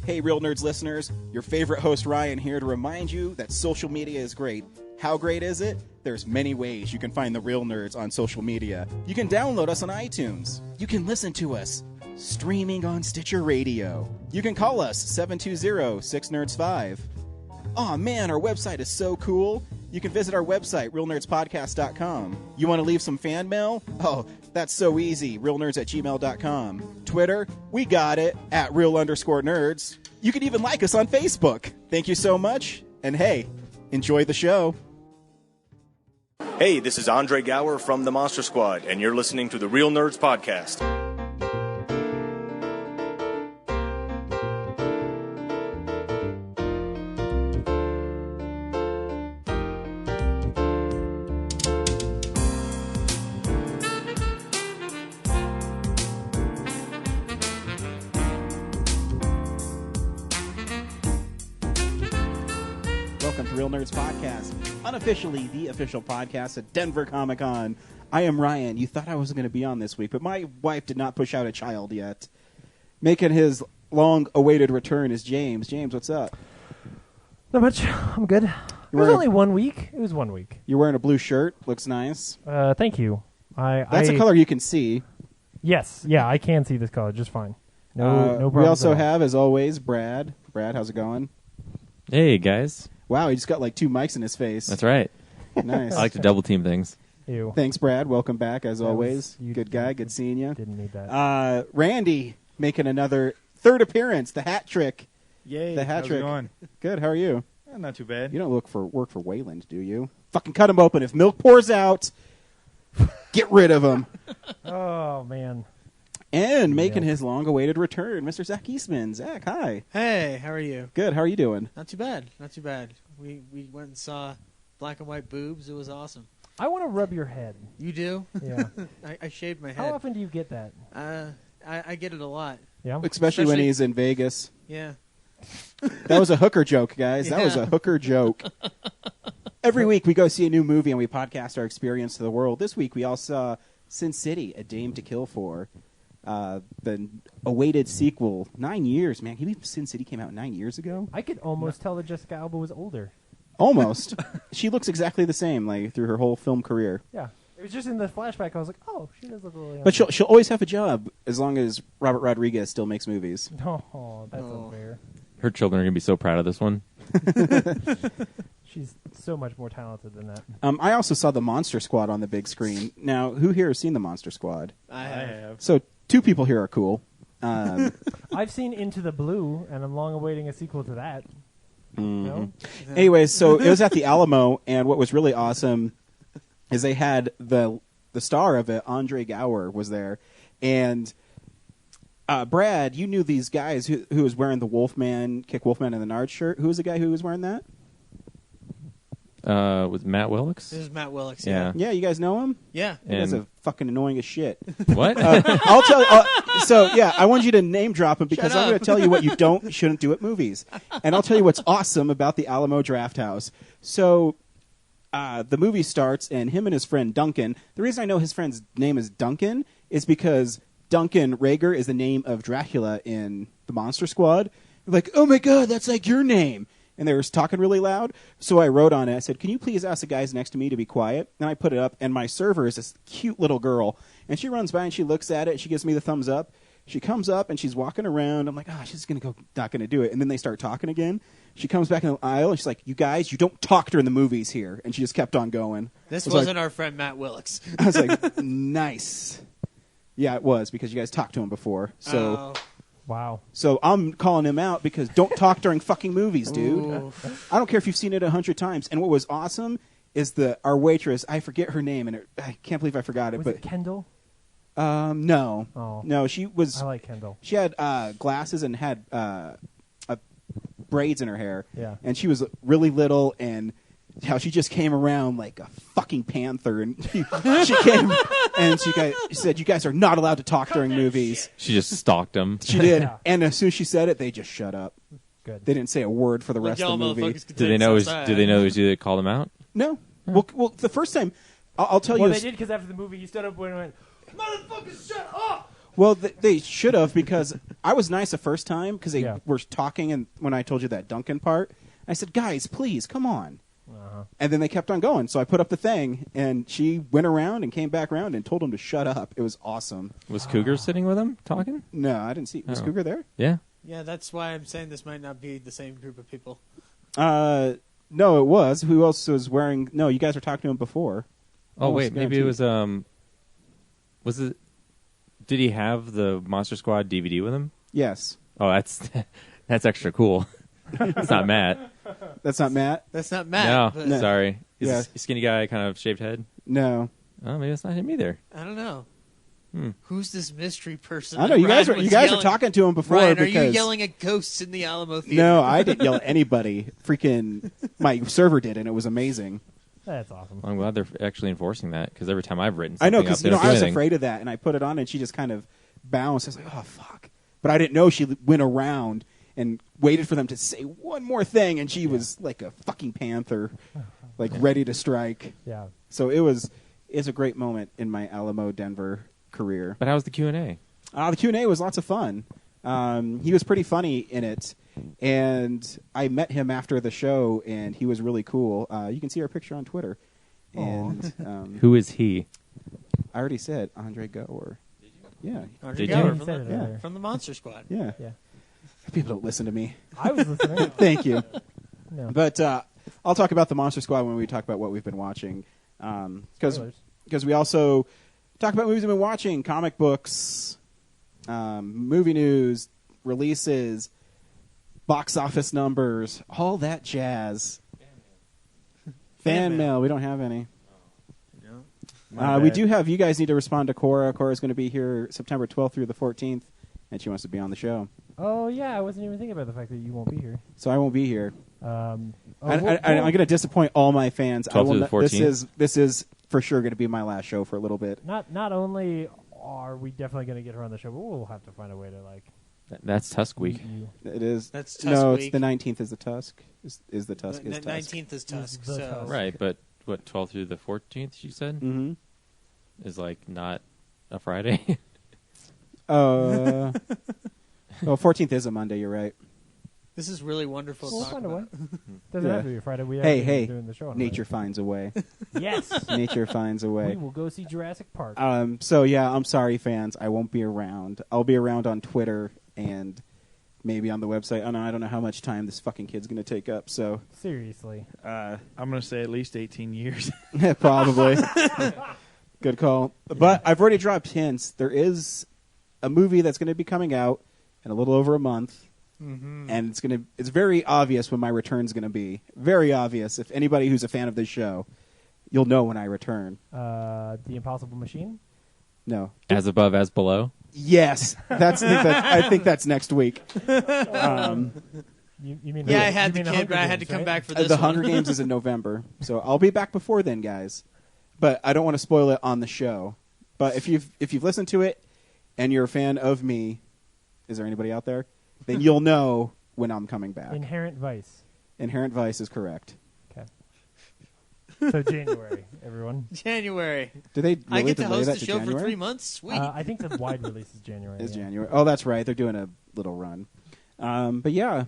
Hey, Real Nerds listeners, your favorite host Ryan here to remind you that social media is great. How great is it? There's many ways you can find the Real Nerds on social media. You can download us on iTunes. You can listen to us streaming on Stitcher Radio. You can call us 720-6nerds5. Aw man, our website is so cool. You can visit our website, realnerdspodcast.com. You want to leave some fan mail? Oh, that's so easy, realnerds@gmail.com. Twitter, we got it, @real_nerds. You can even like us on Facebook. Thank you so much, and hey, enjoy the show. Hey, this is Andre Gower from the Monster Squad, and you're listening to the Real Nerds Podcast. Welcome to Real Nerds Podcast, unofficially the official podcast at Denver Comic Con. I am Ryan. You thought I wasn't going to be on this week, but my wife did not push out a child yet. Making his long-awaited return is James. James, what's up? Not much. I'm good. It was only 1 week. It was 1 week. You're wearing a blue shirt. Looks nice. Thank you. That's a color you can see. Yes. Yeah, I can see this color just fine. No problem. We also have, as always, Brad. Brad, how's it going? Hey, guys. Wow, he just got like 2 mics in his face. That's right. Nice. I like to double team things. Ew. Thanks, Brad. Welcome back, as always. You Good guy. Good seeing you. Didn't need that. Randy making another third appearance. The hat trick. Yay. The hat How's trick. it going? Good. How are you? Not too bad. You don't work for Wayland, do you? Fucking cut him open. If milk pours out, get rid of him. Oh, man. And making his long-awaited return, Mr. Zach Eastman. Zach, hi. Hey, how are you? Good. How are you doing? Not too bad. Not too bad. We went and saw Black and White Boobs. It was awesome. I want to rub your head. You do? Yeah. I shaved my head. How often do you get that? I get it a lot. Yeah. Especially when he's in Vegas. Yeah. That was a hooker joke, guys. That was a hooker joke. Every week we go see a new movie and we podcast our experience to the world. This week we all saw Sin City, A Dame to Kill For. The awaited sequel. 9 years, man. Can you believe Sin City came out 9 years ago? I could almost tell that Jessica Alba was older. Almost. She looks exactly the same, like through her whole film career. Yeah. It was just in the flashback. I was like, oh, she does look a little young. But she'll always have a job as long as Robert Rodriguez still makes movies. Oh, that's unfair. Her children are going to be so proud of this one. She's so much more talented than that. I also saw the Monster Squad on the big screen. Now, who here has seen the Monster Squad? I have. So 2 people here are cool. I've seen Into the Blue, and I'm long awaiting a sequel to that. No? Anyways, so it was at the Alamo, and what was really awesome is they had the star of it, Andre Gower, was there. And Brad, you knew these guys who was wearing the Kick Wolfman and the Nard shirt. Who was the guy who was wearing that? Was Matt Willix? This is Matt Willix. Yeah. Yeah, you guys know him? Yeah. You guys are fucking annoying as shit. What? I'll tell you. So, yeah, I want you to name drop him because Shut I'm going up. to tell you what you shouldn't do at movies. And I'll tell you what's awesome about the Alamo Drafthouse. So, the movie starts, and him and his friend Duncan, the reason I know his friend's name is Duncan is because Duncan Rager is the name of Dracula in the Monster Squad. They're like, oh my God, that's like your name. And they were talking really loud. So I wrote on it. I said, can you please ask the guys next to me to be quiet? And I put it up, and my server is this cute little girl. And she runs by, and she looks at it, and she gives me the thumbs up. She comes up, and she's walking around. I'm like, she's not going to do it. And then they start talking again. She comes back in the aisle, and she's like, you guys, you don't talk during the movies here. And she just kept on going. This wasn't our friend Matt Willix. I was like, nice. Yeah, it was, because you guys talked to him before. So. Wow. So I'm calling him out because don't talk during fucking movies, dude. Ooh. I don't care if you've seen it 100 times. And what was awesome is our waitress, I forget her name, and I can't believe I forgot it. Was but it Kendall? No. Oh. No, she was. I like Kendall. She had glasses and had braids in her hair. Yeah. And she was really little, and how she just came around like a fucking panther, and she came and she said, "You guys are not allowed to talk during movies." She just stalked him. She did, Yeah. and as soon as she said it, they just shut up. Good. They didn't say a word for the rest of the movie. Do they know? Do they know it was you that called him out? No. Well, the first time, I'll tell Well, you. they did because after the movie, he stood up and went, "Motherfuckers, shut up!" Well, they should have, because I was nice the first time because they Yeah. were talking, and when I told you that Duncan part, I said, "Guys, please, come on." And then they kept on going, so I put up the thing, and she went around and came back around and told him to shut up. It was awesome. Was Cougar sitting with him talking? No, I didn't see. Was Oh. Cougar there? Yeah. Yeah, that's why I'm saying this might not be the same group of people. No, it was. Who else was wearing? No, you guys were talking to him before. Oh Almost wait, maybe it guaranteed. was it? Did he have the Monster Squad DVD with him? Yes. Oh, that's extra cool. It's not Matt. That's not Matt? That's not Matt. No, but sorry. Is Yeah. this skinny guy kind of shaved head? No. Oh, maybe it's not him either. I don't know. Hmm. Who's this mystery person? I know you guys Ryan were was were yelling- talking to him before Ryan, are because you yelling at ghosts in the Alamo Theater? no, I didn't yell at anybody. Freaking my server did, and it was amazing. That's awesome. I'm glad they're actually enforcing that because every time I've written I know something because up, they don't do I was anything. afraid of that, and I put it on, and she just kind of bounced. I was like, "Oh fuck!" But I didn't know she went around and waited for them to say one more thing, and she was like a fucking panther, like ready to strike. Yeah. So it's a great moment in my Alamo Denver career. But how was the Q&A? The Q&A was lots of fun. He was pretty funny in it, and I met him after the show, and he was really cool. You can see our picture on Twitter. And Who is he? I already said Andre Gower. Yeah, Andre Did Gower you? from Said it the, earlier. from the Monster Squad. yeah. Yeah. People don't listen to me. I was listening. Thank you. No. But I'll talk about the Monster Squad when we talk about what we've been watching, because Spoilers. we also talk about movies we've been watching, comic books, movie news, releases, box office numbers, all that jazz. Fan mail. We don't have any. No. We do have. You guys need to respond to Cora. Cora's going to be here September 12th through the 14th, and she wants to be on the show. Oh yeah, I wasn't even thinking about the fact that you won't be here. So I won't be here. Oh, I'm going to disappoint all my fans. 12th through the 14th? This is for sure going to be my last show for a little bit. Not only are we definitely going to get her on the show, but we'll have to find a way to like. That's Tusk Week. meet you. It is. That's Tusk no, week. it's the 19th is the Tusk. Is the Tusk? Is Tusk. 19th is Tusk. the So Tusk. Right, but what, 12th through the 14th, she said? Mm-hmm. Is like not a Friday? Oh, 14th is a Monday. You're right. this is really wonderful. to We'll talk find a way. about. Doesn't Yeah. have to be a Friday. We Hey, are hey, doing the show on nature finds a way. Friday. Yes. Nature finds a We way. will go see Jurassic Park. So yeah, I'm sorry, fans. I won't be around. I'll be around on Twitter and maybe on the website. I don't know how much time this fucking kid's going to take up. So Seriously. I'm going to say at least 18 years. probably. Good call. But I've already dropped hints. There is a movie that's going to be coming out in a little over a month. Mm-hmm. And it's very obvious when my return's going to be. Very obvious. If anybody who's a fan of this show, you'll know when I return. The Impossible Machine. No. As above, as below? Yes. I think that's next week. You mean? Yeah, I you had the mean kid, Hunger but I had to Games, come right? back for this. The one. Hunger Games is in November. So I'll be back before then, guys. But I don't want to spoil it on the show. But if you've listened to it and you're a fan of me, is there anybody out there? Then you'll know when I'm coming back. Inherent Vice. Inherent Vice is correct. Okay. So January, everyone. January. Do they really I get to delay host that the to show January? for 3 months. Sweet. I think the wide release is January. Is yeah. January. Oh, that's right. They're doing a little run. But yeah,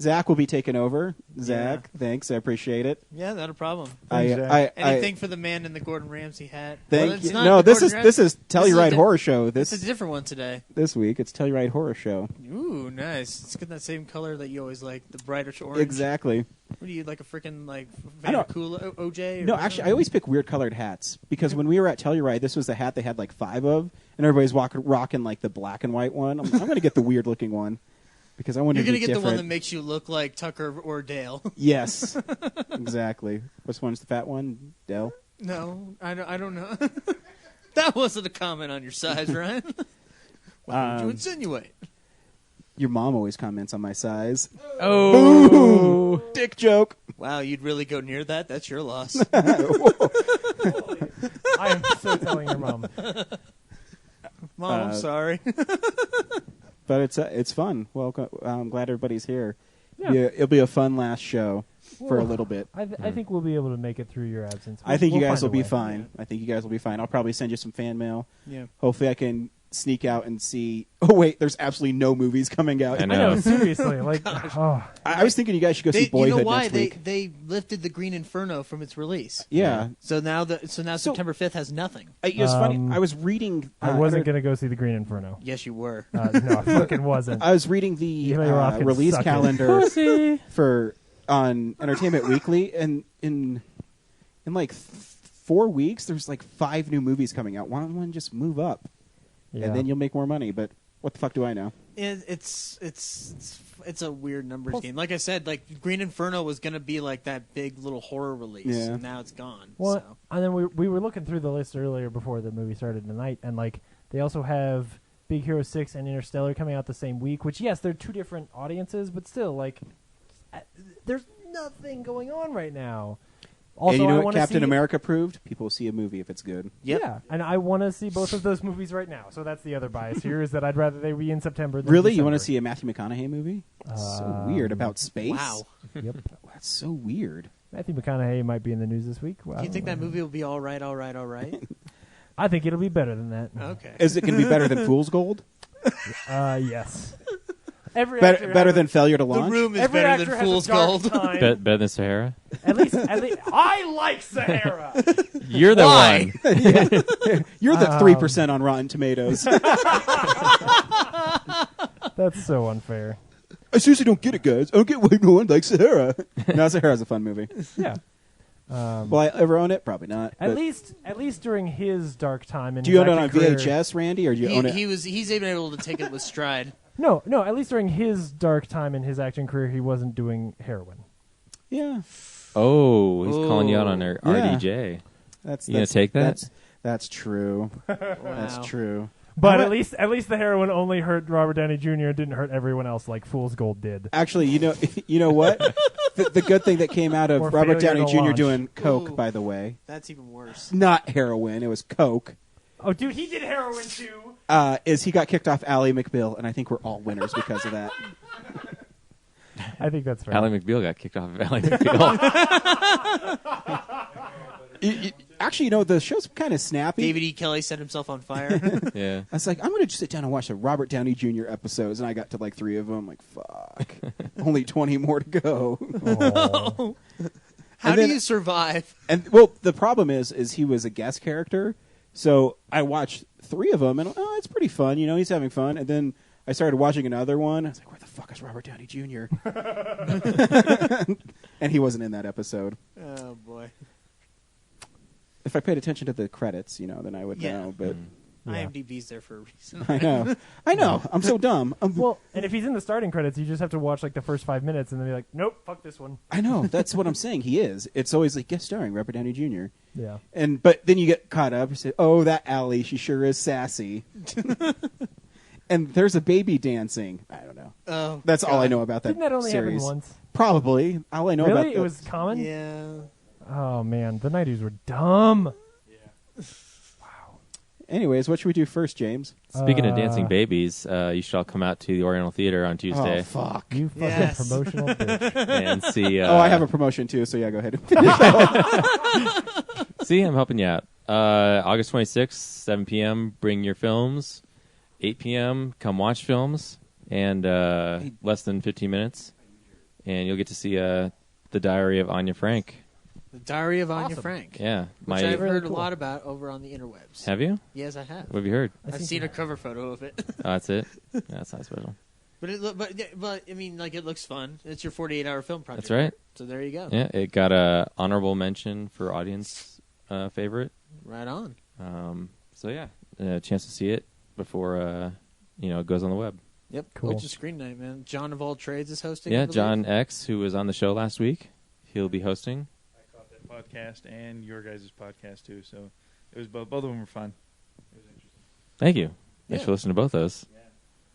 Zach will be taking over. Zach, thanks. I appreciate it. yeah, not a problem. I Anything for the man in the Gordon Ramsay hat. thank Well, it's you. not No, the this Gordon is Ramsay. Telluride a Horror Show. It's a different one today. This week it's Telluride Horror Show. Ooh, nice. It's got that same color that you always like, the brightish orange. Exactly. What are you, like a freaking like I don't- Cool OJ? Or No, what? actually, I always pick weird colored hats because when we were at Telluride, this was the hat they had like 5 of, and everybody's rocking like the black and white one. I'm going to get the weird looking one because I want You're to be gonna get the one that different. makes you look like Tucker or Dale. Yes, exactly. Which one's the fat one? Dell. No, I don't know. That wasn't a comment on your size, Ryan. What would you insinuate? Your mom always comments on my size. Oh! Dick joke. Wow, you'd really go near that? That's your loss. I am so telling your mom. Mom, I'm sorry. But it's fun. Well, I'm glad everybody's here. Yeah. It'll be a fun last show for a little bit. I think we'll be able to make it through your absence. I think We'll you guys find will a be way. fine. I think you guys will be fine. I'll probably send you some fan mail. Yeah. Hopefully I can sneak out and see. Oh wait, there's absolutely no movies coming out. I I know, seriously. Like, I was thinking you guys should go see You Boyhood know why next week. they lifted the Green Inferno from its release? Yeah. So now September 5th has nothing. It was funny. I was reading. I wasn't going to go see the Green Inferno. Yes, you were. No, I fucking wasn't. I was reading the Eli Roth can release suck it. calendar Pussy. for on Entertainment Weekly, and in like 4 weeks, there's like 5 new movies coming out. Why don't one just move up, Yeah. and then you'll make more money? But what the fuck do I know? It's a weird numbers game. Like I said, like Green Inferno was going to be like that big little horror release, Yeah. and now it's gone. Well, so. and then we were looking through the list earlier before the movie started tonight, and like they also have Big Hero 6 and Interstellar coming out the same week. Which yes, they're 2 different audiences, but still, like, there's nothing going on right now. Also, and you know I what wanna Captain see, America proved? People will see a movie if it's good. Yep. Yeah, and I want to see both of those movies right now. So that's the other bias here, is that I'd rather they be in September than Really, you want to December. see a Matthew McConaughey movie? So weird about space. Wow. Yep. That's so weird. Matthew McConaughey might be in the news this week. Wow. Do you think that movie will be all right? I think it'll be better than that. Okay. Is it going to be better than Fool's Gold? Yes. Every actor Better has than Failure to The Launch? Room is every better actor than has a Fool's dark Gold. time. Better than Sahara. At least, I like Sahara. You're the Why? one. You're the 3% on Rotten Tomatoes. That's so unfair. I seriously don't get it, guys. I don't get why no one likes Sahara. No, Sahara's a fun movie. Yeah. Will I ever own it? Probably not. At but- least during his dark time. do you own it on VHS, Randy, or do you own it? He's even able to take it with stride. No. At least during his dark time in his acting career, he wasn't doing heroin. Yeah, Oh, he's calling you out on her Yeah. RDJ. that's You gonna take that? That's true. Wow. That's true. But How at least the heroin only hurt Robert Downey Jr. and didn't hurt everyone else like Fool's Gold did. Actually, you know what? the good thing that came out of Or Robert failure Downey to Jr. launch. doing coke, Ooh. by the way, That's even worse. not heroin. It was coke. Oh, dude, he did heroin too. Is he got kicked off Ally McBeal, and I think we're all winners because of that. I think that's fair. Ally McBeal got kicked off of Ally McBeal. Actually, the show's kind of snappy. David E. Kelly set himself on fire. Yeah. I was like, I'm going to just sit down and watch the Robert Downey Jr. episodes, and I got to like 3 of them. Like, fuck. Only 20 more to go. Oh. How And do then- you survive? And, well, the problem is he was a guest character, so I watched 3 of them, and, it's pretty fun. He's having fun. And then I started watching another one. I was like, where the fuck is Robert Downey Jr.? And he wasn't in that episode. Oh boy. If I paid attention to the credits, then I would Yeah. know. But Yeah. IMDb's there for a reason. I know. I'm so dumb. Well, and if he's in the starting credits, you just have to watch like the first 5 minutes and then be like, nope, fuck this one. I know. That's what I'm saying. He is. It's always like guest starring Robert Downey Jr. Yeah. But then you get caught up. You say, "Oh, that Allie, she sure is sassy." And there's a baby dancing. I don't know. Oh, That's all I know about that Didn't that only series. happen once? Probably. All I know about Really? It was common? Yeah. Oh, man. The 90s were dumb. Anyways, what should we do first, James? Speaking of dancing babies, you should all come out to the Oriental Theater on Tuesday Oh, fuck. You fucking Yes. promotional bitch. and see. I have a promotion too, so yeah, go ahead. See, I'm helping you out. August 26th, 7 p.m. Bring your films. 8 p.m. Come watch films, and less than 15 minutes, and you'll get to see The Diary of Anya Frank. The Diary of Anya Awesome. Frank. Yeah, Which I've Really heard cool. a lot about over on the interwebs. Have you? Yes, I have. What have you heard? I've seen a cover photo of it. Oh, that's it. That's not special. But I mean, like, it looks fun. It's your 48-hour film project. That's right. So there you go. Yeah, it got a honorable mention for audience favorite. Right on. So yeah, a chance to see it before it goes on the web. Yep. Cool. Which is Screen Night, man. John of All Trades is hosting. I Yeah, believe. John X, who was on the show last week, he'll be hosting. I caught that podcast and your guys' podcast too, so it was both of them were fun. It was interesting. Thank you. Thanks Yeah. for listening to both those.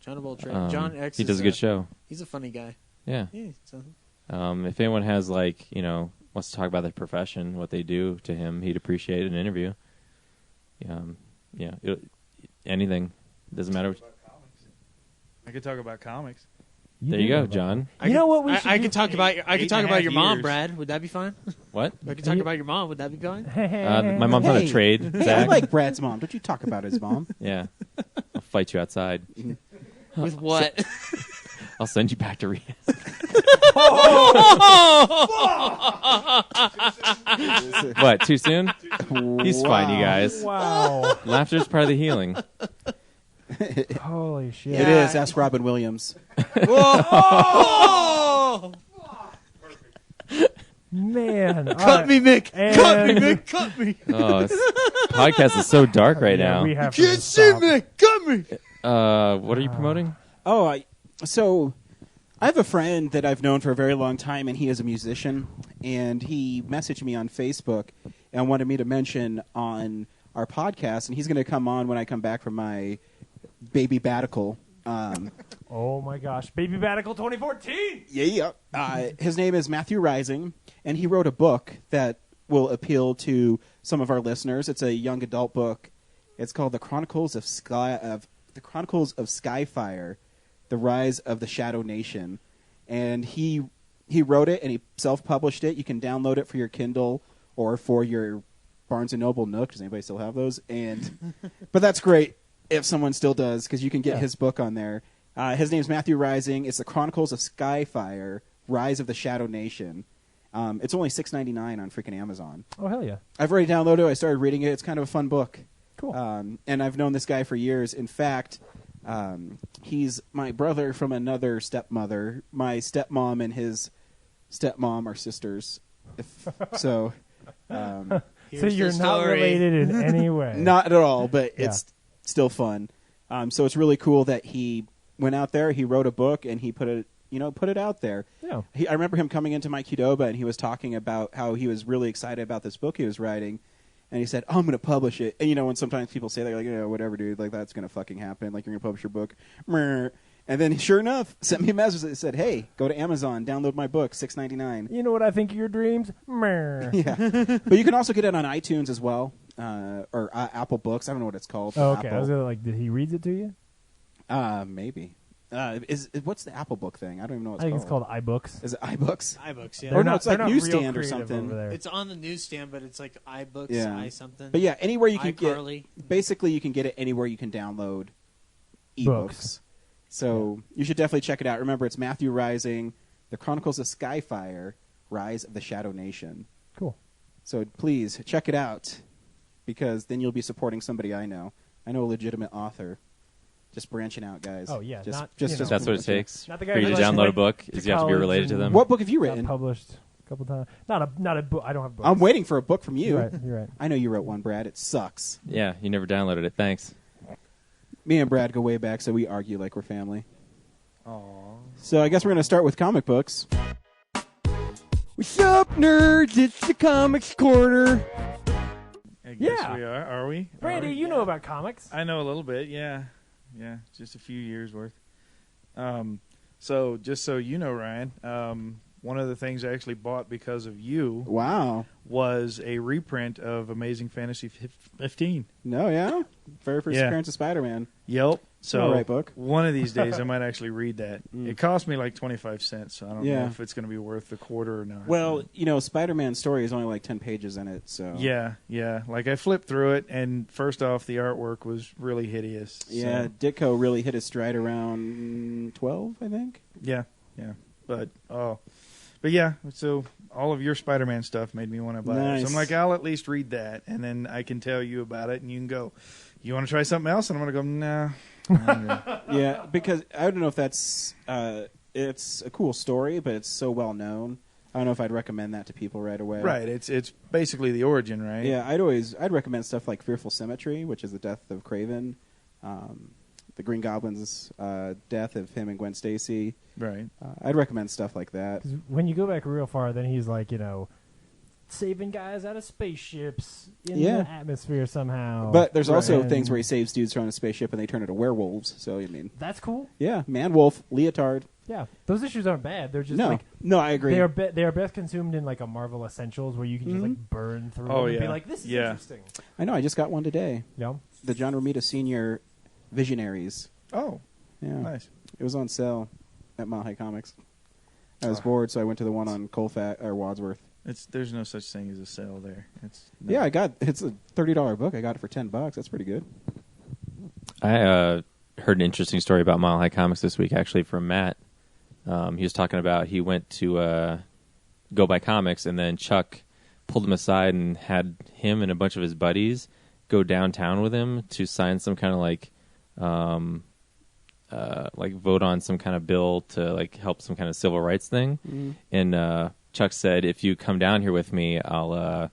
John of All Trades. John X. He does a good show. He's a funny guy. Yeah. Yeah. So, If anyone has wants to talk about their profession, what they do to him, he'd appreciate an interview. Anything doesn't matter. I could talk about comics. There you go, John. You know what we should I do? could talk about I could talk 8.5 about your mom, years. Brad. Would that be fine? What? I could talk about your mom. Would that be fine? My mom's on Hey. a trade. Hey, I Zach. like Brad's mom. Don't you talk about his mom? Yeah. fight you outside. With what? I'll send you back to rehab. What? Too soon? He's fine, you guys. Wow. Laughter's part of the healing. Holy shit. It is. Ask Robin Williams. Whoa! Man. Cut me, Mick. And- Cut me, Mick. Cut me. Oh, this podcast is so dark right Yeah, now. we have to Can't see stop. me. Cut me. What are you promoting? So I have a friend that I've known for a very long time, and he is a musician. And he messaged me on Facebook and wanted me to mention on our podcast. And he's going to come on when I come back from my baby batical. Oh my gosh. Baby Batical 2014. Yeah. His name is Matthew Rising, and he wrote a book that will appeal to some of our listeners. It's a young adult book. It's called The Chronicles of Skyfire: The Rise of the Shadow Nation. And he wrote it and he self-published it. You can download it for your Kindle or for your Barnes & Noble Nook. Does anybody still have those? But that's great if someone still does, because you can get his book on there. His name's Matthew Rising. It's The Chronicles of Skyfire: Rise of the Shadow Nation. It's only $6.99 on freaking Amazon. Oh, hell yeah. I've already downloaded it. I started reading it. It's kind of a fun book. Cool. And I've known this guy for years. In fact, he's my brother from another stepmother. My stepmom and his stepmom are sisters. So Here's you're the not story. related in any way. Not at all, but Yeah. it's still fun. So it's really cool that he went out there, he wrote a book, and he put it out there. Yeah. I remember him coming into my Qdoba, and he was talking about how he was really excited about this book he was writing. And he said, I'm going to publish it. And, when sometimes people say that, like, whatever, dude, like, that's going to fucking happen. Like, you're going to publish your book. Meh. And then, sure enough, sent me a message that said, hey, go to Amazon, download my book, $6.99. You know what I think of your dreams? Meh. Yeah. But you can also get it on iTunes as well, or Apple Books. I don't know what it's called. Oh, okay. Apple. I was gonna, did he read it to you? Maybe. What's the Apple Book thing? I don't even know what I it's think it's called iBooks. Is it iBooks? iBooks, They're Or no, not- it's like they're not real Newsstand or creative something. over there. It's on the newsstand, but it's like iBooks, Yeah. i something. But yeah, anywhere you can iCarly. get. Basically, you can get it anywhere you can download ebooks. Books. So you should definitely check it out. Remember, it's Matthew Rising, The Chronicles of Skyfire: Rise of the Shadow Nation. Cool. So please check it out, because then you'll be supporting somebody I know. I know a legitimate author. Just branching out, guys. Oh, yeah, just, not, just, you know. just That's what it takes Not the guy for you who to like- download a book. to Is you have to be college related to and- them. What book have you Got written? published a couple times. Not a book. I don't have books. I'm waiting for a book from you. You're right. You're right. I know you wrote one, Brad. It sucks. Yeah, you never downloaded it. Thanks. Me and Brad go way back, so we argue like we're family. So I guess we're going to start with comic books. What's up, nerds? It's the Comics Corner. I guess Yeah. we are. Are we? Brandy, Are we? you know about comics. I know a little bit. Yeah, just a few years worth. So just so you know, Ryan, one of the things I actually bought because of you Wow. was a reprint of Amazing Fantasy 15. No, yeah? Very first Yeah. appearance of Spider-Man. Yep. So All right, book. one of these days I might actually read that. Mm. It cost me like 25 cents, so I don't Yeah. know if it's going to be worth the quarter or not. Well, Spider-Man's story is only like 10 pages in it, so... Yeah. Like I flipped through it, and first off, the artwork was really hideous. Yeah, So, Ditko really hit his stride around 12, I think. yeah. But yeah, so all of your Spider-Man stuff made me want to buy it. Nice. So I'm like, I'll at least read that, and then I can tell you about it, and you can go, you want to try something else? And I'm going to go, nah. I'm good." Yeah, because I don't know if that's... it's a cool story, but it's so well known. I don't know if I'd recommend that to people right away. Right, it's basically the origin, right? Yeah, I'd recommend stuff like Fearful Symmetry, which is the death of Kraven, the Green Goblin's death of him and Gwen Stacy. Right. I'd recommend stuff like that. 'Cause when you go back real far, then he's like, saving guys out of spaceships in Yeah. the atmosphere somehow. But there's also And things where he saves dudes from a spaceship and they turn into werewolves. So, that's cool. yeah, man-wolf, leotard. Yeah, those issues aren't bad. They're just No, like no, I agree. they are best consumed in like a Marvel Essentials where you can just like burn through Oh, them and be yeah. like, this is Yeah. interesting. I know, I just got one today. Yeah. The John Romita Sr. Visionaries. Oh, Yeah, nice. it was on sale at Mile High Comics. I was bored, so I went to the one on Colfax or Wadsworth. There's no such thing as a sale there. Yeah, it's a $30 book. I got it for $10. That's pretty good. I heard an interesting story about Mile High Comics this week, actually, from Matt. He was talking about he went to go buy comics, and then Chuck pulled him aside and had him and a bunch of his buddies go downtown with him to sign some kind of like vote on some kind of bill to like help some kind of civil rights thing. Mm-hmm. And Chuck said, if you come down here with me, I'll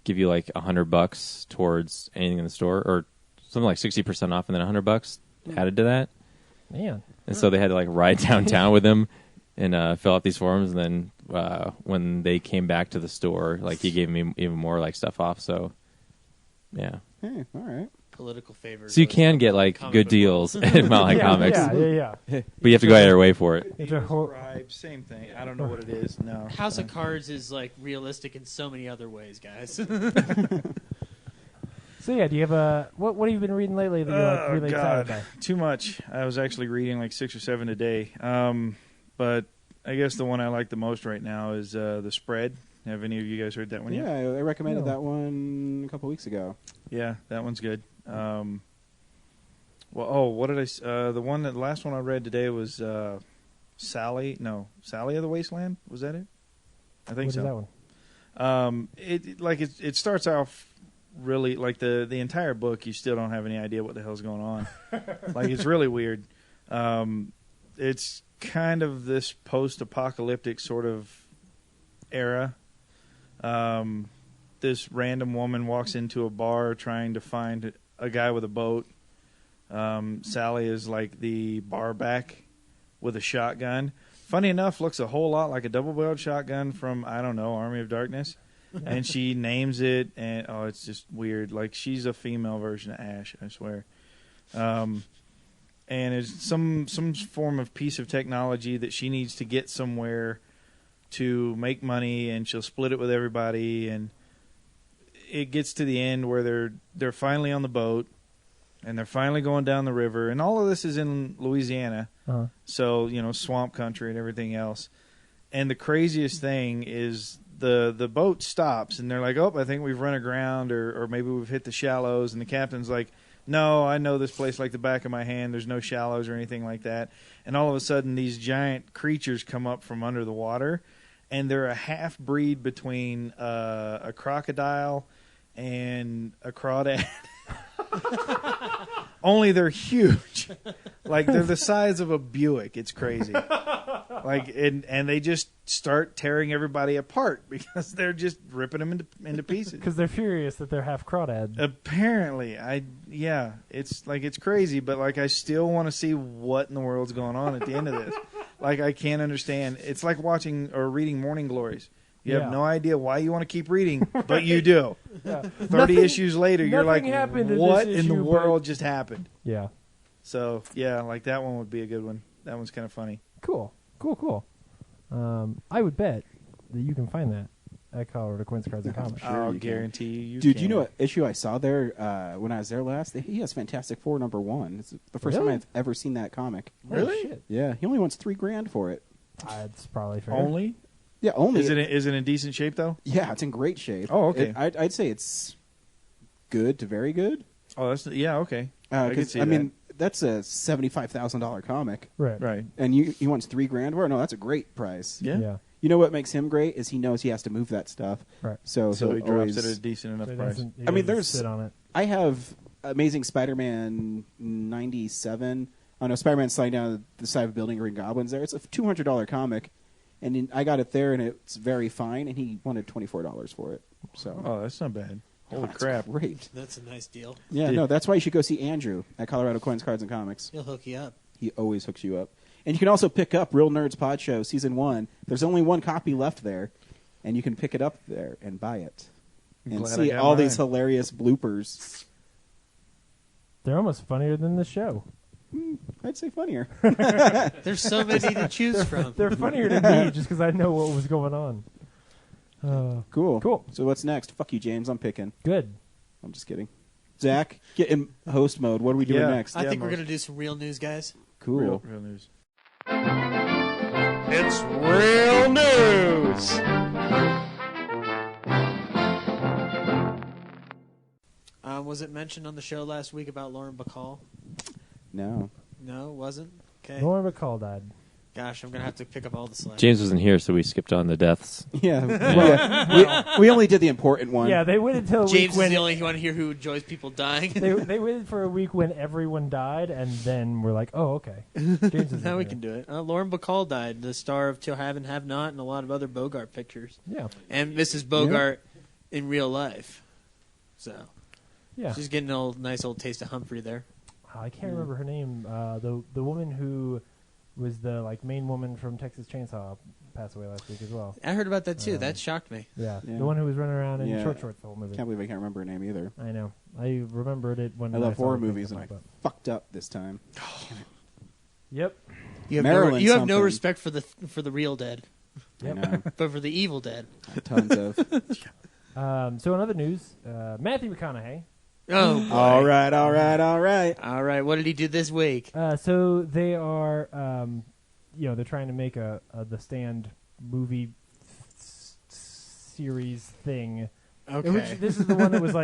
give you like $100 towards anything in the store, or something like 60% off, and then $100 added to that. Man. And so they had to like ride downtown with him and fill out these forms. And then when they came back to the store, like he gave me even more like stuff off. So yeah. Hey, all right. Political favors. So you can get like Comic good book deals at Mile High Comics, Yeah. but you have to go out of your way for it. It's a whole- Bribe, same thing. I don't know what it is. No. House of Cards is like realistic in so many other ways, guys. So yeah, do you have a what have you been reading lately that you're like Oh, really excited God. by? Too much. I was actually reading like 6 or 7 a day. But I guess the one I like the most right now is The Spread. Have any of you guys heard that one Yeah, yet? I recommended No. that one a couple weeks ago. Yeah, that one's good. What did I? The last one I read today was Sally. No, Sally of the Wasteland. Was that it? I think What so. is that one? It starts off really like the entire book. You still don't have any idea what the hell's going on. Like it's really weird. It's kind of this post-apocalyptic sort of era. This random woman walks into a bar trying to find a guy with a boat. Sally is like the bar back with a shotgun. Funny enough, looks a whole lot like a double-barreled shotgun from, I don't know, Army of Darkness. And she names it, and it's just weird. Like she's a female version of Ash, I swear. And it's some form of piece of technology that she needs to get somewhere to make money, and she'll split it with everybody. And it gets to the end where they're finally on the boat, and they're finally going down the river, and all of this is in Louisiana. Uh-huh. So, swamp country and everything else. And the craziest thing is the boat stops, and they're like, oh, I think we've run aground, or maybe we've hit the shallows. And the captain's like, no, I know this place like the back of my hand. There's no shallows or anything like that. And all of a sudden, these giant creatures come up from under the water, and they're a half-breed between a crocodile and a crawdad. Only they're huge. Like they're the size of a Buick. It's crazy. Like and they just start tearing everybody apart because they're just ripping them into pieces. Because they're furious that they're half crawdad. Apparently, it's crazy, but like I still want to see what in the world's going on at the end of this. Like I can't understand. It's like watching or reading Morning Glories. You have no idea why you want to keep reading, but you do. Yeah. 30 issues later, you're like, nothing happened in what this in the issue, world just happened? Yeah. So, yeah, like that one would be a good one. That one's kind of funny. Cool. I would bet that you can find that at Colorado Coins, Cards, and Comics. Sure I'll you can. guarantee you Dude, can. you know what issue I saw there when I was there last? He has Fantastic Four #1. It's the first time Really? I've ever seen that comic. Holy Really? shit. Yeah, he only wants $3,000 for it. That's probably fair. Only? Yeah, only. Is it in decent shape, though? Yeah, it's in great shape. Oh, okay. I'd say it's good to very good. Oh, yeah, okay. I could 'Cause, see I that. mean, that's a $75,000 comic, Right. Right. and he wants $3,000 for it. No, that's a great price. Yeah. Yeah. You know what makes him great is he knows he has to move that stuff. Right. So So he he'll drops always, it at a decent enough So he price. doesn't- he I mean, doesn't there's- sit on it. I have Amazing Spider-Man 97. I know Spider-Man sliding down the side of a building, Green Goblin's there. It's a $200 comic, and I got it there, and it's very fine. And he wanted $24 for it. So Oh, that's not bad. Holy that's crap. great! That's a nice deal. Yeah, Did- no, that's why you should go see Andrew at Colorado Coins, Cards, and Comics. He'll hook you up. He always hooks you up. And you can also pick up Real Nerds Pod Show Season 1. There's only one copy left there, and you can pick it up there and buy it. And Glad I see got all these mine. hilarious bloopers. They're almost funnier than the show. I'd say funnier. There's so many to choose from. They're funnier to me just because I know what was going on. Cool. Cool. So what's next? Fuck you, James. I'm picking. Good. I'm just kidding. Zach, get in host mode. What are we doing Yeah. next? I think we're most- going to do some real news, guys. Cool. Real news. It's real news. Was it mentioned on the show last week about Lauren Bacall? No. No, it wasn't. Okay. Norm Bacall died. Gosh, I'm gonna have to pick up all the slack. James wasn't here, so we skipped on the deaths. Yeah. We only did the important one. Yeah, they waited till a James week is when the only one here who enjoys people dying. they waited for a week when everyone died, and then we're like, oh, okay. James is Now we can do it. Lauren Bacall died, the star of Till Have and Have Not and a lot of other Bogart pictures. Yeah, And Mrs. Bogart in real life. So yeah. she's getting a nice old taste of Humphrey there. I can't remember her name. The woman who was the main woman from Texas Chainsaw passed away last week as well. I heard about that too. That shocked me. Yeah, Yeah. the one who was running around in Yeah. short shorts the whole movie. Can't believe I can't remember her name either. I know. I remembered it when I love saw horror the thing movies, come and I up, fucked up this time. Yep. You have, Marilyn you have no something. respect for the real dead, I know. but for the evil dead. Tons of. So in other news, Matthew McConaughey. Oh, boy. All right. All right. What did he do this week? So they are, they're trying to make a The Stand movie series thing. Okay. This is the one that was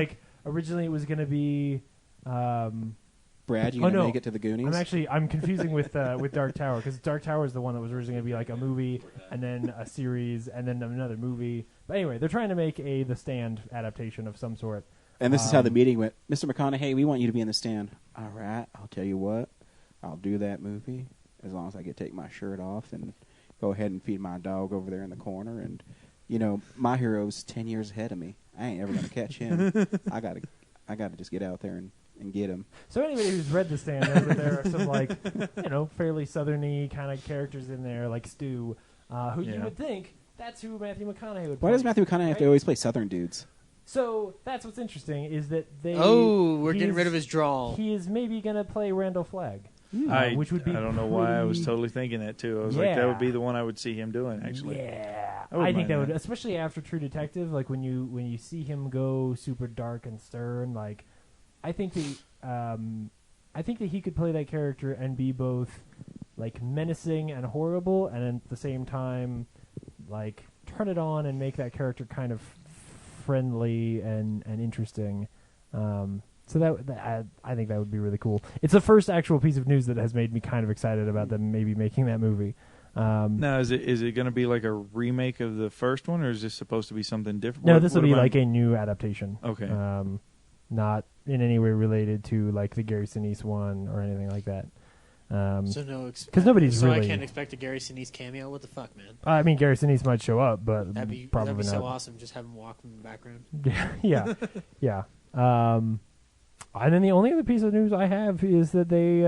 originally it was going to be. Brad, you Oh, gonna no. make it to the Goonies? I'm confusing with Dark Tower because Dark Tower is the one that was originally going to be a movie and then a series and then another movie. But anyway, they're trying to make The Stand adaptation of some sort. And this is how the meeting went. Mr. McConaughey, we want you to be in The Stand. All right, I'll tell you what. I'll do that movie as long as I get to take my shirt off and go ahead and feed my dog over there in the corner. And, my hero's 10 years ahead of me. I ain't ever going to catch him. I gotta just get out there and get him. So anybody who's read The Stand knows that there are some fairly southerny kind of characters in there, like Stu, who you would think that's who Matthew McConaughey would play. Why does Matthew McConaughey have to always play Southern dudes? So that's what's interesting is that we're getting rid of his drawl. He is maybe going to play Randall Flagg, which would be I don't know why I was pretty- totally thinking that too. I was like, that Yeah. would be the one I would see him doing. Actually, Yeah, I wouldn't I think mind that would, that. especially after True Detective, when you see him go super dark and stern, I think that he could play that character and be both menacing and horrible, and at the same time turn it on and make that character kind of friendly and interesting. So that I think that would be really cool. It's the first actual piece of news that has made me kind of excited about them maybe making that movie. now is it going to be like a remake of the first one, or is this supposed to be something different? No, What- this will what be am I- a new adaptation. Okay. Not in any way related to the Gary Sinise one or anything like that. So no, 'cause nobody's so really- I can't expect a Gary Sinise cameo. What the fuck, man? I mean, Gary Sinise might show up, but That'd probably be so not. awesome. Just have him walk in the background. Yeah, yeah. And then the only other piece of news I have is that they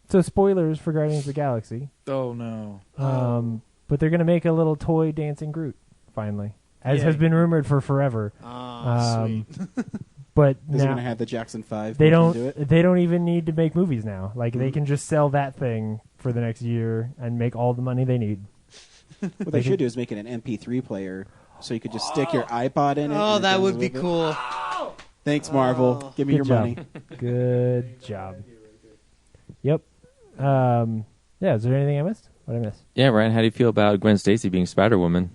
so spoilers for Guardians of the Galaxy. Oh no! But they're going to make a little toy dancing Groot finally, as Yeah. has been rumored for forever. Sweet. But Is he now going to have the Jackson 5? they Do don't. it? They don't even need to make movies now. They can just sell that thing for the next year and make all the money they need. What they should do is make it an MP3 player so you could just stick your iPod in it. Oh, and it that goes would be with it. cool. Thanks, Marvel. Oh. Give me your Good job. money. Good job. Yep. Yeah. Is there anything I missed? What did I miss? Yeah, Ryan, how do you feel about Gwen Stacy being Spider-Woman?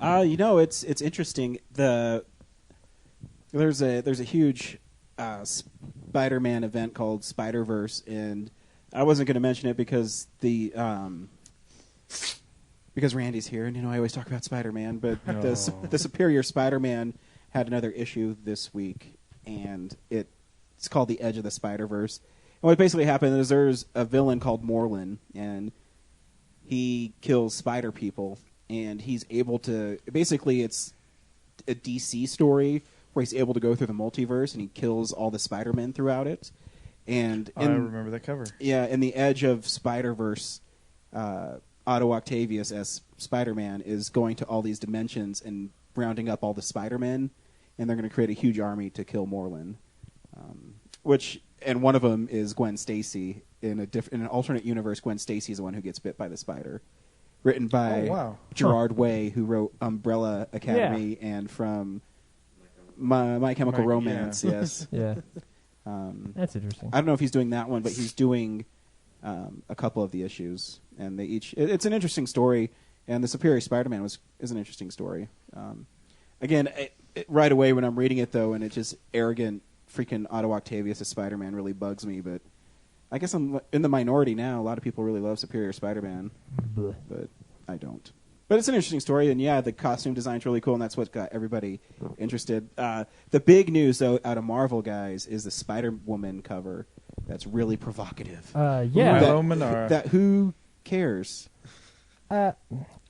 It's interesting. There's a huge Spider-Man event called Spider-Verse, and I wasn't going to mention it because because Randy's here, and I always talk about Spider-Man. But the Superior Spider-Man had another issue this week, and it's called The Edge of the Spider-Verse. And what basically happened is there's a villain called Morlun, and he kills spider people, and he's able to. Basically, it's a DC story where he's able to go through the multiverse, and he kills all the Spider-Men throughout it. And I remember that cover. yeah, in the Edge of Spider-Verse, Otto Octavius as Spider-Man is going to all these dimensions and rounding up all the Spider-Men, and they're going to create a huge army to kill Morlun. And one of them is Gwen Stacy. In an alternate universe, Gwen Stacy is the one who gets bit by the spider. Written by Oh, wow. Gerard Way, who wrote Umbrella Academy and from My Chemical Right, Romance. yeah. Yes. Yeah. That's interesting. I don't know if he's doing that one, but he's doing a couple of the issues, and they each. It's an interesting story, and the Superior Spider-Man is an interesting story. Again, right away when I'm reading it though, and it's just arrogant, freaking Otto Octavius as Spider-Man really bugs me. But I guess I'm in the minority now. A lot of people really love Superior Spider-Man, Bleh. but I don't. But it's an interesting story, and yeah, the costume design's really cool, and that's what got everybody interested. The big news, though, out of Marvel, guys, is the Spider-Woman cover. That's really provocative. Yeah. Milo Manara. That who cares? I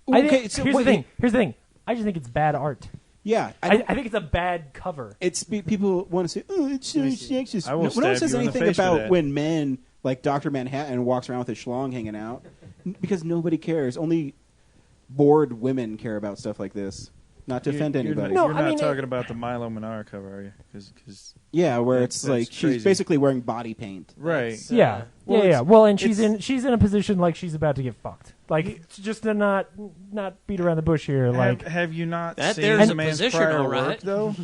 Okay, think, so here's what- the thing. Here's the thing. I just think it's bad art. Yeah, I think it's a bad cover. it's people want to say, "Oh, it's so sexist." I will No one stab says you in the anything face for about that. when men like Dr. Manhattan walks around with his schlong hanging out, because nobody cares. Only bored women care about stuff like this. Not to offend anybody. No, You're I not mean, talking about the Milo Manara cover, are you? Because Yeah, where That's it's like she's crazy. basically wearing body paint. right. That's, Yeah. well, yeah. it's- Well, and she's it's- in a position like she's about to get fucked. Like just to not beat around the bush here. Like, have you not That seen there's the a man's position, prior all right. work though?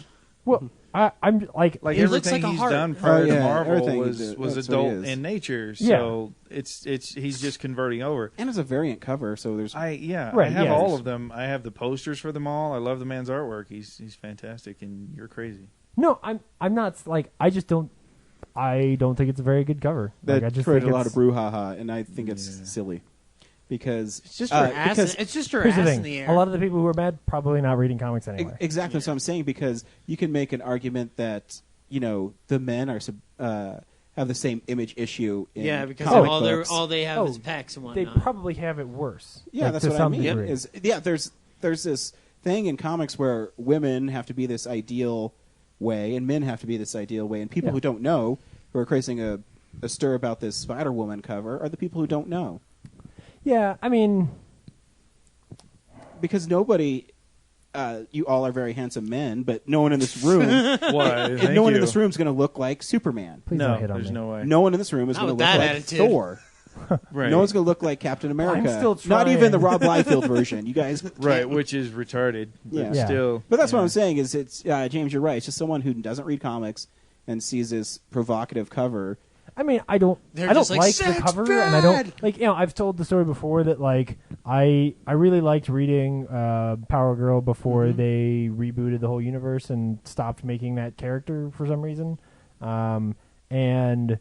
well, I'm like, Like He looks everything like a he's heart. done prior Oh, yeah, to Marvel everything he was did. That's what he adult is. in nature. Yeah. So it's he's just converting over. And it's a variant cover, so there's I Right, have yeah. all of them. I have the posters for them all. I love the man's artwork. He's fantastic, and you're crazy. no, I'm not like I don't think it's a very good cover. that Like, I just created think a lot of it's- brouhaha, and I think it's Yeah. silly because It's just her ass. because It's just her Here's the ass thing: in the air. a lot of the people who are mad probably not reading comics anyway. exactly that's what I'm saying, because you can make an argument that the men are have the same image issue in yeah, because comic all books. they have is Oh, pecs and They whatnot. probably have it worse. Yeah, like, that's to what I some mean. degree. There's this thing in comics where women have to be this ideal way, and men have to be this ideal way, and people Yeah. who don't know, who are creating a stir about this Spider-Woman cover, are the people who don't know, Yeah, I mean, because nobody. You all are very handsome men, but no one in this room, Why? Thank no one in you. this room is going to look like Superman. please No, don't hit on there's me. no way. No one in this room is Not going to with look that like attitude. Thor. Right. No one's going to look like Captain America. still Not even the trying. Rob Liefeld version. You guys, Right, which is retarded. But Yeah. Yeah. still. But that's what yeah. I'm saying is it's James, you're right. It's just someone who doesn't read comics and sees this provocative cover. I mean, I don't They're like just like, the "Sex cover, bad!" and I don't like. I've told the story before that like I really liked reading Power Girl before they rebooted the whole universe and stopped making that character for some reason. And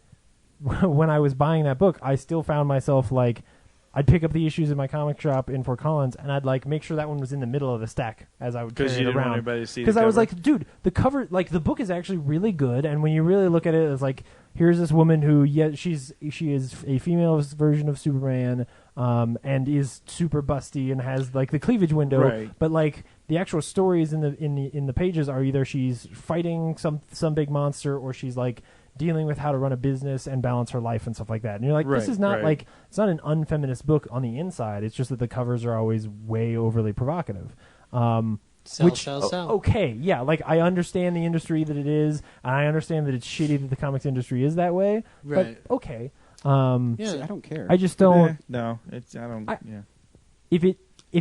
when I was buying that book, I still found myself like I'd pick up the issues in my comic shop in Fort Collins, and I'd like make sure that one was in the middle of the stack as I would carry Because it you didn't want around. anybody to see the Because I was cover? like, dude, the cover, like the book is actually really good, and when you really look at it, it's like here's this woman who, she is a female version of Superman, and is super busty and has like the cleavage window, Right. but like the actual stories in the pages are either she's fighting some big monster or she's like dealing with how to run a business and balance her life and stuff like that. And you're like, this Right, is not right. like it's not an unfeminist book on the inside. It's just that the covers are always way overly provocative. Sell, Which, sell, sell. okay, yeah, like I understand the industry that it is, and I understand that it's shitty that the comics industry is that way. Right. But okay, Yeah. See, I don't care. I just don't. No, it's I don't. I- yeah. If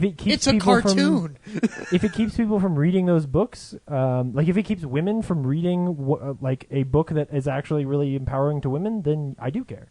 it keeps It's a people cartoon. if it keeps people from reading those books, like if it keeps women from reading like a book that is actually really empowering to women, then I do care.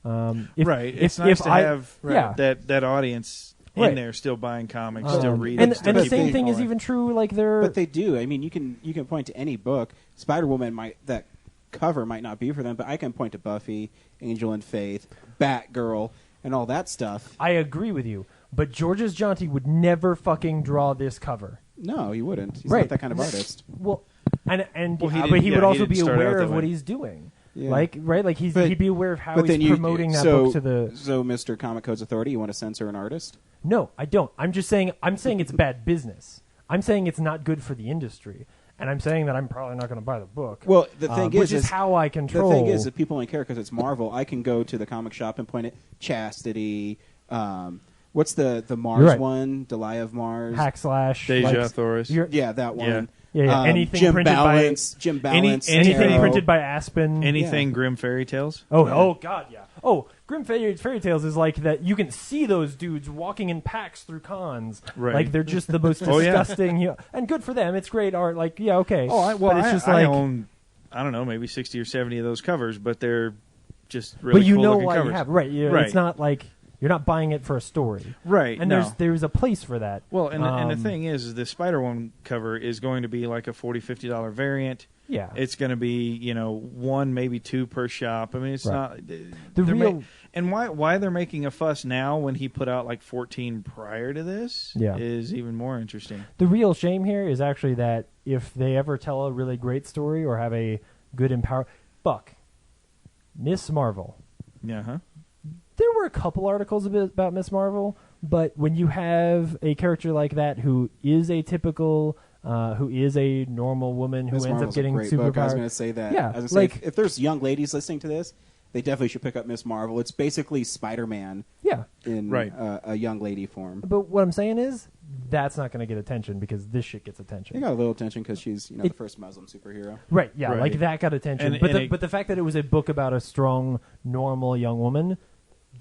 If, Right. If, It's nice if to I, have yeah. that audience Right. in there still buying comics, still reading, and still the keeping same people thing is alive. even true. Like they're But they do. I mean, you can point to any book. Spider-Woman that cover might not be for them, but I can point to Buffy, Angel and Faith, Batgirl, and all that stuff. I agree with you, but Georges Jonti would never fucking draw this cover. No, he wouldn't. He's Right. not that kind of artist. Well, and Well, he but didn't- he yeah, would he also didn't be start out aware that of what way. he's doing. Yeah. Like right, like But- he'd be aware of how But he's then you promoting that so, book to the. So, Mr. Comic Code's Authority, you want to censor an artist? No, I don't. I'm saying it's bad business. I'm saying it's not good for the industry, and I'm saying that I'm probably not going to buy the book. Well, the thing which is, is how I control. The thing is, if people only care because it's Marvel, I can go to the comic shop and point at Chastity. What's the Mars You're right. one? Delia of Mars. Hack slash Deja like, Thoris. you're- Yeah, that one. Yeah. Anything Jim printed Balance. Jim Balance. anything anything Tarot. printed by Aspen. Anything Grim Fairy Tales? Oh God, yeah. Oh, Grim Fairy Tales is like that. You can see those dudes walking in packs through cons. Right. Like they're just the most Oh, yeah. disgusting. And good for them. It's great art. Like yeah, okay. Oh, but it's just I like. own, I don't know, maybe 60 or 70 of those covers, but they're just really but you cool know looking why covers. you have right. Right. It's not like You're not buying it for a story. Right. And no. there's a place for that. Well, and the thing is the Spider-Woman cover is going to be like a $40, $50 variant. Yeah. It's going to be, one, maybe two per shop. I mean, it's Right. not... The real... And why they're making a fuss now when he put out like 14 prior to this is even more interesting. The real shame here is actually that if they ever tell a really great story or have a good Buck, Miss Marvel. Yeah, huh? There were a couple articles about Miss Marvel, but when you have a character like that who is atypical, who is a normal woman who Miss ends Marvel's up getting a great book. I was superpowers. going to say that. Yeah, I was gonna like say, if there's young ladies listening to this, they definitely should pick up Miss Marvel. It's basically Spider-Man yeah. in Right. a young lady form. But what I'm saying is that's not going to get attention because this shit gets attention. They got a little attention because she's the first Muslim superhero. Right, yeah, Right. like that got attention. And But the fact that it was a book about a strong, normal young woman,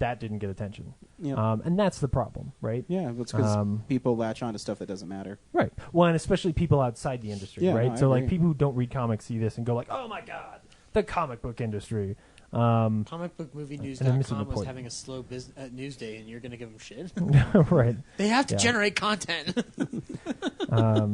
that didn't get attention. Yeah. And that's the problem, right? Yeah, it's because Um, people latch on to stuff that doesn't matter. Right. Well, and especially people outside the industry, Yeah, right? no, I So like agree. people who don't read comics see this and go like, "Oh my god, the comic book industry." Comicbookmovienews.com And I'm missing the was point. having a slow news day, and you're going to give them shit. Right. They have to Yeah. generate content. Yeah.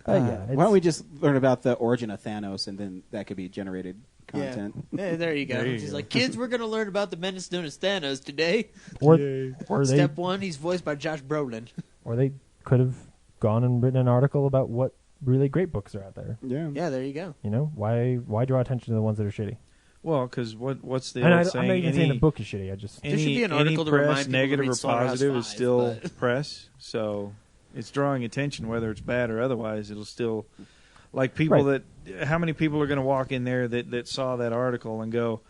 Why don't we just learn about the origin of Thanos, and then that could be generated content. Yeah, there you go. There you She's go. like, kids, we're going to learn about the menace known as Thanos today. or they Step one, he's voiced by Josh Brolin. or they could have gone and written an article about what really great books are out there. Yeah. Yeah, there you go. You know, why draw attention to the ones that are shitty? Well, because what's the And old I'm saying? not even saying the book is shitty. I just There should Any, be an article any to press, remind people to negative read or Slaughterhouse positive, is 5, still but- press. So it's drawing attention, whether it's bad or otherwise. It'll still, like people Right. that. How many people are going to walk in there that saw that article and go,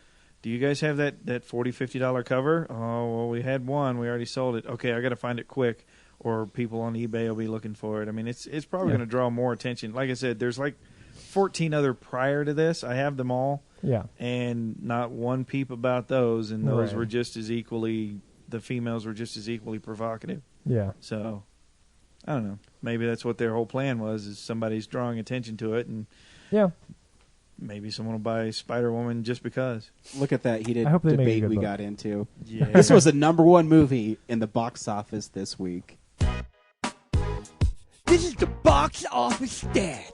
"Do you guys have that $40, $50 cover? Oh, well, we had one. We already sold it. Okay, I got to find it quick." Or people on eBay will be looking for it. I mean, it's probably Yeah. going to draw more attention. Like I said, there's like 14 other prior to this. I have them all. yeah. And not one peep about those, and those Right. were just as equally, the females were just as equally provocative. Yeah. So, I don't know. Maybe that's what their whole plan was, is somebody's drawing attention to it, and Yeah. maybe someone will buy Spider-Woman just because. Look at that heated I hope they make a debate good we book. got into. Yeah. This was the #1 movie in the box office this week. This is the box office stats.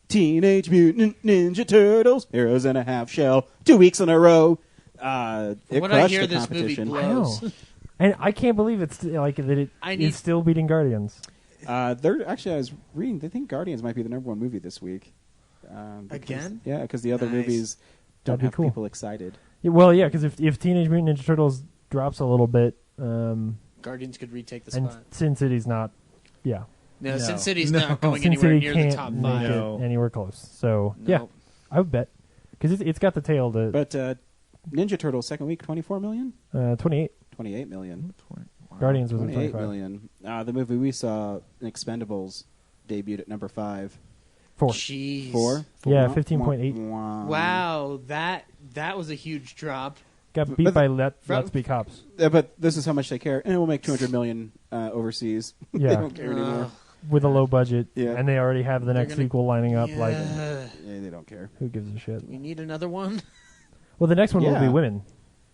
Teenage Mutant Ninja Turtles, Heroes in a Half Shell, 2 weeks in a row. It When I crushed hear the this movie competition. I know. blows. And I can't believe it's like that it I is need- still beating Guardians. They're actually, I was reading, they think Guardians might be the #1 movie this week. Because- Again? Yeah, because the other Nice. movies don't That'd be have cool. people excited. Yeah, well, yeah, because if Teenage Mutant Ninja Turtles drops a little bit, Guardians could retake the and spot. Sin City's not, yeah, No, No. Sin City's No. not going Sin anywhere City near the can't top make 5. No. it anywhere close. So yeah, Nope. I would bet because it's got the tail to But Ninja Turtles, second week, 24 million? 28. 28 million. Guardians was at 28 25. million. The movie we saw, Expendables, debuted at number 5. 4. Jeez. 4? Yeah, 15.8. Wow, that was a huge drop. Got beat but- by From- Let's Be Cops. But this is how much they care, and it will make 200 million overseas. they Yeah. don't care anymore. With a low budget, Yeah. and they already have the next gonna- sequel lining up. Like, Yeah. Yeah, they don't care. who gives a shit? We need another one. Well, the next one will be Yeah. women.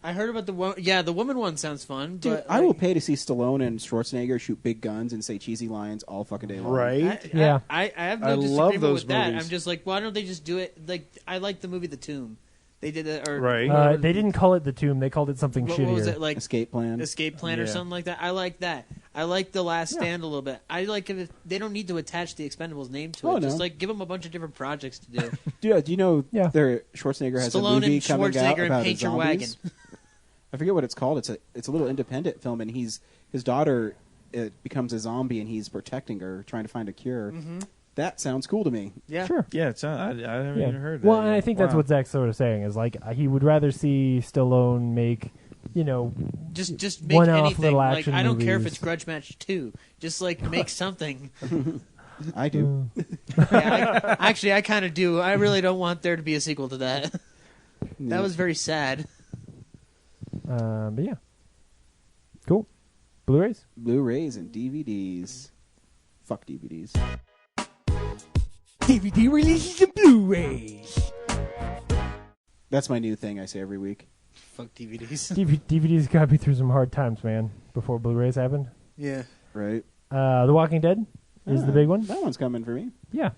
I heard about the one. Yeah, the woman one sounds fun. Dude, but I will pay to see Stallone and Schwarzenegger shoot big guns and say cheesy lines all fucking day long. Right? Yeah. I have no I love disagreement those with that. movies. I'm just like, why don't they just do it? Like, I like the movie The Tomb. They did it, or Right. They didn't call it The Tomb. They called it something What shittier. was it like? Escape Plan. Escape Plan or Yeah. something like that. I like that. I like The Last Stand a little bit. I like if they don't need to attach the Expendables name to it. Oh, Just no. like give them a bunch of different projects to do. Do you know Yeah. Schwarzenegger has Stallone a movie and coming out Schwarzenegger and about Paint Your zombies? Wagon. I forget what it's called. It's a little independent film, and his daughter becomes a zombie, and he's protecting her, trying to find a cure. Mm-hmm. That sounds cool to me. Yeah. Sure. Yeah, I haven't Yeah. even heard that. Well, and yet. I think that's Wow. what Zach's sort of saying is like he would rather see Stallone make, Just make one-off anything. little Like action I don't care if movies. it's Grudge Match 2. Just like make something. I do. Yeah, I kind of do. I really don't want there to be a sequel to that. Yeah. That was very sad. But yeah, cool. Blu-rays. Blu-rays and DVDs. Fuck DVDs. DVD releases and Blu-rays. That's my new thing I say every week. Fuck DVDs. DVDs got me through some hard times, man. Before Blu-rays happened. Yeah. Right. The Walking Dead is the big one. That one's coming for me. Yeah.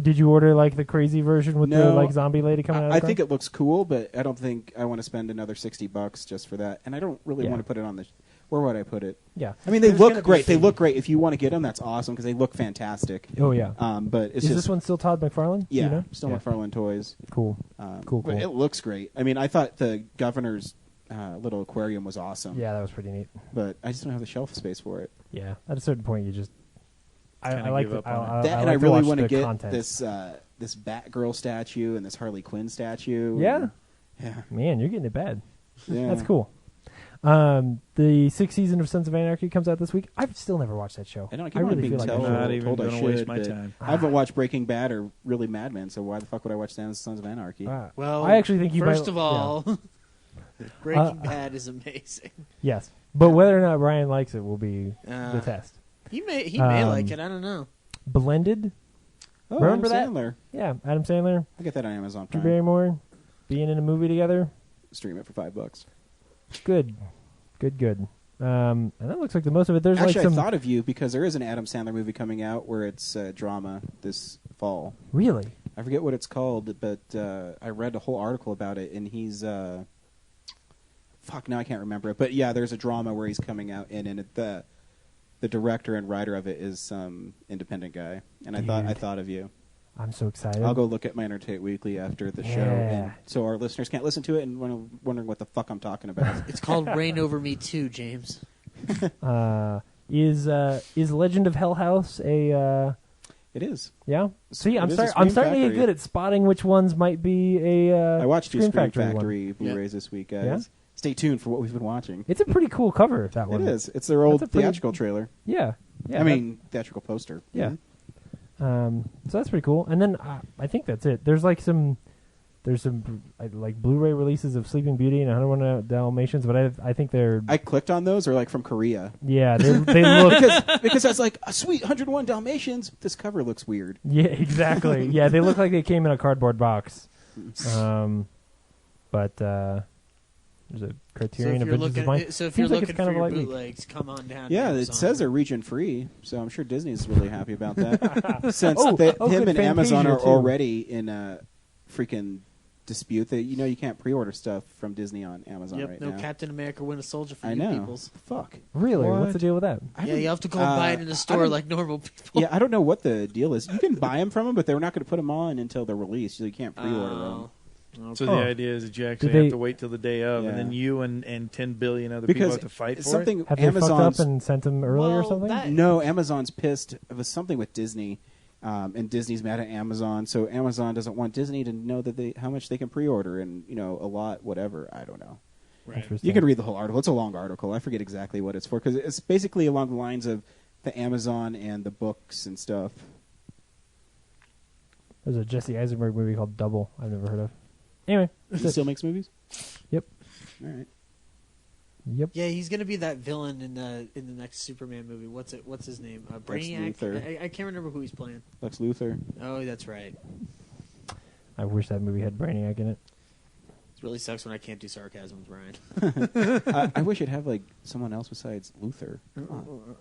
Did you order like the crazy version with the No. like zombie lady coming out? I think it looks cool, but I don't think I want to spend another $60 just for that. And I don't really Yeah. want to put it on the. Where would I put it? Yeah. I mean, they There's gonna look be great. a They thing. look great. If you want to get them, that's awesome because they look fantastic. Oh yeah. But it's Is just this one still Todd McFarlane? yeah, You know? still Yeah. McFarlane toys. Cool. Cool. But it looks great. I mean, I thought the governor's little aquarium was awesome. Yeah, that was pretty neat. But I just don't have the shelf space for it. Yeah. At a certain point, you just. I Kinda like give the, up on That, and like I really watch want to the get content. this Batgirl statue and this Harley Quinn statue. Yeah. Yeah. Man, you're getting it bad. Yeah. That's cool. The 6th season of Sons of Anarchy comes out this week. I've still never watched that show. I don't. I keep I on really being feel like I told, should. Not even told I gonna should, waste my but time. I haven't watched Breaking Bad or really Mad Men, so why the fuck would I watch Sons of Anarchy? Well, I actually think you first might- of all, Breaking Bad is amazing. Yes, but whether or not Ryan likes it will be Uh, the test. He may like Um, it. I don't know. Blended. Oh, Remember Adam that? Sandler. Yeah, Adam Sandler, I get that on Amazon Drew Prime. Barrymore, being in a movie together. Stream it for $5. Good. And that looks like the most of it. There's Actually, like some. I thought of you because there is an Adam Sandler movie coming out where it's drama this fall. Really? I forget what it's called, but I read a whole article about it, and he's fuck. Now I can't remember it, but yeah, there's a drama where he's coming out in, and the director and writer of it is some independent guy, and I Dude. thought of you. I'm so excited. I'll go look at my Entertainment Weekly after the show, Yeah. and so our listeners can't listen to it and wondering what the fuck I'm talking about. It's called Reign Over Me Too, James. Is Legend of Hell House a? It is. Yeah. See, It I'm is a I'm Scream starting to get Factory. good at spotting which ones might be a. I watched two Scream Factory Factory one. Blu-rays this week, guys. Yeah? Stay tuned for what we've been watching. It's a pretty cool cover. That one. It is. It's their old That's a pretty- theatrical trailer. Yeah. Yeah. I mean, theatrical poster. Yeah. So that's pretty cool. And then I think that's it. There's some like Blu-ray releases of Sleeping Beauty and 101 Dalmatians, but I think they're I clicked on those, or like from Korea. yeah they look because I was like, a sweet 101 Dalmatians. This cover looks weird. yeah exactly yeah they look like they came in a cardboard box. But there's a Criterion of Vengeance is Mine. So if Seems you're like looking it's kind for of your light week. bootlegs, come on down. Yeah, to it Amazon. says they're region free, so I'm sure Disney's really happy about that. Since Oh, him good, and Amazon Fantasia, are too. already in a freaking dispute that you can't pre-order stuff from Disney on Amazon Yep, right no now. Captain America Winter Soldier for I you know. peoples. Fuck. Really? What? What's the deal with that? Yeah, you have to go and buy it in the I store don't- like normal people. Yeah, I don't know what the deal is. You can buy them from them, but they're not going to put them on until they're released, so you can't pre-order them. So Huh. the idea is that you actually Did they- have to wait till the day of, Yeah. and then you and 10 billion other people Because have to fight for something Have they fucked up Amazon's and sent them early or Well, something? that- no, Amazon's pissed. It was something with Disney, and Disney's mad at Amazon. So Amazon doesn't want Disney to know that how much they can pre-order, and a lot, whatever. I don't know. Interesting. You can read the whole article. It's a long article. I forget exactly what it's for because it's basically along the lines of the Amazon and the books and stuff. There's a Jesse Eisenberg movie called Double. I've never heard of. Anyway, He still makes movies. Yep. All right. Yep. Yeah, he's gonna be that villain in the next Superman movie. What's his name? Brainiac. Luthor. I can't remember who he's playing. Lex Luthor. Oh, that's right. I wish that movie had Brainiac in it. It really sucks when I can't do sarcasm with Ryan. I wish it'd have like someone else besides Luthor. Come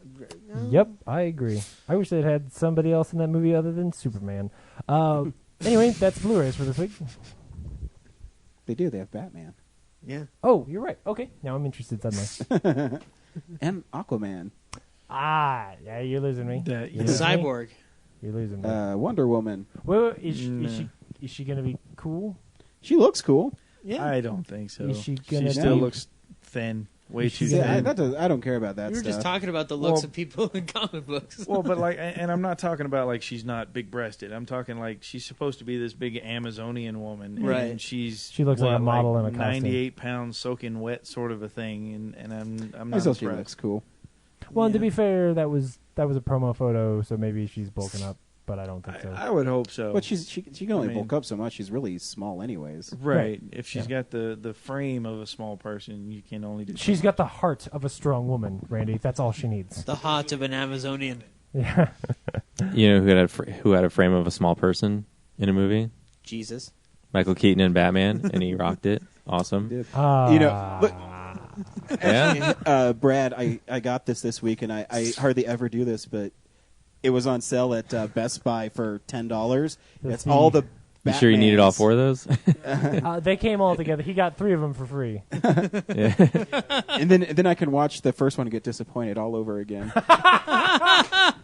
on. Yep, I agree. I wish they'd had somebody else in that movie other than Superman. Anyway, that's Blu-rays for this week. They do. They have Batman Yeah. Oh, you're right. Okay, now I'm interested suddenly. and Aquaman, Yeah, you're losing me. That, You're yeah. losing me. Cyborg. You're losing me. Wonder Woman. Wait, is Nah. she gonna be cool? She looks cool. Yeah. I don't think so. Is she gonna still be- looks thin. Way Is she too gonna- thin. I don't care about that We were stuff. just talking about the looks Well- of people in comic books. Well, but and I'm not talking about like she's not big breasted. I'm talking like she's supposed to be this big Amazonian woman, Right. And she's She looks like a model in a costume. 98 pounds soaking wet, sort of a thing, and I'm I not still she impressed. looks cool. Well, and to Yeah. be fair, that was a promo photo, so maybe she's bulking up, but I don't think so. I would hope so. But she can only I mean- bulk up so much. She's really small, anyways. right. If she's Yeah. got the frame of a small person, you can only do. She's got the heart of a strong woman, Randy. That's all she needs. The heart of an Amazonian. Yeah. You know who had a frame of a small person in a movie? Jesus. Michael Keaton in Batman, and he rocked it. Awesome. Did. Ah. You know, look, Yeah. Brad, I got this week, and I hardly ever do this, but it was on sale at Best Buy for $10. That's all the. You sure you needed all Batmans. 4 of those? They came all together. He got 3 of them for free. Yeah. And then I can watch the first one and get disappointed all over again.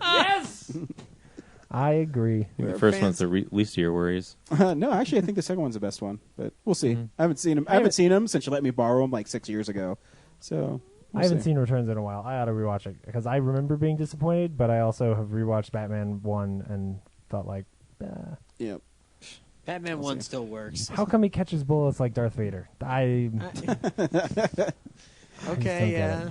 Yes! I agree. I think the first one's the least of your worries. No, actually, I think the second one's the best one, but we'll see. I haven't seen him. I haven't seen him since you let me borrow him like 6 years ago. So I haven't seen Returns in a while. I ought to rewatch it because I remember being disappointed, but I also have rewatched Batman 1 and thought like, Yep. Batman 1 still works. how come he catches bullets like Darth Vader? Okay, yeah.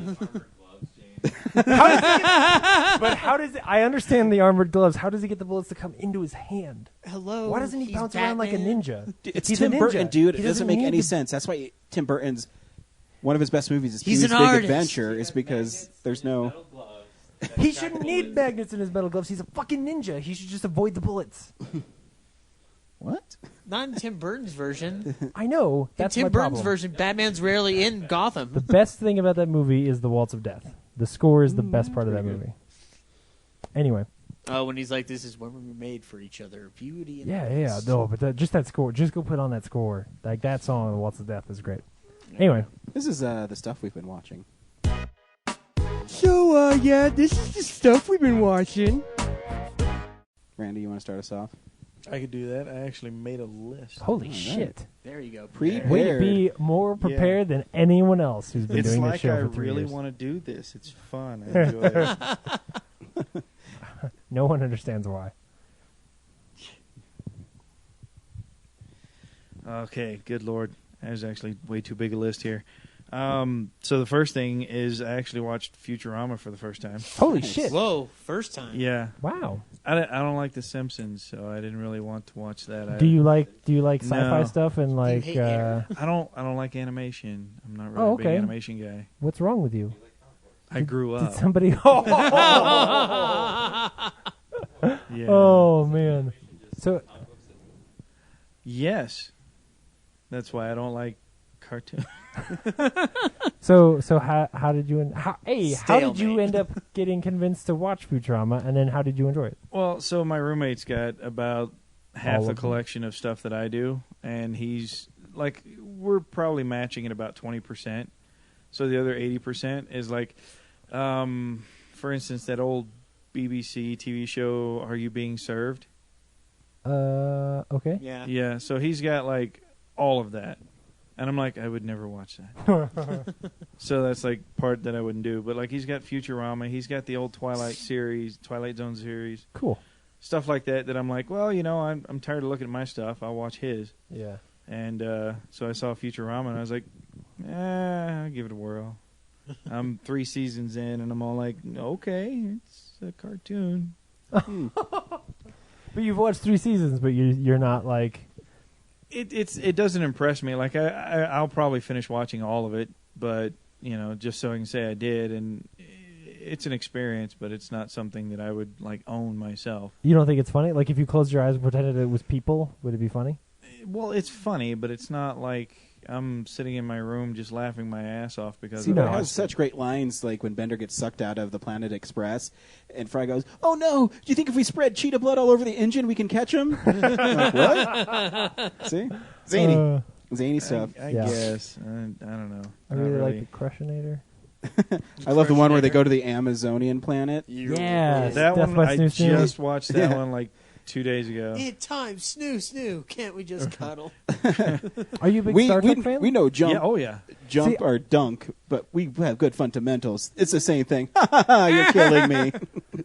But how does it? I understand the armored gloves. How does he get the bullets to come into his hand? Hello. Why doesn't he he's bounce around like a Batman. ninja? It's He's a Tim ninja. Burton, dude. It He doesn't make need any to- sense. That's why Tim Burton's one of his best movies is He's Pee-wee's an Big artist. Adventure. Is because there's no. He shouldn't need magnets in his metal gloves. He's a fucking ninja. He should just avoid the bullets. What? Not in Tim Burton's version. I know. In That's Tim my Burton's problem. version, Batman's rarely in The Gotham. best thing about that movie is the Waltz of Death. The score is the best part of that movie. Anyway, Oh, when he's like, "This is when we were made for each other, beauty and yeah. Beast." No, but just that score. Just go put on that score. Like that song, "The Waltz of Death," is great. Anyway, This is the stuff we've been watching. So, yeah, this is the stuff we've been watching. Randy, you want to start us off? I could do that. I actually made a list. holy right. shit! There you go. Prepared. Way to be more prepared than anyone else who's been It's doing this like show I for 3 really years. want to do this. It's fun. I enjoy it. No one understands why. Okay, good lord. There's actually way too big a list here. So the first thing is I actually watched Futurama for the first time. Holy Nice. shit! Whoa, first time. Yeah. Wow. I don't like The Simpsons, so I didn't really want to watch that. Do you like sci-fi No. stuff and like hate air. I don't like animation. I'm not really Oh, a big okay. animation guy. what's wrong with you? I grew Did up. somebody? Yeah. Oh man. So Yes. That's why I don't like cartoons. So how did you how did you Stalemate. end up getting convinced to watch Futurama, and then how did you enjoy it? Well, so my roommate's got about half All the of them. collection of stuff that I do, and he's like, we're probably matching at about 20%. So the other 80% is like, for instance, that old BBC TV show, Are You Being Served? Okay. Yeah. Yeah, so he's got like all of that. And I'm like, I would never watch that. So that's like part that I wouldn't do. But like he's got Futurama, he's got the old Twilight Zone series, Cool. stuff like that I'm like, well, you know, I'm tired of looking at my stuff. I'll watch his. Yeah. And so I saw Futurama and I was like, I'll give it a whirl. I'm 3 seasons in and I'm all like, okay, it's a cartoon. But you've watched 3 seasons, but you're not like. It doesn't impress me. Like I'll probably finish watching all of it, but you know, just so I can say I did. And it's an experience, but it's not something that I would like own myself. You don't think it's funny? Like if you closed your eyes and pretended it was people, would it be funny? Well, it's funny, but it's not like I'm sitting in my room just laughing my ass off because See, of but no, it it. has such great lines, like when Bender gets sucked out of the Planet Express, and Fry goes, "Oh no! Do you think if we spread cheetah blood all over the engine, we can catch him?" Like, what? See, zany, zany stuff. I Yeah. guess. I don't know. I Not really like the Crushinator. I love the one where they go to the Amazonian planet. Yeah. that Death one. by I Snoo Snoo. just watched that Yeah. one like 2 days ago. It time, snoo. Can't we just cuddle? Are you a big Star Trek fan? we know jump, Yeah. Oh yeah. jump See- or dunk, but we have good fundamentals. It's the same thing. You're killing me.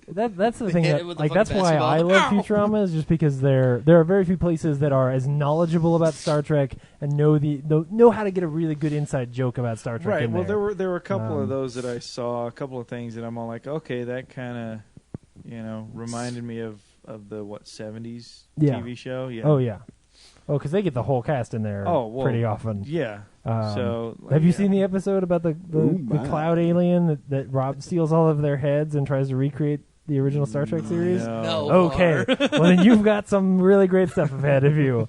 That's the They thing hit that it with the like that's fucking why I love basketball. Futurama is just because there are very few places that are as knowledgeable about Star Trek and know how to get a really good inside joke about Star Trek. Right. in Well, there. there were a couple Um, of those that I saw. A couple of things that I'm all like, okay, that kind of, reminded me of the 70s Yeah. TV show. Yeah. Oh yeah. Oh, because they get the whole cast in there Oh, well, pretty often. Yeah. Um, So have you yeah. seen the episode about the Ooh, my. cloud alien that Rob steals all of their heads and tries to recreate the original Star Trek series? No. No. Okay. Well, then you've got some really great stuff ahead of you.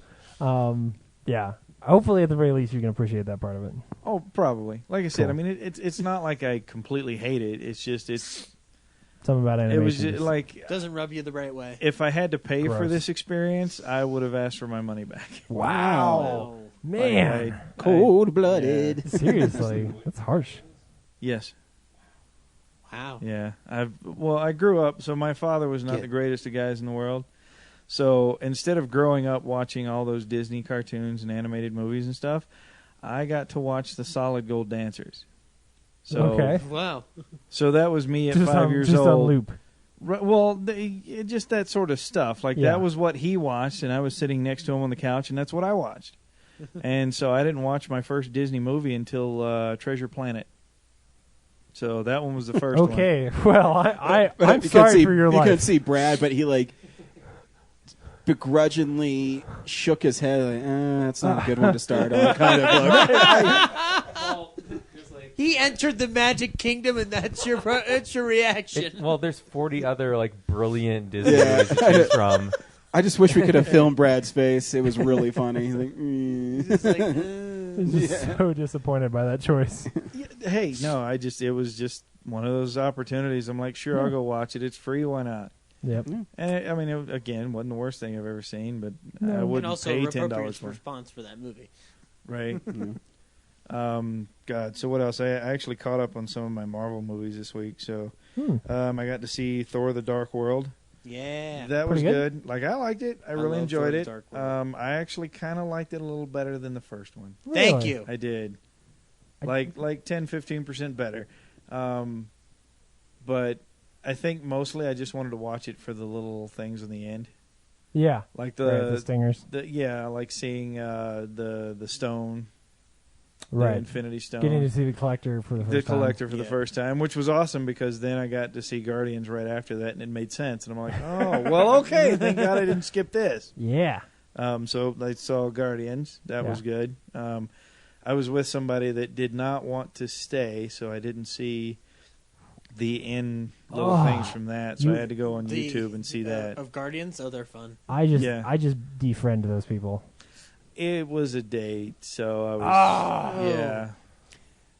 Yeah. Hopefully, at the very least, you can appreciate that part of it. Oh, probably. Like I said, Cool. I mean, it's not like I completely hate it. It's just Something about animation. it was just, just- like Doesn't rub you the right way. if I had to pay for Gross. this experience, I would have asked for my money back. wow, Oh. man. Cold-blooded. Seriously, that's harsh. Yes. Wow. Yeah. I grew up, so my father was not Yeah. the greatest of guys in the world. So instead of growing up watching all those Disney cartoons and animated movies and stuff, I got to watch the Solid Gold Dancers. So Okay. Wow. So that was me at Just 5 on, years just old. on loop. Right, well, just that sort of stuff. Like Yeah. that was what he watched, and I was sitting next to him on the couch, and that's what I watched. And so I didn't watch my first Disney movie until Treasure Planet. So that one was the first one. Okay, well, I'm You couldn't sorry see- for your You couldn't life. see Brad, but he begrudgingly shook his head. Like, that's not a good one to start on. Kind of look. He entered the Magic Kingdom, and that's your reaction. Well, there's 40 other like brilliant Disney Yeah. movies to choose from. I just wish we could have filmed Brad's face. It was really funny. He's like, It's like, I'm just so disappointed by that choice. Hey, no, it was just one of those opportunities. I'm like, sure, I'll go watch it. It's free. Why not? Yep. And I mean, again, wasn't the worst thing I've ever seen, but No. I and wouldn't also pay appropriate $10 for it. response for that movie. Right. God. So what else? I actually caught up on some of my Marvel movies this week. So I got to see Thor: The Dark World. Yeah. That was Pretty good. good. Like I liked it. I really love enjoyed Thor: The it. Dark World. I actually kind of liked it a little better than the first one. Thank Really? you. I did. I- Like 10-15% better. But I think mostly I just wanted to watch it for the little things in the end. Yeah. Like The stingers. like seeing the stone, the Right. Infinity Stone. Getting to see the collector for the first The time. collector for the Yeah. first time, which was awesome because then I got to see Guardians right after that, and it made sense. And I'm like, oh, well, okay. Thank God I didn't skip this. Yeah. So I saw Guardians. That was good. I was with somebody that did not want to stay, so I didn't see the end little Oh, things from that. So you- I had to go on The- YouTube and see that. Of Guardians? Oh, they're fun. I just Yeah. defriend those people. It was a date, so I was Oh. yeah.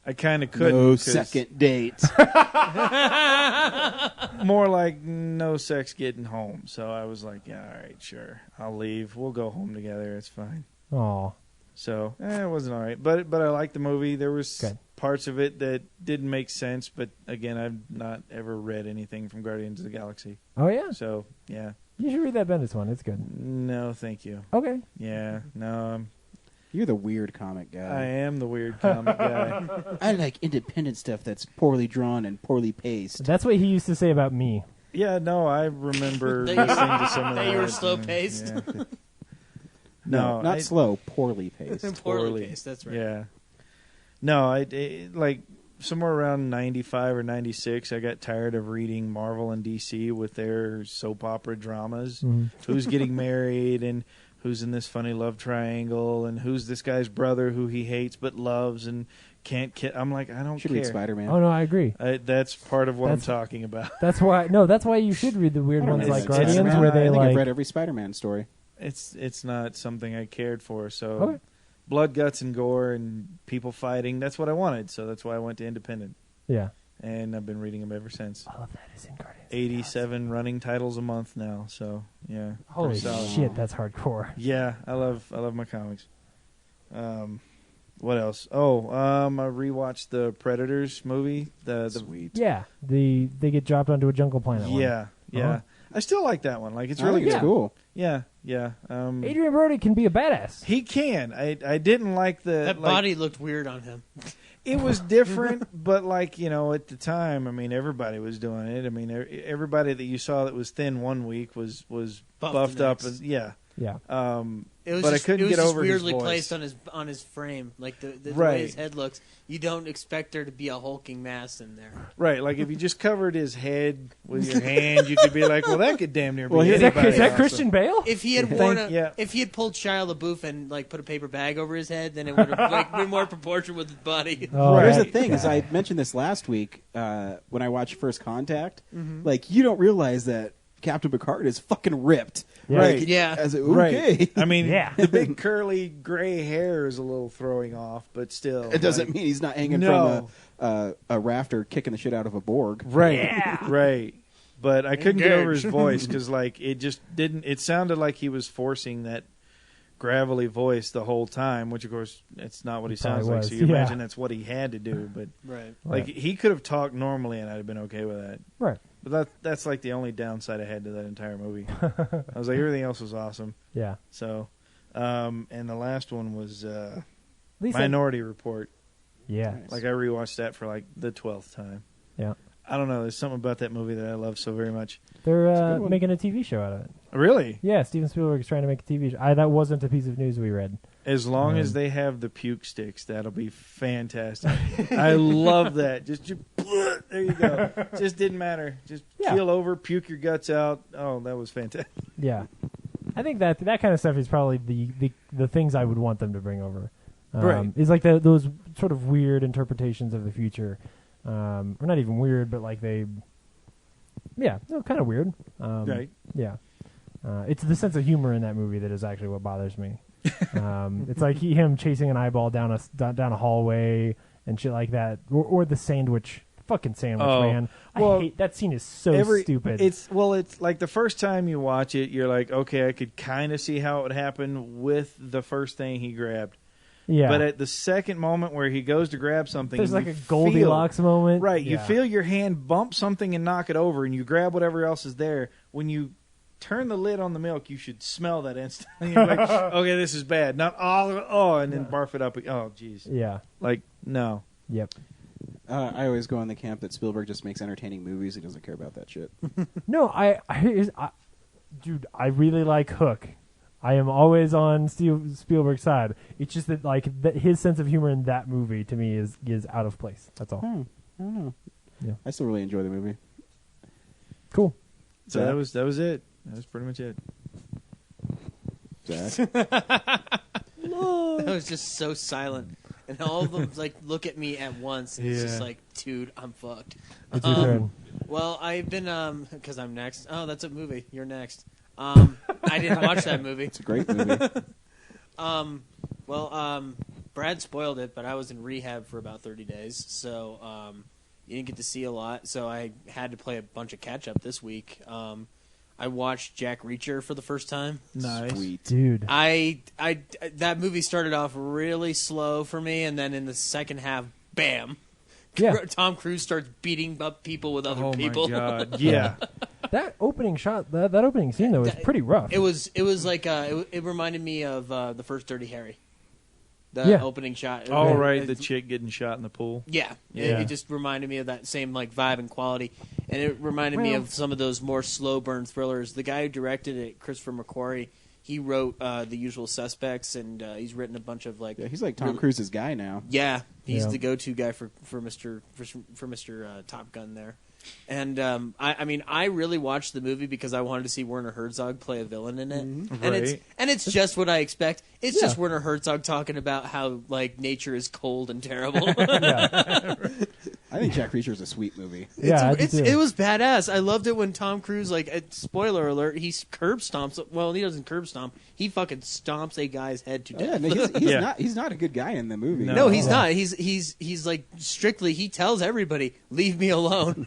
I kind of couldn't. no 'cause second date. More like no sex getting home. So I was like, yeah, all right, sure, I'll leave. We'll go home together. It's fine. Oh. So it wasn't all right, but I liked the movie. There was Good. parts of it that didn't make sense, but again, I've not ever read anything from Guardians of the Galaxy. Oh yeah. So yeah, You should read that Bendis one. It's good. no, thank you. Okay. Yeah, no, You're the weird comic I guy. am the weird comic guy. I like independent stuff that's poorly drawn and poorly paced. That's what he used to say about me. Yeah, no, I remember That listening you- to some of that the you were words, slow-paced? yeah. No, not I- slow, poorly paced. Poorly paced, that's right. Yeah. No, like somewhere around 95 or 96, I got tired of reading Marvel and DC with their soap opera dramas. Mhm. Who's getting married and who's in this funny love triangle and who's this guy's brother who he hates but loves and can't kiss. I'm like, I don't Should care. read Spider-Man. Oh no, I agree. That's part of what That's- I'm talking about. That's why. No, that's why you should read the weird I don't ones know like that Guardians, Spider-Man. where they I think I've like. read every Spider-Man story. It's not something I cared for. So Okay. blood, guts, and gore and people fighting, that's what I wanted. So that's why I went to Independent. Yeah. And I've been reading them ever since. All of that is in Guardians. 87 running titles a month now, so yeah. Holy Pretty solid. shit, that's hardcore. Yeah, I love my comics. What else? Oh, I rewatched the Predators movie. The Sweet. Yeah, they get dropped onto a jungle planet. one. yeah. Uh-huh. I still like that one. Like it's I really think it's good. cool. Yeah. Adrian Brody can be a badass. He can. I didn't like the That like, body looked weird on him. It was different, but like at the time, I mean, everybody was doing it. I mean, everybody that you saw that was thin one week was Buffed buffed the up, next. and yeah. Yeah. It was But I just, couldn't it was get just over his weirdly voice. placed on his frame, like the way Right. his head looks. You don't expect there to be a hulking mass in there. Right, like if you just covered his head with your hand, you could be like, "Well, that could damn near be Well, Is here's- that, anybody." is that else. Christian Bale? If he had Yeah. worn Yeah. if he had pulled Shia LaBeouf and like put a paper bag over his head, then it would have like been more proportion with his body. Oh, Here's the that thing: is guy. I mentioned this last week when I watched First Contact. Like, you don't realize that Captain Picard is fucking ripped. Yeah. Right. Yeah. As okay. Right. I mean, Yeah. the big curly gray hair is a little throwing off, but still. It doesn't like, mean he's not hanging No. from a rafter kicking the shit out of a Borg. Right. Yeah. Right. But I couldn't get over his Engage. voice because, like, it just didn't. It sounded like he was forcing that gravelly voice the whole time, which, of course, it's not what he sounds probably like. was, So you yeah. imagine that's what he had to do. But, Right. like, he could have talked normally, and I'd have been okay with that. Right. But that's like the only downside I had to that entire movie. I was like, everything else was awesome. Yeah. So, and the last one was At least Minority Report. yeah. Like I rewatched that for like the 12th time. Yeah. I don't know. There's something about that movie that I love so very much. They're good one. making a TV show out of it. Really? Yeah, Steven Spielberg is trying to make a TV show. That wasn't a piece of news we read. As long as they have the puke sticks, that'll be fantastic. I love that. There you go. Just didn't matter. Just Yeah. keel over, puke your guts out. Oh, that was fantastic. Yeah. I think that kind of stuff is probably the things I would want them to bring over. Right. Is like those sort of weird interpretations of the future. Or not even weird, but like kind of weird. Right. Yeah. It's the sense of humor in that movie that is actually what bothers me. It's like him chasing an eyeball down a hallway and shit like that, or the fucking sandwich, Oh, man. well, I hate that scene. Is so stupid. It's like the first time you watch it, you're like, okay, I could kind of see how it would happen with the first thing he grabbed. yeah, But at the second moment where he goes to grab something, there's and like a you Goldilocks moment, right? You Yeah. feel your hand bump something and knock it over, and you grab whatever else is there. When you turn the lid on the milk, you should smell that instantly. You're like, okay, this is bad. Not and then barf it up. Oh, jeez. Yeah. Like, no. Yep. I always go on the camp that Spielberg just makes entertaining movies. He doesn't care about that shit. No, dude, I really like Hook. I am always on Spielberg's side. It's just that his sense of humor in that movie to me is out of place. That's all. I don't know. Yeah. I still really enjoy the movie. Cool. So Zach? that was it. That was pretty much it. Zach? That was just so silent. And all of them like look at me at once. And It's just Yeah. like, dude, I'm fucked. It's your turn. Well, I've been because I'm next. Oh, that's a movie. You're next. I didn't watch that movie. It's a great movie. Brad spoiled it, but I was in rehab for about 30 days, so you didn't get to see a lot. So I had to play a bunch of catch up this week. I watched Jack Reacher for the first time. Nice. Sweet. Dude. That movie started off really slow for me, and then in the second half, bam. Yeah. Tom Cruise starts beating up people with other Oh people. my god. Yeah. That opening shot, that opening scene though, is pretty rough. It was like it reminded me of the first Dirty Harry. The Yeah. opening shot. All right, the chick getting shot in the pool. Yeah, Yeah. It just reminded me of that same like vibe and quality, and it reminded me Well- of some of those more slow burn thrillers. The guy who directed it, Christopher McQuarrie, he wrote The Usual Suspects, and he's written a bunch of like Yeah, he's like Tom really- Cruise's guy now. Yeah, he's Yeah. the go-to guy for Mr. Top Gun there. And I really watched the movie because I wanted to see Werner Herzog play a villain in it, Right. and it's just what I expect. It's Yeah. just Werner Herzog talking about how like nature is cold and terrible. Yeah. I think Jack Reacher is a sweet movie. Yeah, I do too. It was badass. I loved it when Tom Cruise, spoiler alert, he curb stomps. Well, he doesn't curb stomp. He fucking stomps a guy's head to Oh, yeah, death. no, he's Yeah. not. He's not a good guy in the movie. No. No, he's Yeah. not. He's like strictly. He tells everybody, "Leave me alone."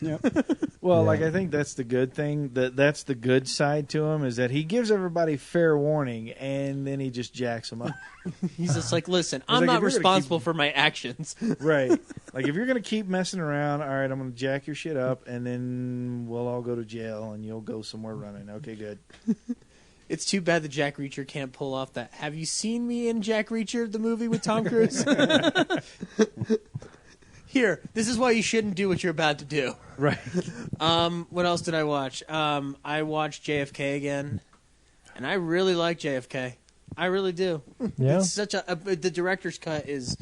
Well, Yeah. like I think that's the good thing. That's the good side to him is that he gives everybody fair warning, and then he just jacks them up. He's just like, "Listen, I'm like, if not you're gonna responsible keep- for my actions." Right. Like if you're gonna keep messing around, all right, I'm gonna jack your shit up, and then we'll all go to jail, and you'll go somewhere running. Okay, good. It's too bad that Jack Reacher can't pull off that. Have you seen me in Jack Reacher, the movie with Tom Cruise? Here, this is why you shouldn't do what you're about to do. Right. What else did I watch? I watched JFK again, and I really like JFK. I really do. Yeah. It's such the director's cut is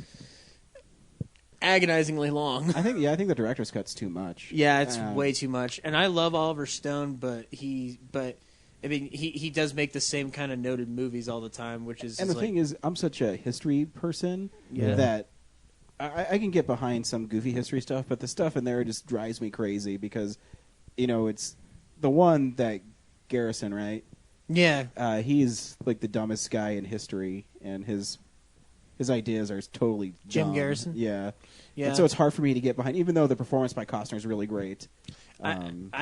agonizingly long. I think the director's cut's too much. Yeah, it's way too much. And I love Oliver Stone, but he does make the same kind of noted movies all the time, which is And the like, thing is, I'm such a history person Yeah. that I can get behind some goofy history stuff, but the stuff in there just drives me crazy because, it's the one that Garrison, right? Yeah. He's like the dumbest guy in history, and his ideas are totally Jim dumb. Garrison? Yeah. Yeah. And so it's hard for me to get behind, even though the performance by Costner is really great. I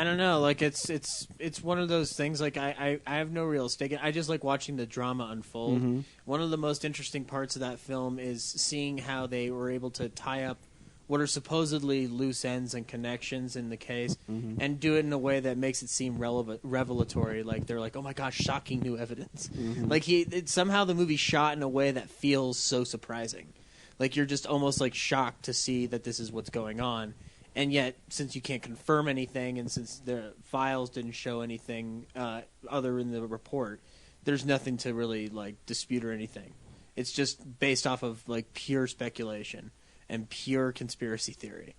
don't know. Like it's one of those things. Like I have no real stake. I just like watching the drama unfold. Mm-hmm. One of the most interesting parts of that film is seeing how they were able to tie up what are supposedly loose ends and connections in the case, and do it in a way that makes it seem revelatory. Like they're like, oh my gosh, shocking new evidence. Like somehow the movie shot in a way that feels so surprising. Like you're just almost like shocked to see that this is what's going on. And yet, since you can't confirm anything, and since the files didn't show anything other in the report, there's nothing to really like dispute or anything. It's just based off of like pure speculation and pure conspiracy theory.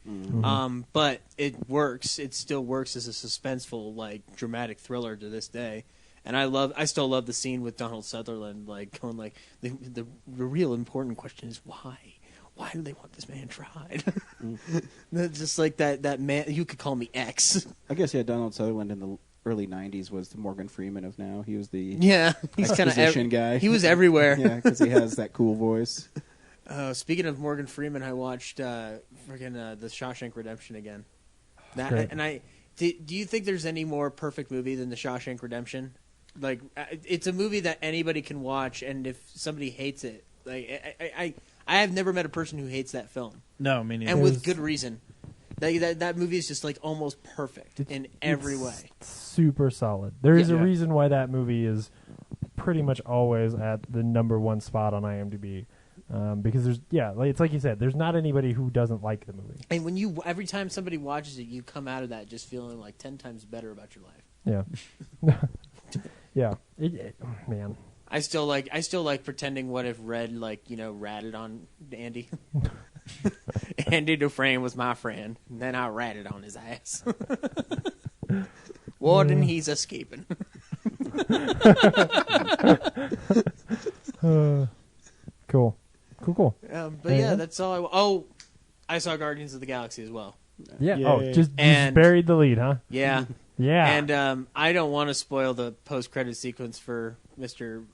But it works. It still works as a suspenseful, like dramatic thriller to this day. And I still love the scene with Donald Sutherland, like going like the real important question is why. Why do they want this man tried? Just like that man. You could call me X. I guess Donald Sutherland in the early '90s was the Morgan Freeman of now. He was the He's kind of exposition guy. He was everywhere. Yeah, because he has that cool voice. Speaking of Morgan Freeman, I watched The Shawshank Redemption again. Great. Do you think there's any more perfect movie than The Shawshank Redemption? Like, it's a movie that anybody can watch, and if somebody hates it, like I have never met a person who hates that film, No, me neither. and with good reason. That movie is just like almost perfect in every way. Super solid. There is a Yeah. reason why that movie is pretty much always at the #1 spot on IMDb. Because it's like you said, there's not anybody who doesn't like the movie. And when every time somebody watches it, you come out of that just feeling like 10 times better about your life. Yeah. Yeah. Man. I still like pretending what if Red ratted on Andy. Andy Dufresne was my friend, and then I ratted on his ass. Warden, he's escaping. Cool. But yeah, that's all. I saw Guardians of the Galaxy as well. Yeah. Yay. Oh, just And- buried the lead, huh? Yeah, Yeah. and I don't want to spoil the post-credit sequence for Mr.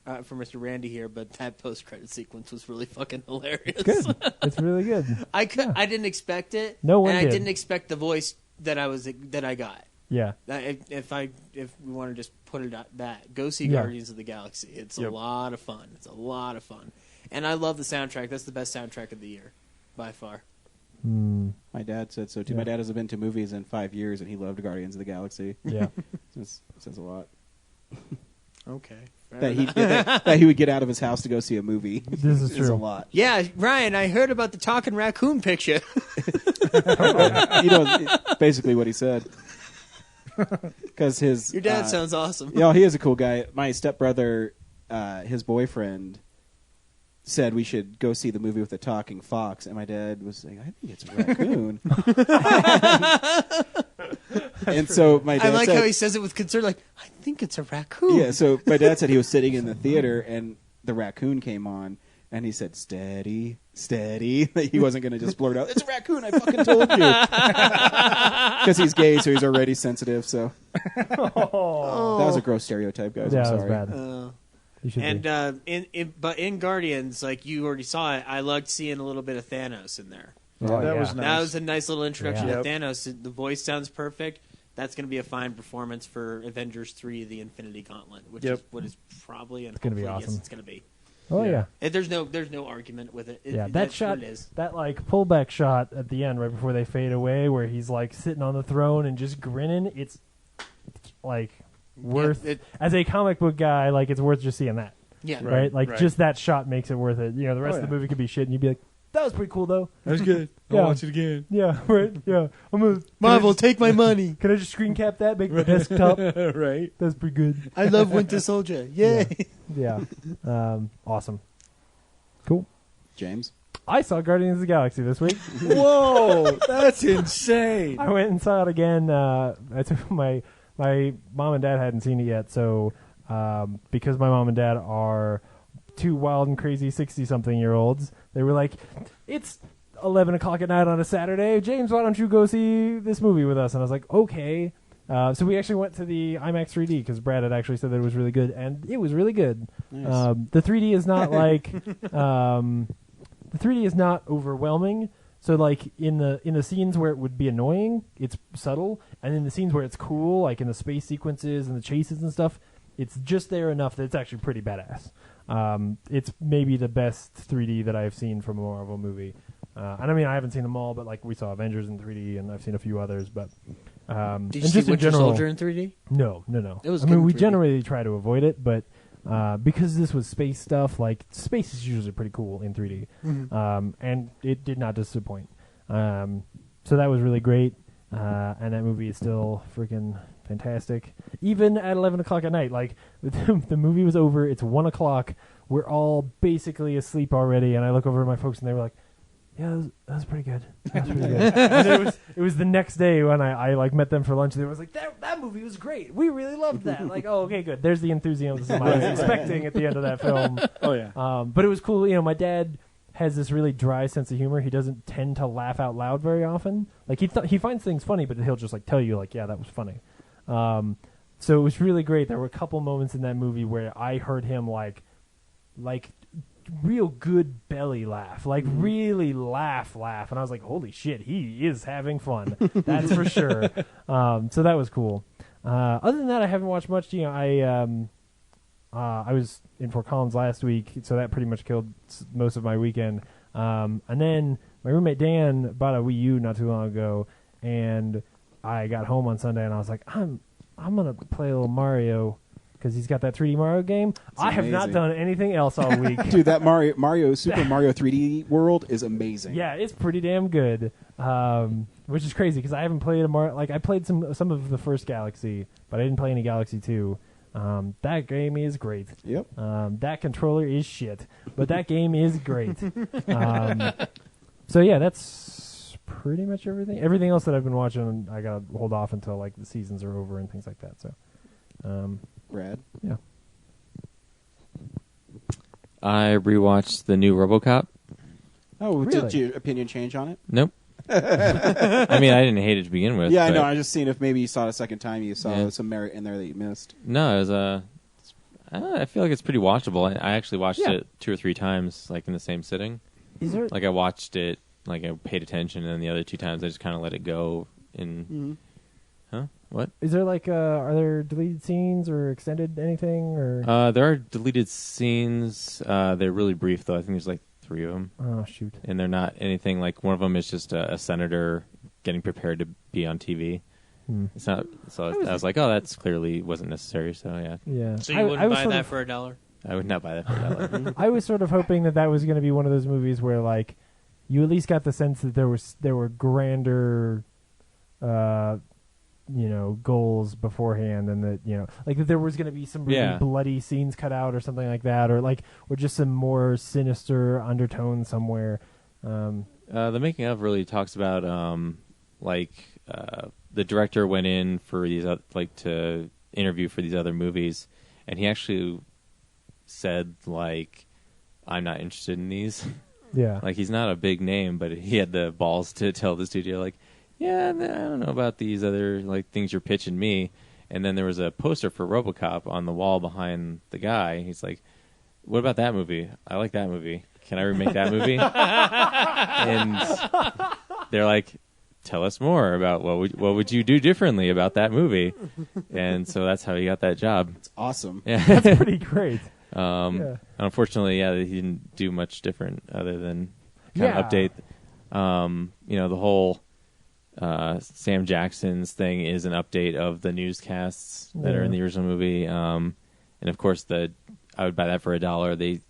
Randy here, but that post-credit sequence was really fucking hilarious. Good. It's really good. I didn't expect it. No one and did. I didn't expect the voice that I got. Yeah. If we want to just put it at that, go see Yeah. Guardians of the Galaxy. It's a Yep. lot of fun. And I love the soundtrack. That's the best soundtrack of the year, by far. My dad said so too. Yeah. My dad hasn't been to movies in 5 years, and he loved Guardians of the Galaxy. Yeah. This says a lot. Okay. That he would get out of his house to go see a movie. This is a true. lot. Yeah, Ryan, I heard about the talking raccoon picture. Basically what he said. Because Your dad sounds awesome. He is a cool guy. My stepbrother, his boyfriend, said we should go see the movie with the talking fox, and my dad was like, I think it's a raccoon. And so my dad I like said, how he says it with concern, like, I think it's a raccoon. yeah, so my dad said he was sitting in the theater, and the raccoon came on, and he said, steady, steady. He wasn't going to just blurt out, it's a raccoon, I fucking told you. Because he's gay, so he's already sensitive, so. That was a gross stereotype, guys. Yeah, I'm that was sorry. bad. You should be. But in Guardians, like you already saw it, I loved seeing a little bit of Thanos in there. Oh, that yeah. was nice. That was a nice little introduction Yeah. to Thanos. The voice sounds perfect. That's going to be a fine performance for Avengers 3: The Infinity Gauntlet, which Yep. is what is probably and gonna be hopefully, awesome. Yes, it's going to be. Oh, yeah. There's no argument with it. Yeah, that That's shot, what it is. that like pullback shot at the end, right before they fade away, where he's like sitting on the throne and just grinning. It's like worth, it- as a comic book guy, like it's worth just seeing that, Yeah, right? Like right. just that shot makes it worth it. You know, the rest Oh, of the yeah. movie could be shit, and you'd be like, that was pretty cool though. That was good. Yeah. I'll watch it again. Yeah, right. Yeah, I'm gonna Marvel, take my money. Can I just screen cap that? Make it my desktop. Right. That's pretty good. I love Winter Soldier. Yay! Yeah. Awesome. Cool. James? I saw Guardians of the Galaxy this week. Whoa, that's insane. I went and saw it again. I took my mom and dad hadn't seen it yet, so because my mom and dad are two wild and crazy 60-something-year-olds, they were like, "It's 11 o'clock at night on a Saturday. James, why don't you go see this movie with us?" And I was like, "Okay." So we actually went to the IMAX 3D because Brad had actually said that it was really good, and it was really good. Nice. The 3D is not like the 3D is not overwhelming. So like in the scenes where it would be annoying, it's subtle, and in the scenes where it's cool, like in the space sequences and the chases and stuff, it's just there enough that it's actually pretty badass. It's maybe the best 3D that I've seen from a Marvel movie. And I mean, I haven't seen them all, but like we saw Avengers in 3D, and I've seen a few others. But Did and you just see in Winter general, Soldier in 3D? No. It was I good mean, in we 3D. generally try to avoid it, but because this was space stuff, like space is usually pretty cool in 3D, and it did not disappoint. So that was really great, and that movie is still freaking fantastic. Even at 11 o'clock at night, like the movie was over, it's 1 o'clock, we're all basically asleep already, and I look over at my folks, and they were like, "Yeah, that was pretty good. That was pretty good." And it was the next day when I like met them for lunch. They was like, that movie was great. We really loved that. Like, oh, okay, good. There's the enthusiasm I was expecting at the end of that film. Oh yeah. But it was cool. You know, my dad has this really dry sense of humor. He doesn't tend to laugh out loud very often. Like he finds things funny, but he'll just like tell you like, "Yeah, that was funny." So it was really great. There were a couple moments in that movie where I heard him like real good belly laugh, like really laugh, and I was like, "Holy shit, he is having fun." That's for sure. So that was cool. Other than that, I haven't watched much. You know, I was in Fort Collins last week, so that pretty much killed most of my weekend. And then my roommate Dan bought a Wii U not too long ago, and I got home on Sunday, and I was like, I'm gonna play a little Mario because he's got that 3D Mario game. I have not amazing. done anything else all week. Dude, that Super Mario 3D World is amazing. Yeah, it's pretty damn good, which is crazy because I haven't played a Mario. Like I played some of the first Galaxy, but I didn't play any Galaxy 2. That game is great. Yep. That controller is shit, but that game is great. So yeah, that's pretty much everything. Everything else that I've been watching, I gotta hold off until like the seasons are over and things like that. So, Rad. yeah. I rewatched the new RoboCop. Oh, Really? did your opinion change on it? Nope. I mean, I didn't hate it to begin with. Yeah, I know. but- I was just seeing if maybe you saw it a second time, you saw Yeah. some merit in there that you missed. No, it was I feel like it's pretty watchable. I actually watched Yeah. it 2 or 3 times, like in the same sitting. Is there Like I watched it, like I paid attention, and then the other 2 times I just kind of let it go. Huh? What? is there like are there deleted scenes or extended anything or? There are deleted scenes. They're really brief though. I think there's like 3 of them, Oh shoot. and they're not anything like. One of them is just a senator getting prepared to be on TV. It's not. So I was like, oh, that's clearly wasn't necessary. So yeah, Yeah. So you I wouldn't was buy sort that of- for $1? I would not buy that for $1. I was sort of hoping that was going to be one of those movies where, like, you at least got the sense that there were grander, goals beforehand, and that like that there was going to be some really Yeah. bloody scenes cut out or something like that, or just some more sinister undertone somewhere. The making of really talks about the director went in for these to interview for these other movies, and he actually said like, I'm not interested in these. Yeah. Like he's not a big name, but he had the balls to tell the studio like, yeah, I don't know about these other like things you're pitching me. And then there was a poster for RoboCop on the wall behind the guy. He's like, what about that movie? I like that movie. Can I remake that movie? And they're like, tell us more about what would you do differently about that movie? And so that's how he got that job. It's awesome. Yeah. That's pretty great. And unfortunately, he didn't do much different other than kind Yeah. of update. The whole Sam Jackson's thing is an update of the newscasts that are in the original movie. And of course, I would buy that for $1. They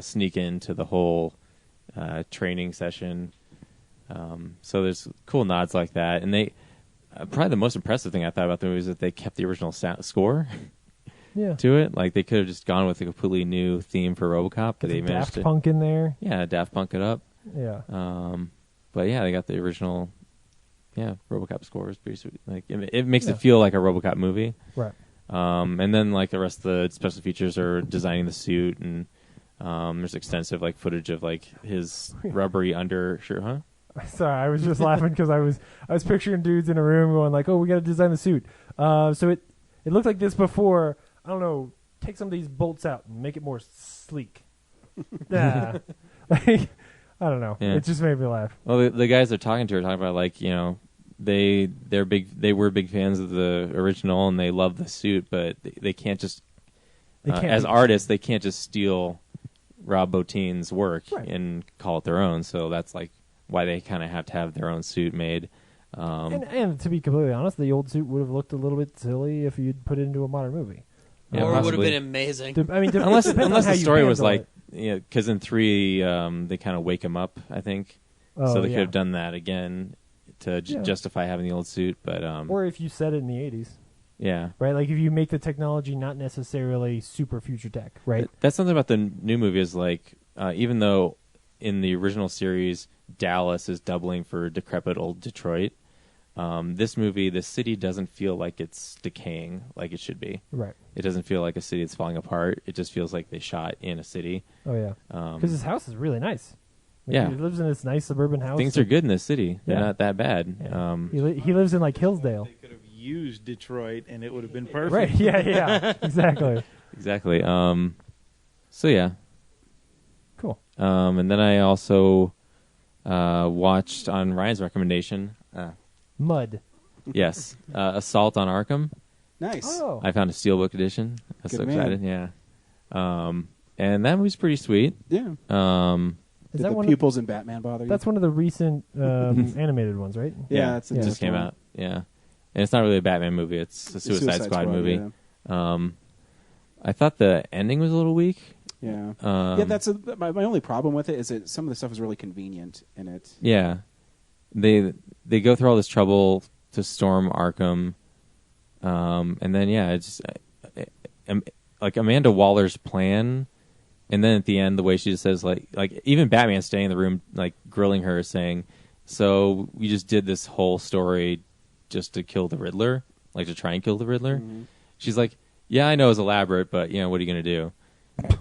sneak into the whole training session. So there's cool nods like that. And they probably the most impressive thing I thought about the movie is that they kept the original score. Yeah. To it, like they could have just gone with a completely new theme for RoboCop, but they Some managed Daft to, Punk in there. Daft Punk it up. Yeah. But yeah, they got the original, RoboCop score is pretty sweet. Like it makes it feel like a RoboCop movie. Right. And then like the rest of the special features are designing the suit, and there's extensive like footage of like his rubbery undershirt, huh? Sorry, I was just laughing because I was picturing dudes in a room going like, "Oh, we got to design the suit." So it looked like this before. I don't know. Take some of these bolts out and make it more sleek. Yeah, like, I don't know. Yeah. It just made me laugh. Well, the guys they're talking to are talking about like they were big fans of the original and they love the suit, but they can't just as artists they can't just steal Rob Bottin's work and call it their own. So that's like why they kind of have to have their own suit made. And to be completely honest, the old suit would have looked a little bit silly if you'd put it into a modern movie. Yeah, or it would have possibly. been amazing. unless the story was like, it. because in 3 they kind of wake him up, I think. Oh, So they yeah. could have done that again to justify having the old suit, but Or if you set it in the 80s, yeah, right? Like if you make the technology not necessarily super future tech, right? That's something about the new movie is like, even though in the original series Dallas is doubling for decrepit old Detroit, this movie, the city doesn't feel like it's decaying like it should be. Right. It doesn't feel like a city that's falling apart. It just feels like they shot in a city. Oh yeah. Because his house is really nice. Like, Yeah. he lives in this nice suburban house. Things are good in this city. They're Yeah. not that bad. Yeah. He lives in like Hillsdale. They could have used Detroit, and it would have been perfect. Right. Yeah. Exactly. Exactly. So yeah. Cool. And then I also watched on Ryan's recommendation. Mud. Yes, Assault on Arkham. Nice. Oh. I found a Steelbook edition. I was Good so man. excited. Yeah. And that movie's pretty sweet. Yeah. Is Did that the one? pupils in Batman bother you? That's one of the recent animated ones, right? Yeah, it's it just came out. Yeah, and it's not really a Batman movie. It's a Suicide Squad movie. Yeah. I thought the ending was a little weak. Yeah. Yeah, that's my only problem with it is that some of the stuff is really convenient in it. Yeah, they go through all this trouble to storm Arkham, and then it's like Amanda Waller's plan, and then at the end the way she just says like even Batman staying in the room like grilling her saying, "So we just did this whole story just to kill the Riddler, like to try and kill the Riddler." Mm-hmm. She's like, "Yeah, I know it's elaborate, but what are you gonna do?"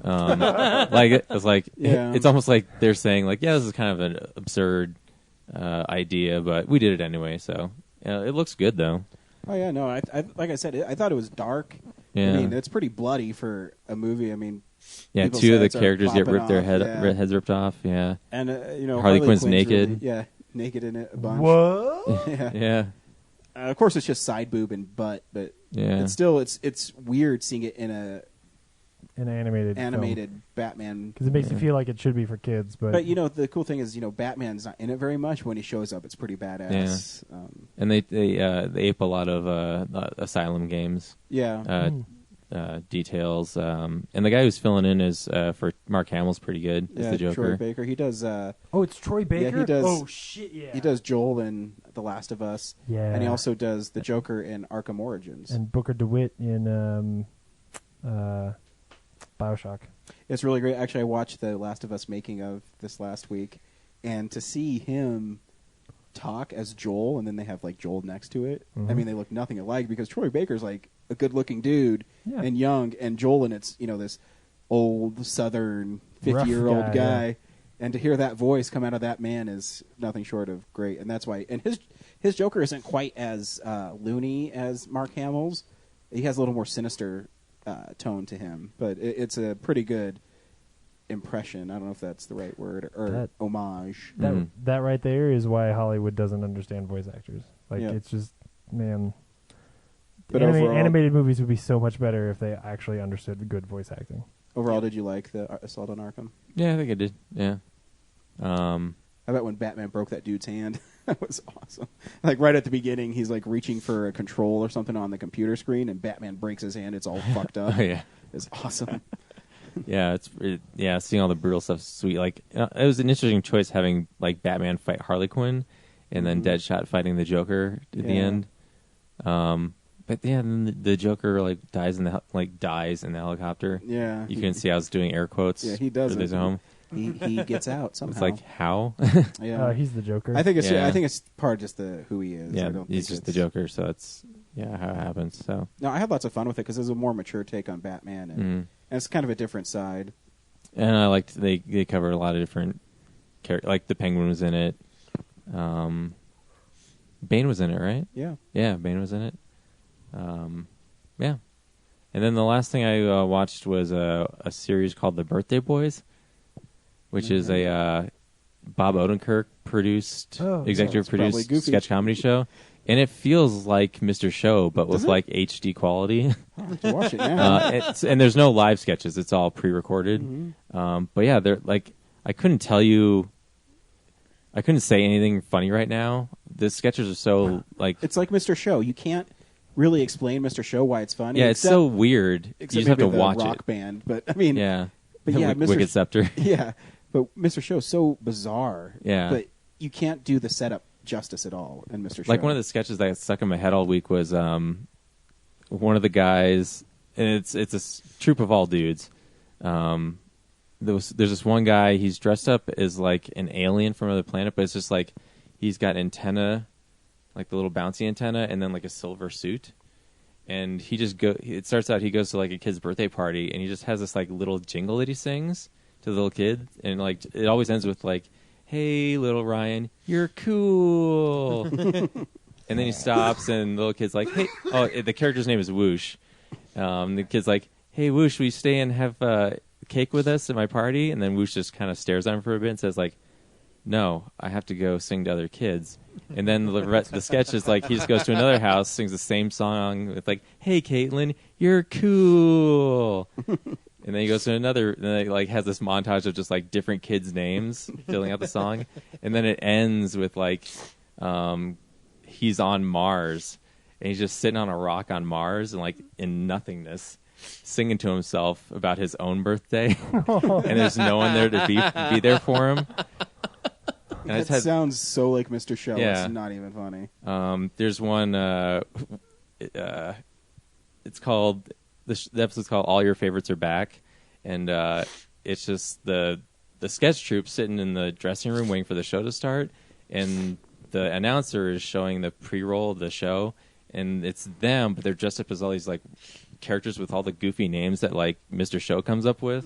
Like it's like Yeah. it's almost like they're saying like, "Yeah, this is kind of an absurd idea, but we did it anyway." So it looks good though. Oh yeah, no, I like I said, I thought it was dark. Yeah. I mean, it's pretty bloody for a movie. I mean, Yeah, people's 2 of the heads are characters get popping ripped their off, heads ripped off. Yeah, and Harley Quinn's really, naked. naked in it a bunch. What? Yeah. yeah, Of course, it's just side boob and butt, but yeah. it's still it's weird seeing it in a An animated Batman. because it makes you feel like it should be for kids, but But the cool thing is Batman's not in it very much. When he shows up, it's pretty badass. And they ape a lot of Asylum games Yeah, details. And the guy who's filling in is for Mark Hamill's pretty good. Is yeah. the Joker. Troy Baker. He does. oh, it's Troy Baker. he does- Oh shit, yeah. He does Joel in The Last of Us. Yeah. And he also does the Joker in Arkham Origins. And Booker DeWitt in Bioshock. It's really great. Actually, I watched The Last of Us making of this last week, and to see him talk as Joel, and then they have like Joel next to it. I mean, they look nothing alike because Troy Baker's like a good-looking dude Yeah. and young, and Joel, and it's this old Southern Rough 50-year-old guy, guy. yeah. And to hear that voice come out of that man is nothing short of great, and that's why. And his Joker isn't quite as loony as Mark Hamill's. He has a little more sinister tone to him, but it's a pretty good impression. I don't know if that's the right word or homage. That right there is why Hollywood doesn't understand voice actors. Like Yeah. it's just man. But overall- Animated movies would be so much better if they actually understood good voice acting. Overall, did you like the Assault on Arkham? Yeah, I think I did. Yeah. I bet when Batman broke that dude's hand, that was awesome. Like right at the beginning, he's like reaching for a control or something on the computer screen, and Batman breaks his hand. It's all fucked up. Oh, yeah. It's awesome. Yeah, seeing all the brutal stuff is sweet. Like it was an interesting choice having like Batman fight Harley Quinn, and then Deadshot fighting the Joker at the Yeah. end. But yeah, then the Joker like dies in the helicopter. Yeah. You can see I was doing air quotes. Yeah, he does for those it. at home. He gets out somehow. It's like how? yeah. He's the Joker. I think Yeah. it's part of just who he is. I yeah, don't he's think just the it's- Joker, so it's how it happens. So No, I had lots of fun with it because it's a more mature take on Batman, and it's kind of a different side. and I liked they covered a lot of different characters. Like the Penguin was in it. Bane was in it, right? Yeah. Yeah, Bane was in it. Yeah. And then the last thing I watched was a series called The Birthday Boys, which is a Bob Odenkirk produced, executive produced sketch comedy show. And it feels like Mr. Show, but with like HD quality. I'll have to watch it now. And there's no live sketches; it's all pre-recorded. But yeah, they're like, I couldn't say anything funny right now. The sketches are so like, it's like Mr. Show. You can't really explain Mr. Show why it's funny. Yeah, it's so weird. You Except just have to maybe the watch rock it. band, but I mean, Yeah, but yeah, Wicked Scepter. Yeah, but Mr. Show is so bizarre. Yeah. but you can't do the setup justice at all in Mr. Show. Like one of the sketches that stuck in my head all week was one of the guys, and it's a troupe of all dudes. There's this one guy. He's dressed up as like an alien from another planet, but it's just like he's got antenna, like the little bouncy antenna, and then like a silver suit. And it starts out he goes to like a kid's birthday party, and he just has this like little jingle that he sings to the little kid, and like it always ends with like, "Hey, little Ryan, you're cool." And then he stops, and the little kid's like, "Hey," the character's name is Whoosh. The kid's like, "Hey, Whoosh, will you stay and have cake with us at my party?" And then Whoosh just kind of stares at him for a bit and says like, "No, I have to go sing to other kids." And then the sketch is like he just goes to another house, sings the same song with like, "Hey, Caitlin, you're cool." And then he goes to another, and then it like has this montage of just like different kids' names filling out the song, and then it ends with like he's on Mars, and he's just sitting on a rock on Mars and like in nothingness, singing to himself about his own birthday, and there's no one there to be there for him. And that sounds so like Mr. Show. Yeah. It's not even funny. There's one. It's called the episode's called "All Your Favorites Are Back," and it's just the sketch troupe sitting in the dressing room waiting for the show to start, and the announcer is showing the pre-roll of the show, and it's them, but they're dressed up as all these like characters with all the goofy names that like Mr. Show comes up with,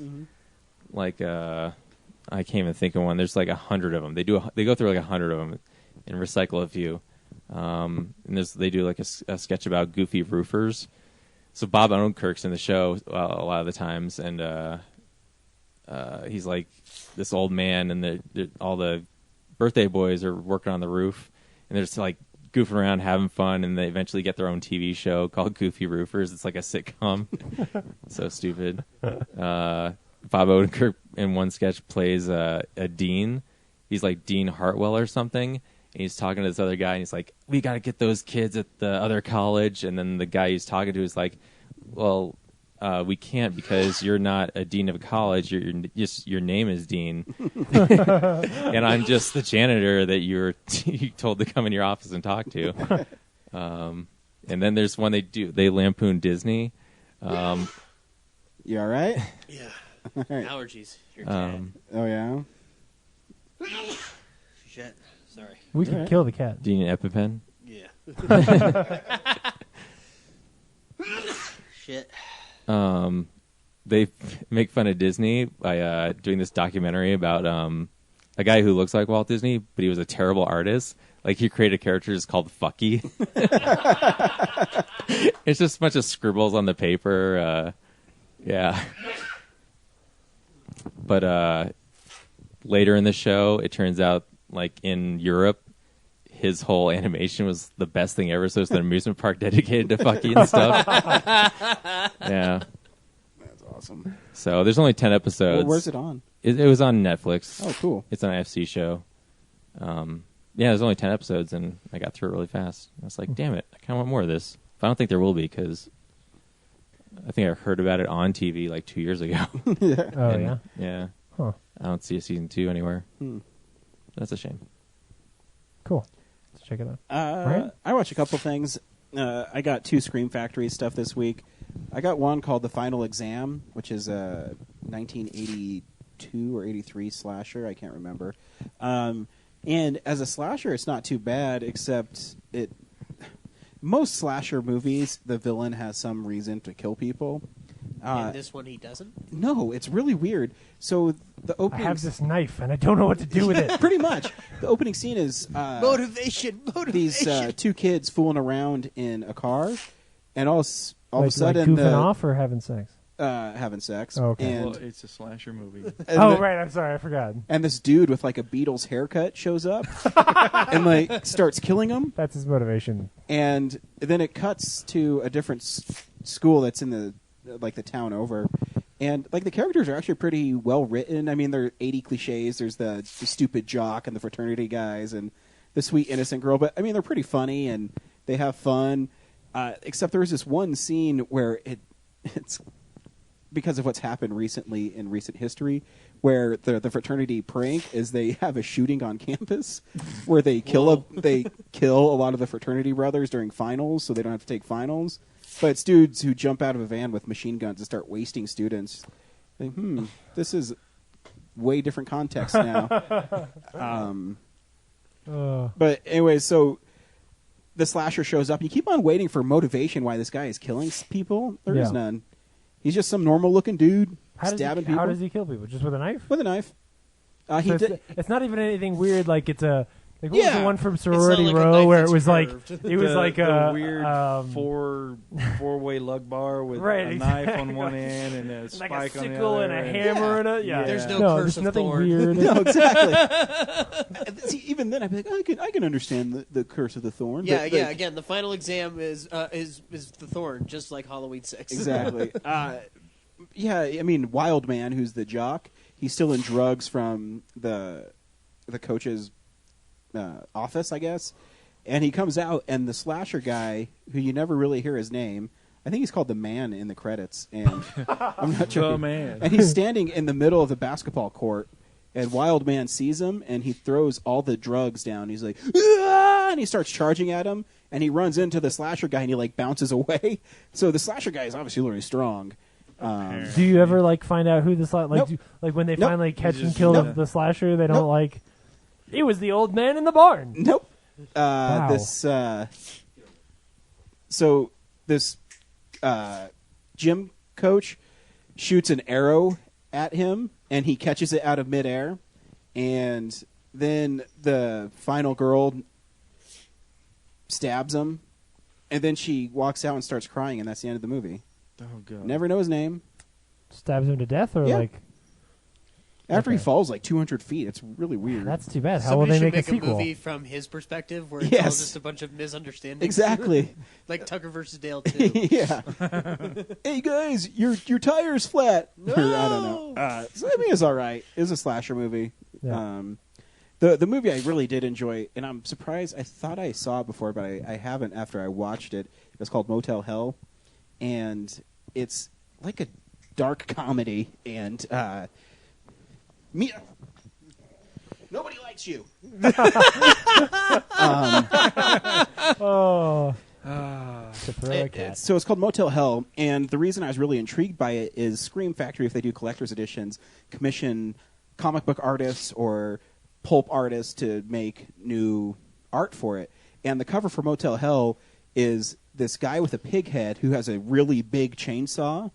like I can't even think of one. There's like 100 of them. They go through like 100 of them and recycle a few. And they do like a sketch about goofy roofers. So Bob Odenkirk's in the show a lot of the times, and he's like this old man, and all the birthday boys are working on the roof, and they're just like goofing around, having fun, and they eventually get their own TV show called Goofy Roofers. It's like a sitcom. So stupid. Bob Odenkirk in one sketch plays a dean. He's like Dean Hartwell or something. And he's talking to this other guy, and he's like, "We got to get those kids at the other college." And then the guy he's talking to is like, "Well, we can't because you're not a dean of a college. Your name is Dean, and I'm just the janitor that you told to come in your office and talk to." And then there's one they lampoon Disney. You all right? Yeah. All right. Allergies. Your cat. Oh yeah. Shit. Sorry. We can kill the cat. Do you need an EpiPen? Yeah. Shit. They make fun of Disney by doing this documentary about a guy who looks like Walt Disney, but he was a terrible artist. Like he created a character just called Fucky. It's just a bunch of scribbles on the paper. Yeah. But later in the show, it turns out, like in Europe, his whole animation was the best thing ever. So it's an amusement park dedicated to Fucky and stuff. Yeah. That's awesome. So there's only 10 episodes. Well, where's it on? It was on Netflix. Oh, cool. It's an IFC show. Yeah, there's only 10 episodes, and I got through it really fast. I was like, damn it, I kind of want more of this. But I don't think there will be, because I think I heard about it on TV like 2 years ago. Yeah. Oh, And, yeah? Yeah. Huh. I don't see a season 2 anywhere. Hmm. That's a shame. Cool. Let's check it out. Right? I watched a couple things. I got 2 Scream Factory stuff this week. I got one called The Final Exam, which is a 1982 or 83 slasher. I can't remember. And as a slasher, it's not too bad, except most slasher movies, the villain has some reason to kill people. And this one he doesn't? No, it's really weird. So the I opening have this knife and I don't know what to do with it. pretty much the opening scene is Motivation. these two kids fooling around in a car, and all of a Like sudden goofing off or having sex? having sex. Oh, okay. And, Well, it's a slasher movie. and Oh, the- right. I'm sorry. I forgot. And this dude with like a Beatles haircut shows up and like starts killing them. That's his motivation. And then it cuts to a different school that's in the like the town over, and like the characters are actually pretty well written. I mean, there are 80 cliches. There's the stupid jock and the fraternity guys and the sweet innocent girl, but I mean they're pretty funny and they have fun. Except there was this one scene where it's because of what's happened recently in recent history, where the fraternity prank is they have a shooting on campus where they kill a lot of the fraternity brothers during finals, so they don't have to take finals. But it's dudes who jump out of a van with machine guns and start wasting students. Like, this is way different context now. But anyway, so the slasher shows up. You keep on waiting for motivation why this guy is killing people. There is none. He's just some normal-looking dude stabbing people. How does he kill people? Just with a knife? With a knife. So it's not even anything weird. Like it's a. Like what was Yeah. the one from It's Sorority not like a Row knife where it that's was like curved. it was like the a weird four-way lug bar with Right, a knife exactly. on one end and a like spike a on the sickle other. and a hammer and a There's no no, curse there's of nothing thorn. weird. No, exactly. See, even then, I'd be like, I can understand the curse of the thorn. Yeah, but, yeah. like, Again, the final exam is the thorn, just like Halloween 6. exactly. Yeah, I mean, Wild Man, who's the jock, he's still in drugs from the coach's office, I guess. And he comes out, and the slasher guy, who you never really hear his name, I think he's called the Man in the credits, and I'm not sure. The Man. And he's standing in the middle of the basketball court, and Wild Man sees him, and he throws all the drugs down. He's like, "Ah!" And he starts charging at him, and he runs into the slasher guy, and he like bounces away. So the slasher guy is obviously really strong. Do you ever like find out who the Nope. like when they Nope. finally catch and just- kill Nope. the slasher? They don't Nope. like. It was the old man in the barn. Nope. Wow. This gym coach shoots an arrow at him, and he catches it out of midair, and then the final girl stabs him, and then she walks out and starts crying, and that's the end of the movie. Oh god. Never know his name. Stabs him to death, or Yeah. like After he Okay. falls like 200 feet, it's really weird. that's too bad. How will Somebody they should make a make sequel? movie from his perspective where it's Yes. all just a bunch of misunderstandings. Exactly. Like Tucker versus Dale 2. Yeah. Hey guys, your tire's flat. No! Or, I don't know. So I mean, it's all right. It's a slasher movie. Yeah. The movie I really did enjoy, and I'm surprised. I thought I saw it before, but I haven't after I watched it. It's called Motel Hell, and it's like a dark comedy. And nobody likes you. Oh, Ah. to throw a cat. So it's called Motel Hell, and the reason I was really intrigued by it is Scream Factory, if they do collector's editions, commission comic book artists or pulp artists to make new art for it. And the cover for Motel Hell is this guy with a pig head who has a really big chainsaw.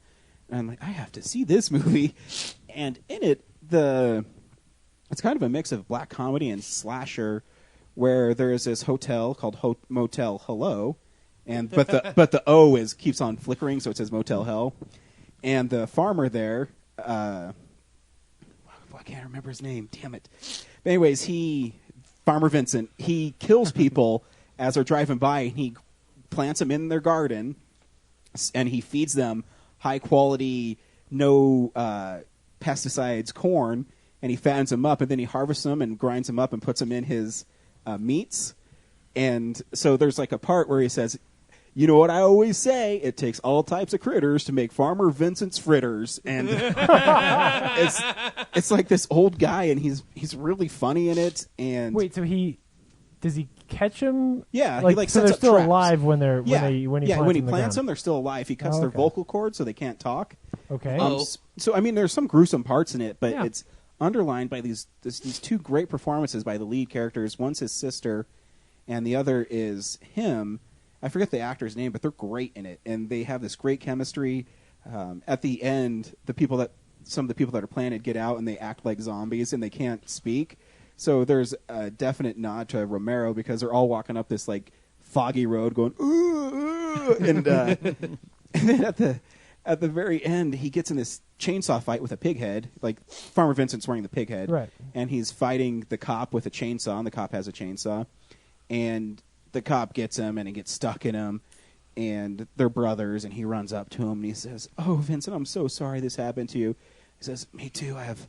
And I'm like, I have to see this movie. And in it, it's kind of a mix of black comedy and slasher, where there is this hotel called Motel Hello, but the O keeps on flickering, so it says Motel Hell. And the farmer there, I can't remember his name. Damn it. But anyways, Farmer Vincent, he kills people as they're driving by, and he plants them in their garden, and he feeds them high quality, no pesticides corn, and he fattens them up, and then he harvests them and grinds them up and puts them in his meats. And so there's like a part where he says, you know what I always say, it takes all types of critters to make Farmer Vincent's fritters. And it's like this old guy, and he's really funny in it. And Wait, so does he catch him? Yeah, like, he like so sets they're up still traps. alive when they're Yeah, when he when he plants plants them. them, they're still alive. He cuts Oh, their okay. vocal cords so they can't talk. Okay. Oh. So I mean, there's some gruesome parts in it, but Yeah. it's underlined by these two great performances by the lead characters. One's his sister, and the other is him. I forget the actor's name, but they're great in it, and they have this great chemistry. At the end, some of the people that are planted get out and they act like zombies and they can't speak. So there's a definite nod to Romero because they're all walking up this like foggy road going ooh, and then at the very end he gets in this chainsaw fight with a pig head. Like Farmer Vincent's wearing the pig head, Right. and he's fighting the cop with a chainsaw, and the cop has a chainsaw, and the cop gets him and he gets stuck in him. And they're brothers, and he runs up to him and he says, "Oh, Vincent, I'm so sorry this happened to you." He says, "Me too. I have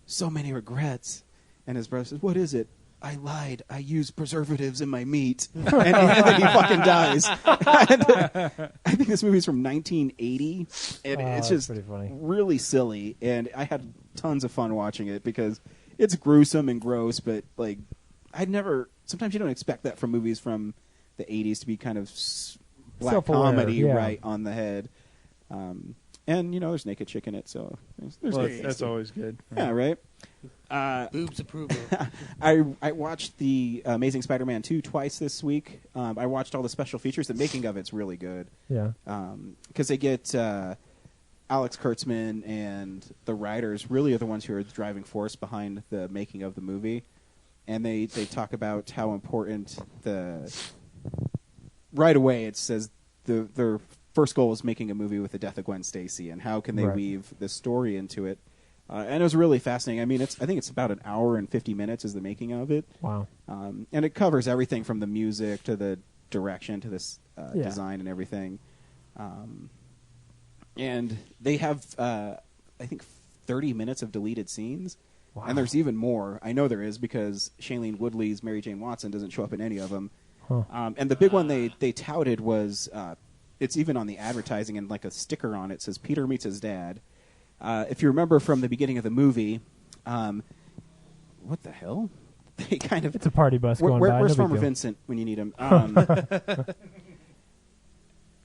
so many regrets." And his brother says, "What is it?" "I lied. I used preservatives in my meat." and then he fucking dies. I think this movie's from 1980, and it's that's just pretty funny. really silly. And I had tons of fun watching it because it's gruesome and gross, but like sometimes you don't expect that from movies from the 80s to be kind of black Self-aware, comedy yeah. right on the head. And there's naked chick in it, so there's Well, good. that's always good. Yeah, right. Boobs approval. I watched the Amazing Spider-Man 2 twice this week. I watched all the special features. The making of it's really good. Yeah. Because they get Alex Kurtzman and the writers really are the ones who are the driving force behind the making of the movie. And they talk about how important right away it says their first goal was making a movie with the death of Gwen Stacy and how can they Right. weave this story into it. And it was really fascinating. I mean, I think it's about an hour and 50 minutes is the making of it. Wow. And it covers everything from the music to the direction to this Yeah. design and everything. And they have, I think, 30 minutes of deleted scenes. Wow. And there's even more. I know there is because Shailene Woodley's Mary Jane Watson doesn't show up in any of them. Huh. And the big one they touted was, it's even on the advertising and like a sticker on it says Peter meets his dad. If you remember from the beginning of the movie, what the hell? They kind of It's a party bus going by. where's no big Farmer deal. Vincent when you need him?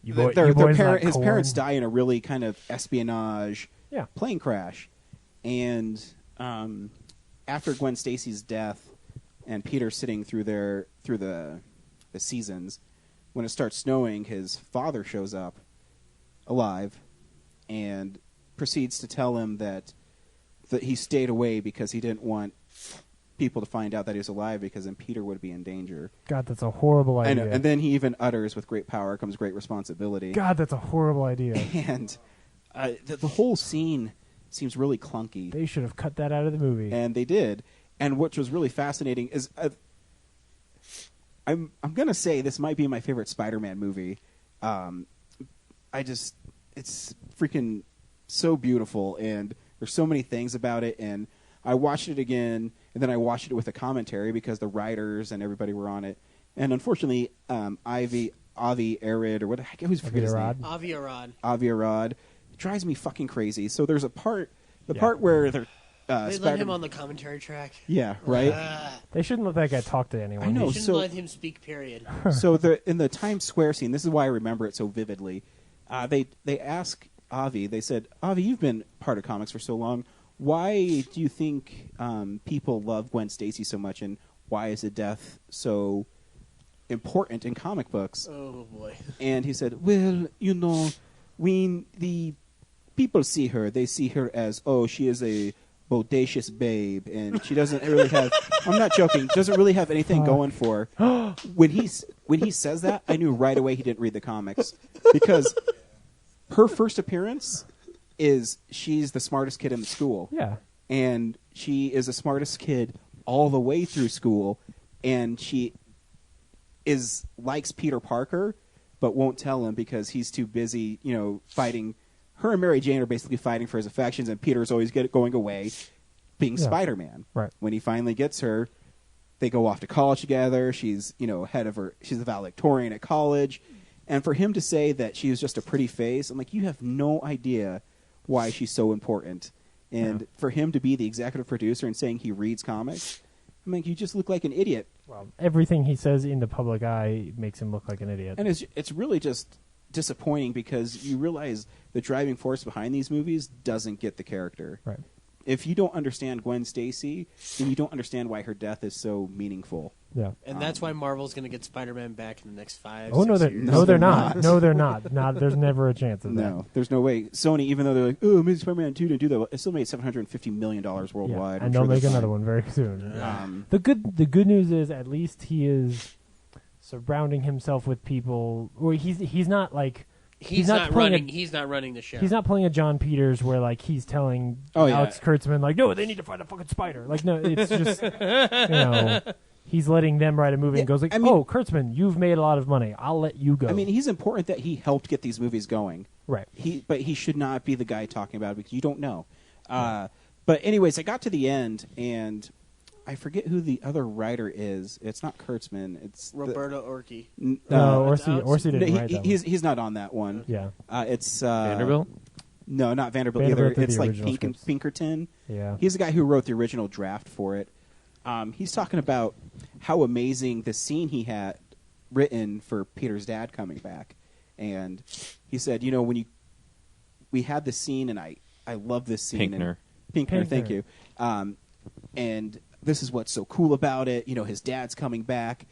You His boys like corn? parents die in a really kind of espionage Yeah. plane crash, and after Gwen Stacy's death, and Peter sitting through the seasons, when it starts snowing, his father shows up alive, and proceeds to tell him that he stayed away because he didn't want people to find out that he was alive because then Peter would be in danger. God, that's a horrible I idea. know. And then he even utters, "With great power comes great responsibility." God, that's a horrible idea. And the whole scene seems really clunky. They should have cut that out of the movie. And they did. And what was really fascinating is I'm going to say this might be my favorite Spider-Man movie. It's freaking so beautiful, and there's so many things about it. And I watched it again, and then I watched it with a commentary because the writers and everybody were on it. And unfortunately, Avi Arad, or what? I always forget his name. Avi Arad. Avi Arad drives me fucking crazy. So there's a part, Yeah. part where they're They let him on the commentary track. Yeah, right. They shouldn't let that guy talk to anyone. I know. They Oh, shouldn't so- let him speak, period. So in the Times Square scene, this is why I remember it so vividly. They ask Avi. They said, "Avi, you've been part of comics for so long. Why do you think people love Gwen Stacy so much, and why is the death so important in comic books?" Oh, boy. And he said, "Well, when the people see her, they see her as, oh, she is a bodacious babe, and she doesn't really have." I'm not joking. Doesn't really have anything going for her. When he says that, I knew right away he didn't read the comics because her first appearance is she's the smartest kid in the school. Yeah. And she is the smartest kid all the way through school, and she likes Peter Parker, but won't tell him because he's too busy, fighting. Her and Mary Jane are basically fighting for his affections, and Peter's always going away, being Yeah. Spider-Man. Right. When he finally gets her, they go off to college together. She's, head of her. She's the valedictorian at college, and for him to say that she was just a pretty face, I'm like, you have no idea why she's so important. And for him to be the executive producer and saying he reads comics, I'm like, you just look like an idiot. Well, everything he says in the public eye makes him look like an idiot. And it's really just disappointing because you realize the driving force behind these movies doesn't get the character. Right. if you don't understand Gwen Stacy, then you don't understand why her death is so meaningful. Yeah. And that's why Marvel's going to get Spider-Man back in the next 5 Oh no, 6 they're, years. no, they're not. No, they're not. Not. There's never a chance of that. No, there's no way. Sony, even though they're like, oh, Amazing Spider-Man 2 didn't do that, it still made $750 million worldwide. Yeah, I'm and sure they'll make they're another fine. one very soon. Um, The good news is at least he is surrounding himself with people. Or he's not like He's not not playing running. a- He's not running the show. he's not playing a John Peters where like he's telling Oh, yeah. Alex Kurtzman like, no, they need to find a fucking spider. Like no, it's just he's letting them write a movie and Yeah, goes like, I mean- oh, Kurtzman, you've made a lot of money. I'll let you go. I mean, he's important that he helped get these movies going. right. But he should not be the guy talking about it because you don't know. But anyways, I got to the end, and I forget who the other writer is. It's not Kurtzman. It's Roberto Orci. No, That's out. Orsi didn't write that one. he's not on that one. Yeah. It's Vanderbilt. No, not Vanderbilt, Vanderbilt either. did It's the like original scripts. Pinkerton. Yeah. He's the guy who wrote the original draft for it. He's talking about how amazing the scene he had written for Peter's dad coming back, and he said, when we had this scene, and I love this scene. Pinkner. Pinkner, thank Pinkner. you. And this is what's so cool about it. His dad's coming back,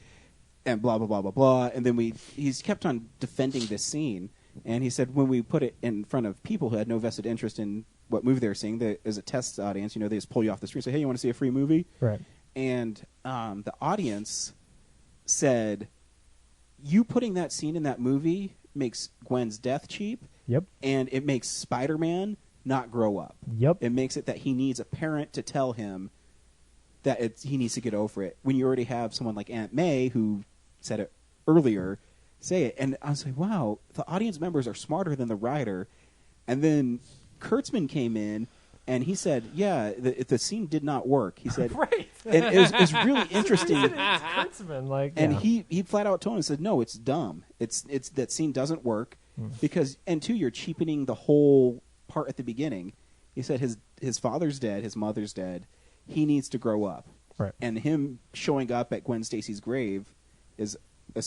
and blah blah blah blah blah. And then he's kept on defending this scene. And he said when we put it in front of people who had no vested interest in what movie they were seeing, as a test audience, they just pull you off the street and say, hey, you want to see a free movie? Right. And the audience said, you putting that scene in that movie makes Gwen's death cheap, Yep. and it makes Spider-Man not grow up. Yep. It makes it that he needs a parent to tell him that he needs to get over it. When you already have someone like Aunt May, who said it earlier, say it. And I was like, wow, the audience members are smarter than the writer. And then Kurtzman came in, and he said, yeah, the scene did not work. He said, Right. and it was really interesting. It's Kurtzman, like, And yeah. he flat out told him, said, no, it's dumb. It's that scene doesn't work because, and two, you're cheapening the whole part at the beginning. He said his father's dead, his mother's dead. He needs to grow up. Right. And him showing up at Gwen Stacy's grave is a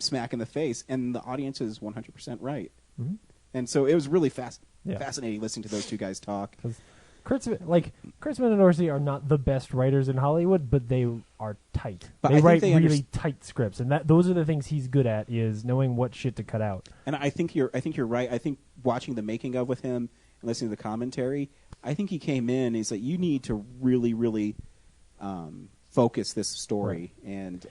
smack in the face, and the audience is 100% right. Mhm. And so it was really Yeah. fascinating listening to those two guys talk. Kurtzman and Orsi are not the best writers in Hollywood, but they are tight. But I they think write they really tight scripts, and those are the things he's good at, is knowing what shit to cut out. And I think you're right. I think watching the making of with him and listening to the commentary, I think he came in and he's like, you need to really, really focus this story. And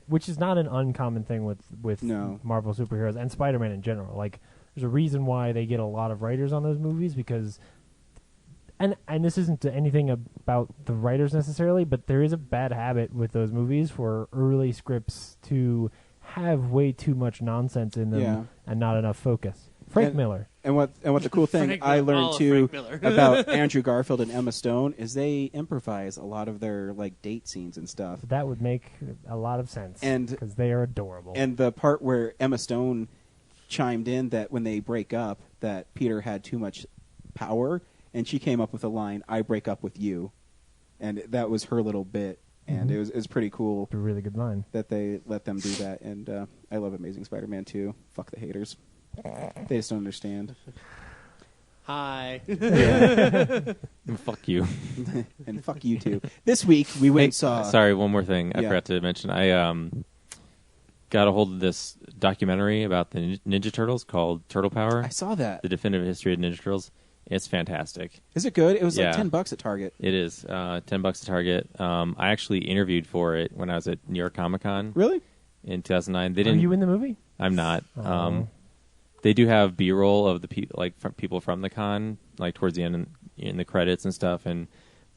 Which is not an uncommon thing with No. Marvel superheroes and Spider-Man in general. Like, there's a reason why they get a lot of writers on those movies, because and this isn't anything about the writers necessarily, but there is a bad habit with those movies for early scripts to have way too much nonsense in them Yeah. and not enough focus. Frank And- Miller. and what the cool thing Frank I Miller, all learned of too Frank Miller. about Andrew Garfield and Emma Stone is they improvise a lot of their like date scenes and stuff. That would make a lot of sense, And- because they are adorable. And the part where Emma Stone chimed in that when they break up, that Peter had too much power, and she came up with a line, "I break up with you," and that was her little bit, and Mhm. it was pretty cool a really good line. that they let them do that. And I love Amazing Spider-Man 2. Fuck the haters, they just don't understand. Hi. And fuck you. And fuck you too. This week we went and saw. Sorry, one more thing I Yeah. forgot to mention. I got a hold of this documentary about the Ninja Turtles called Turtle Power: I saw that. The Definitive History of Ninja Turtles. It's fantastic. Is it good? It was Yeah. like $10 at Target. It is $10 a Target. I actually interviewed for it when I was at New York Comic Con Really? in 2009. They Are didn't. you in the movie? I'm not. Oh. They do have B-roll of the people from the con, like towards the end in the credits and stuff, and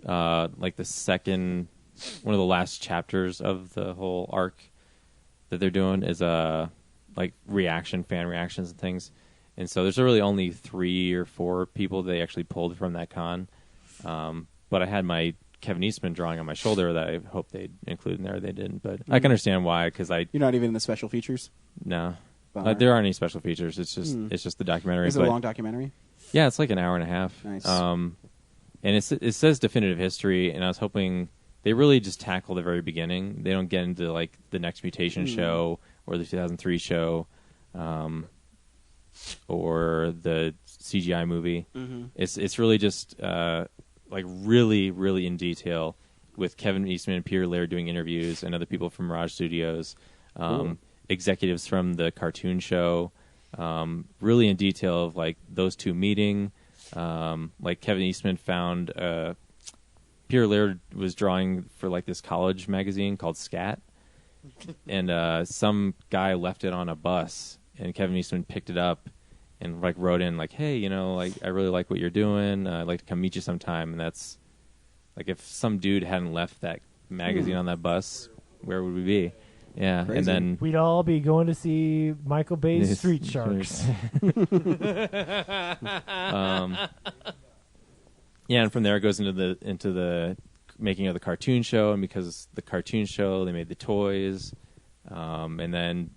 like one of the last chapters of the whole arc that they're doing is like fan reactions and things. And so there's really only 3 or 4 people they actually pulled from that con. But I had my Kevin Eastman drawing on my shoulder that I hope they'd include in there. They didn't, but I can understand why, because You're not even in the special features? no. Bummer. There aren't any special features. It's just the documentary. Is it a but- long documentary? Yeah, it's like an hour and a half. Nice. And it says definitive history, and I was hoping they really just tackle the very beginning. They don't get into like the Next Mutation show or the 2003 show, or the CGI movie. Mm-hmm. It's really just like really, really in detail with Kevin Eastman and Peter Laird doing interviews and other people from Mirage Studios, executives from the cartoon show, really in detail of like those two meeting. Like Kevin Eastman found Peter Laird was drawing for like this college magazine called Scat, and some guy left it on a bus, and Kevin Eastman picked it up and like wrote in like, hey, you know, like I really like what you're doing. I'd like to come meet you sometime. And that's like if some dude hadn't left that magazine on that bus, where would we be? Yeah, Crazy. and then We'd all be going to see Michael Bay's Street Sharks. Yeah, and from there it goes into the making of the cartoon show, and because the cartoon show, they made the toys, and then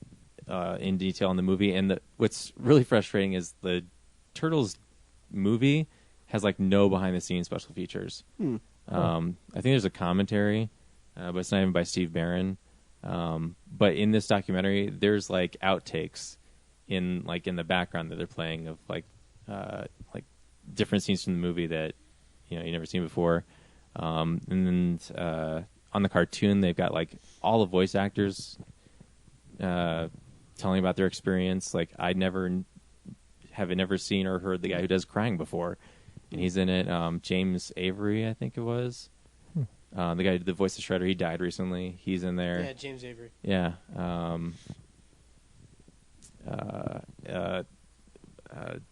in detail in the movie. And what's really frustrating is the Turtles movie has like no behind the scenes special features. I think there's a commentary, but it's not even by Steve Barron. But in this documentary, there's like outtakes in the background that they're playing of like different scenes from the movie that you never seen before. And then on the cartoon, they've got like all the voice actors telling about their experience. Like I'd never seen or heard the guy who does crying before, and he's in it. James Avery, I think it was. The guy who did the voice of Shredder, he died recently. He's in there. Yeah, James Avery. Yeah.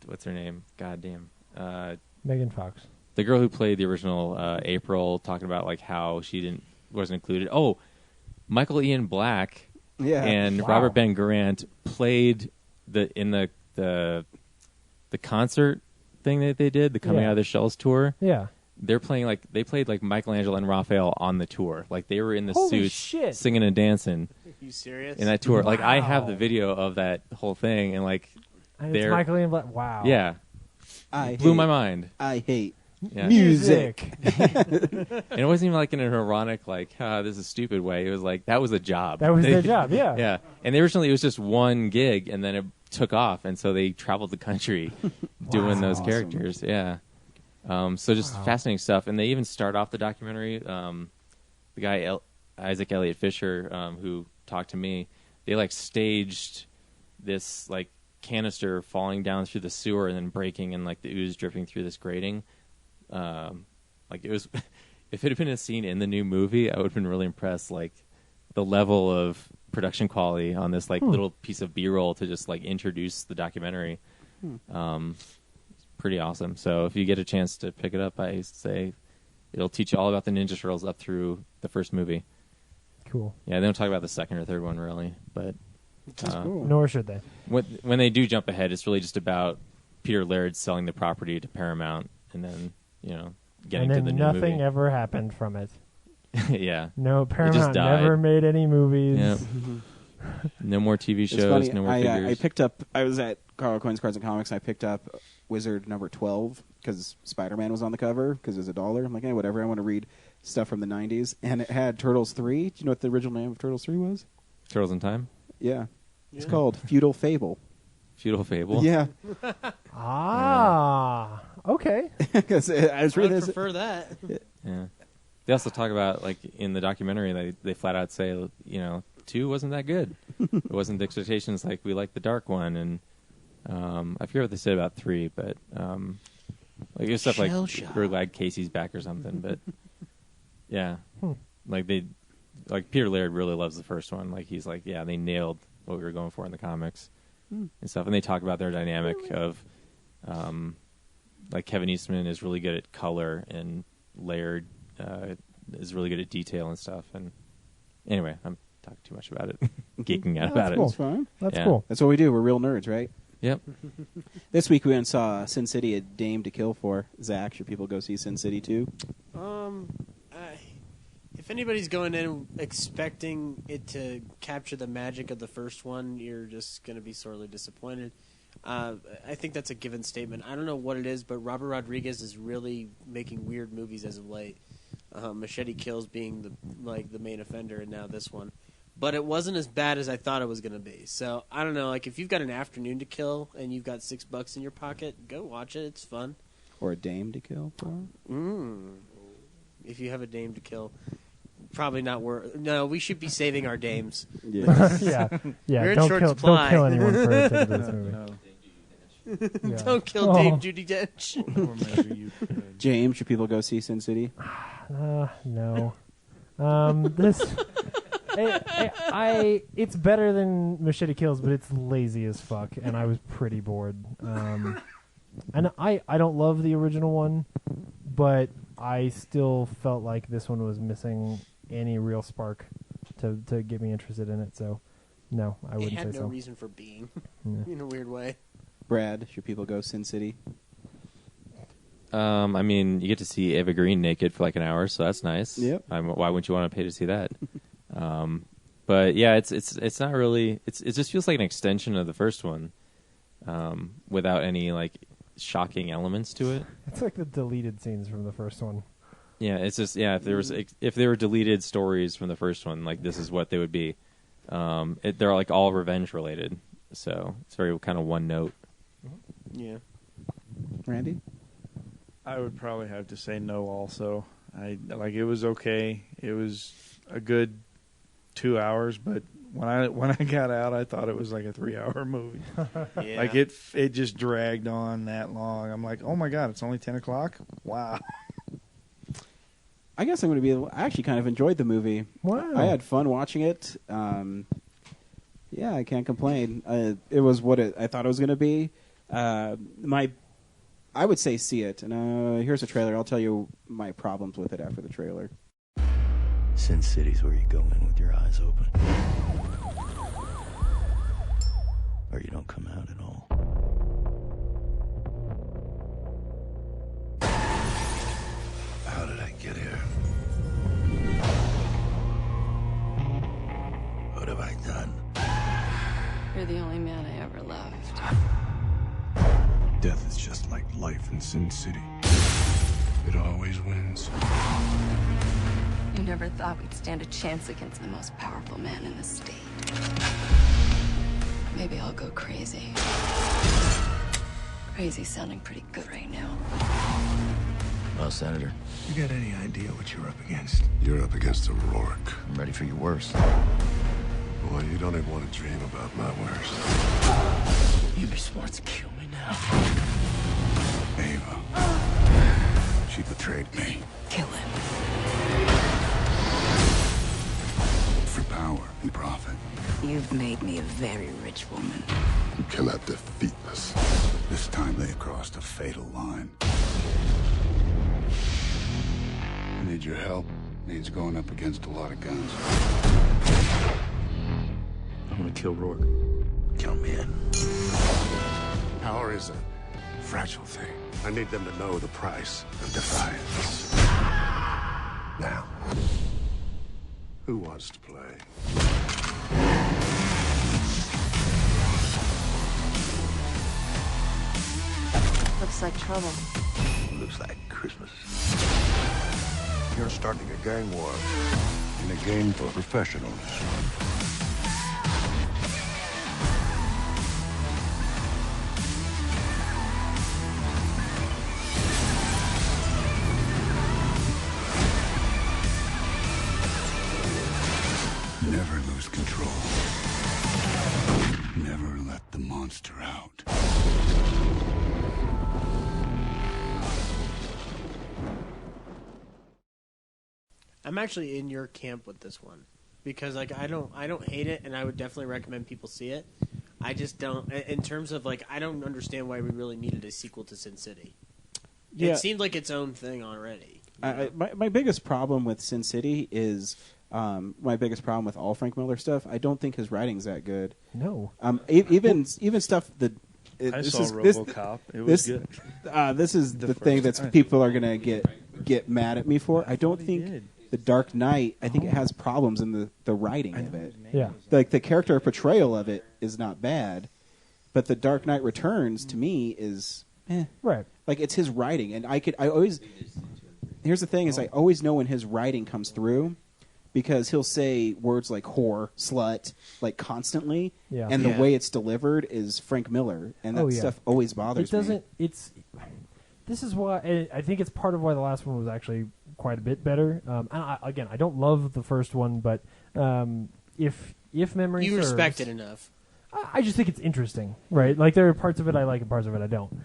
What's her name? God damn. Megan Fox. The girl who played the original April, talking about like how she wasn't included. Oh, Michael Ian Black and Wow. Robert Ben Garant played in the concert thing that they did, the Coming Out of the Shells tour. Yeah. They played like Michelangelo and Raphael on the tour. Like they were in the Holy suits shit. singing and dancing Are you serious? in that tour. Like I have the Wow. video of that whole thing, and like And it's Michael Ian Black. Wow. yeah, I blew hate, my mind. I hate Yeah. music. And it wasn't even like in an ironic, like, this is a stupid way. It was like, that was a job. That was their job, yeah. Yeah. And originally it was just one gig, and then it took off. And so they traveled the country doing those awesome. characters. Yeah. So just fascinating stuff. And they even start off the documentary. The guy, Isaac Elliott Fisher, who talked to me, they like staged this like canister falling down through the sewer and then breaking, and like the ooze dripping through this grating. Like it was, if it had been a scene in the new movie, I would have been really impressed. Like the level of production quality on this like little piece of B-roll to just like introduce the documentary. Pretty awesome. So if you get a chance to pick it up, I say it'll teach you all about the Ninja Turtles up through the first movie. Cool. Yeah, they don't talk about the second or third one really, but Cool. Nor should they. when they do jump ahead, it's really just about Peter Laird selling the property to Paramount, and then getting And to the then new nothing movie. ever happened from it. Yeah. No, Paramount died. never made any movies. Yep. No more TV It's shows. funny. No more I figures. picked up. I was at Carl Coins Cards and Comics. And I picked up Wizard number 12 because Spider-Man was on the cover because it was $1. I'm like, hey, whatever. I want to read stuff from the '90s, and it had Turtles 3. Do you know what the original name of Turtles 3 was? Turtles in Time. Yeah, it's called Feudal Fable. Feudal Fable. Yeah, Ah, okay. because I was I would reading this. prefer that. Yeah. They also talk about, like, in the documentary, they flat out say, 2 wasn't that good. It wasn't the expectations, like, we liked the dark one, and I forget what they said about 3, but, like, it was stuff like, Shell-shock. we're glad Casey's back or something, but, yeah. Like, Peter Laird really loves the first one. Like, he's like, yeah, they nailed what we were going for in the comics and stuff. And they talk about their dynamic of, like, Kevin Eastman is really good at color, and Laird is really good at detail and stuff. And anyway, I'm talking too much about it, geeking out about cool. It's fine. That's Yeah. cool. That's what we do. We're real nerds, right? it. Yep. This week we went and saw Sin City: A Dame to Kill For. Zach, should people go see Sin City 2? If anybody's going in expecting it to capture the magic of the first one, you're just going to be sorely disappointed. I think that's a given statement. I don't know what it is, but Robert Rodriguez is really making weird movies as of late. Machete Kills being the main offender, and now this one. But it wasn't as bad as I thought it was going to be. So I don't know. Like if you've got an afternoon to kill and you've got $6 in your pocket, go watch it. It's fun. Or a dame to kill for? If you have a dame to kill, probably not worth. No, we should be saving our dames. Yeah. yeah. We're in Don't short kill, supply. don't kill anyone for a ticket to this movie. No. Yeah. Don't kill Dame Judi Dench. Or maybe you could. James, should people go see Sin City? No. This. It's better than Machete Kills, but it's lazy as fuck, and I was pretty bored. And I don't love the original one, but I still felt like this one was missing any real spark to get me interested in it. So, no, I It wouldn't had say no so. reason for being, Yeah. in a weird way. Brad, should people go Sin City? I mean, you get to see Eva Green naked for like an hour, so that's nice. Yep. Why wouldn't you want to pay to see that? But yeah, it's not really. It just feels like an extension of the first one, without any like shocking elements to it. It's like the deleted scenes from the first one. Yeah, it's just if there were deleted stories from the first one, like this is what they would be. They're like all revenge related, so it's very kind of one note. Yeah. Randy? I would probably have to say no. Also, it was okay. It was a good 2 hours, but when I got out, I thought it was like a 3-hour movie. Yeah. Like it just dragged on that long. I'm like, oh my god, it's only 10 o'clock. Wow. I guess I'm going to be. I actually kind of enjoyed the movie. Wow. I had fun watching it. Yeah, I can't complain. It was what I thought it was going to be. I would say see it. And here's a trailer. I'll tell you my problems with it after the trailer. Sin City's where you go in with your eyes open. Or you don't come out at all. How did I get here? What have I done? You're the only man I ever loved. Death is just like life in Sin City. It always wins. You never thought we'd stand a chance against the most powerful man in the state. Maybe I'll go crazy. Crazy's sounding pretty good right now. Well, Senator, You got any idea what you're up against? You're up against a Rourke. I'm ready for your worst. Boy, you don't even want to dream about my worst. You'd be smart to kill me now. Ava. She betrayed me. Kill him. For power and profit. You've made me a very rich woman. You cannot defeat us. This time they crossed a fatal line. I need your help. Means going up against a lot of guns. I'm gonna kill Rourke. Count me in. Power is a fragile thing. I need them to know the price of defiance. Now, who wants to play? Looks like trouble. Looks like Christmas. You're starting a gang war in a game for professionals. Never lose control. Never let the monster out. I'm actually in your camp with this one because like I don't hate it, and I would definitely recommend people see it. I just don't, in terms of like, I don't understand why we really needed a sequel to Sin City. Yeah. It seemed like its own thing already. My biggest problem with Sin City is my biggest problem with all Frank Miller stuff. I don't think his writing's that good. No. Even stuff that I saw RoboCop. It was good. This is the The thing first that's time. people are gonna get mad at me for. I don't he think did. The Dark Knight. I think it has problems in the writing of it. Yeah. Like the character portrayal of it is not bad, but The Dark Knight Returns to me is Right. like it's his writing, and I always. Here's the thing: is I always know when his writing comes through, because he'll say words like whore, slut, like constantly, Yeah. and the Yeah. way it's delivered is Frank Miller, and that Oh, yeah. stuff always bothers It doesn't. me. this is why I think it's part of why the last one was actually quite a bit better. And I don't love the first one, but if memory you serves, respect it enough. I just think it's interesting, right? Like there are parts of it I like and parts of it I don't.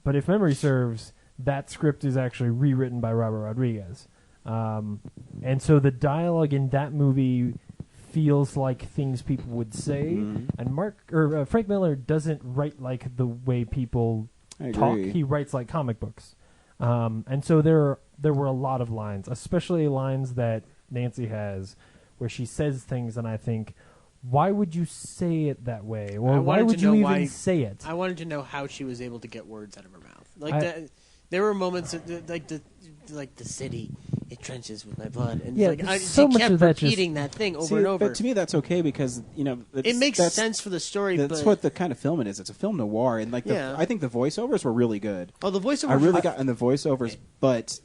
But if memory serves, that script is actually rewritten by Robert Rodriguez, and so the dialogue in that movie feels like things people would say. And Frank Miller doesn't write like the way people talk. He writes like comic books, and so there were a lot of lines, especially lines that Nancy has, where she says things, and I think, why would you say it that way? Or why would you even say it? I wanted to know how she was able to get words out of her mouth. Like there were moments like the city, it trenches with my blood, and yeah, she kept repeating that thing over and over. But to me, that's okay because it makes sense for the story. That's what the kind of film it is. It's a film noir, and I think the voiceovers were really good. Oh, the voiceovers! I really got in the voiceovers, but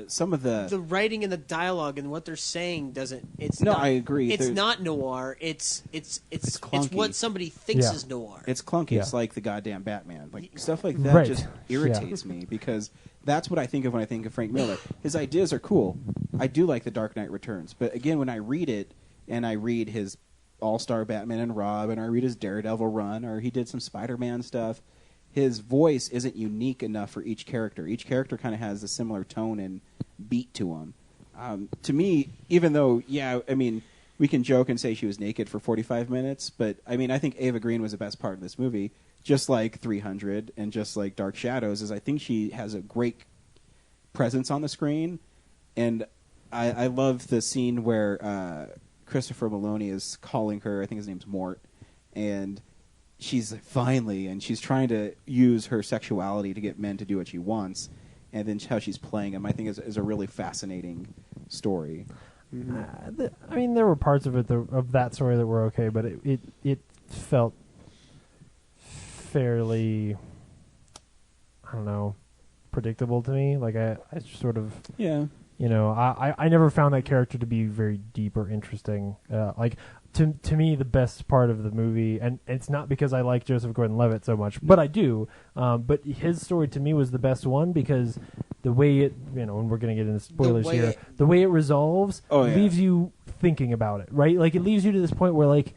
some of the writing and the dialogue and what they're saying doesn't. I agree. It's not noir. It's clunky. It's what somebody thinks is noir. It's clunky. Yeah. It's like the goddamn Batman. Like stuff like that just irritates me because that's what I think of when I think of Frank Miller. His ideas are cool. I do like The Dark Knight Returns, but again, when I read it and I read his All-Star Batman and Robin, or I read his Daredevil run, or he did some Spider-Man stuff, his voice isn't unique enough for each character. Each character kind of has a similar tone and beat to him. To me, even though, we can joke and say she was naked for 45 minutes, but I think Ava Green was the best part of this movie, just like 300 and just like Dark Shadows, is I think she has a great presence on the screen, and I love the scene where Christopher Maloney is calling her, I think his name's Mort, and she's she's trying to use her sexuality to get men to do what she wants, and then how she's playing him, I think is a really fascinating story. There were parts of it of that story that were okay, but it felt fairly, I don't know, predictable to me. Like I sort of I never found that character to be very deep or interesting. To me, the best part of the movie, and it's not because I like Joseph Gordon-Levitt so much, but I do. But his story to me was the best one because the way it, and we're going to get into spoilers here, the way it resolves leaves you thinking about it, right? Like it leaves you to this point where, like,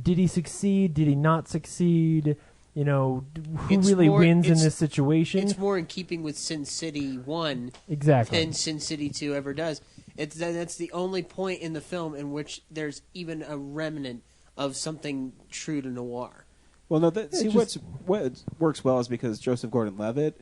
did he succeed? Did he not succeed? Who really wins in this situation? It's more in keeping with Sin City 1 than Sin City 2 ever does. That's the only point in the film in which there's even a remnant of something true to noir. Well, no, what works well is because Joseph Gordon-Levitt,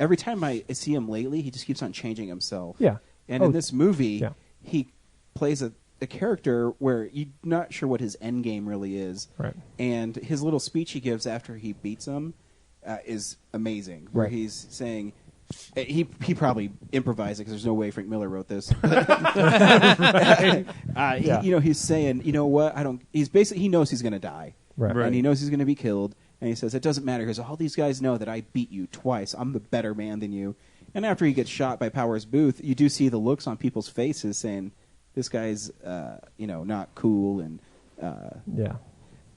every time I see him lately, he just keeps on changing himself. Yeah. And in this movie, he plays a character where you're not sure what his end game really is. Right. And his little speech he gives after he beats him is amazing, where he's saying... He probably improvised it because there's no way Frank Miller wrote this. He's saying, you know what? He knows he's going to die, right? And he knows he's going to be killed. And he says it doesn't matter because all these guys know that I beat you twice. I'm the better man than you. And after he gets shot by Powers Booth, you do see the looks on people's faces saying, "This guy's, not cool." And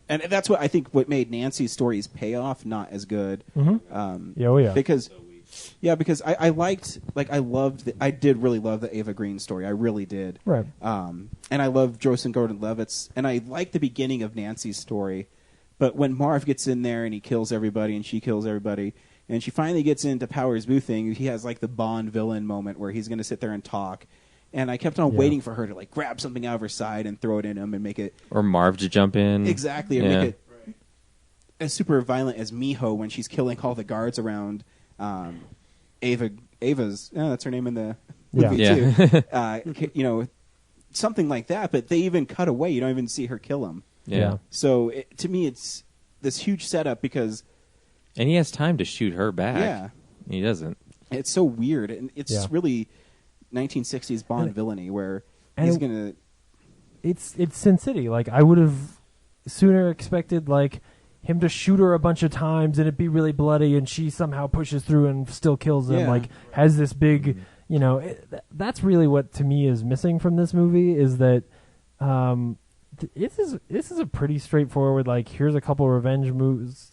and that's what I think. What made Nancy's stories pay off not as good. Mm-hmm. Because I did really love the Ava Green story. I really did. Right. And I love Joseph Gordon-Levitt's, and I like the beginning of Nancy's story. But when Marv gets in there and he kills everybody and she kills everybody, and she finally gets into Powers Booth thing, he has like the Bond villain moment where he's going to sit there and talk. And I kept on waiting for her to like grab something out of her side and throw it in him and make it... Or Marv to jump in. Exactly. Or make it as super violent as Miho when she's killing all the guards around... Ava's that's her name in the movie too. Something like that, but they even cut away. You don't even see her kill him. Yeah. So to me, it's this huge setup because, and he has time to shoot her back. Yeah, he doesn't. It's so weird, and it's really 1960s Bond villainy where he's gonna. It's Sin City. Like I would have sooner expected like him to shoot her a bunch of times and it be really bloody and she somehow pushes through and still kills him, like has this big, that's really what to me is missing from this movie is that this is a pretty straightforward, like here's a couple revenge moves,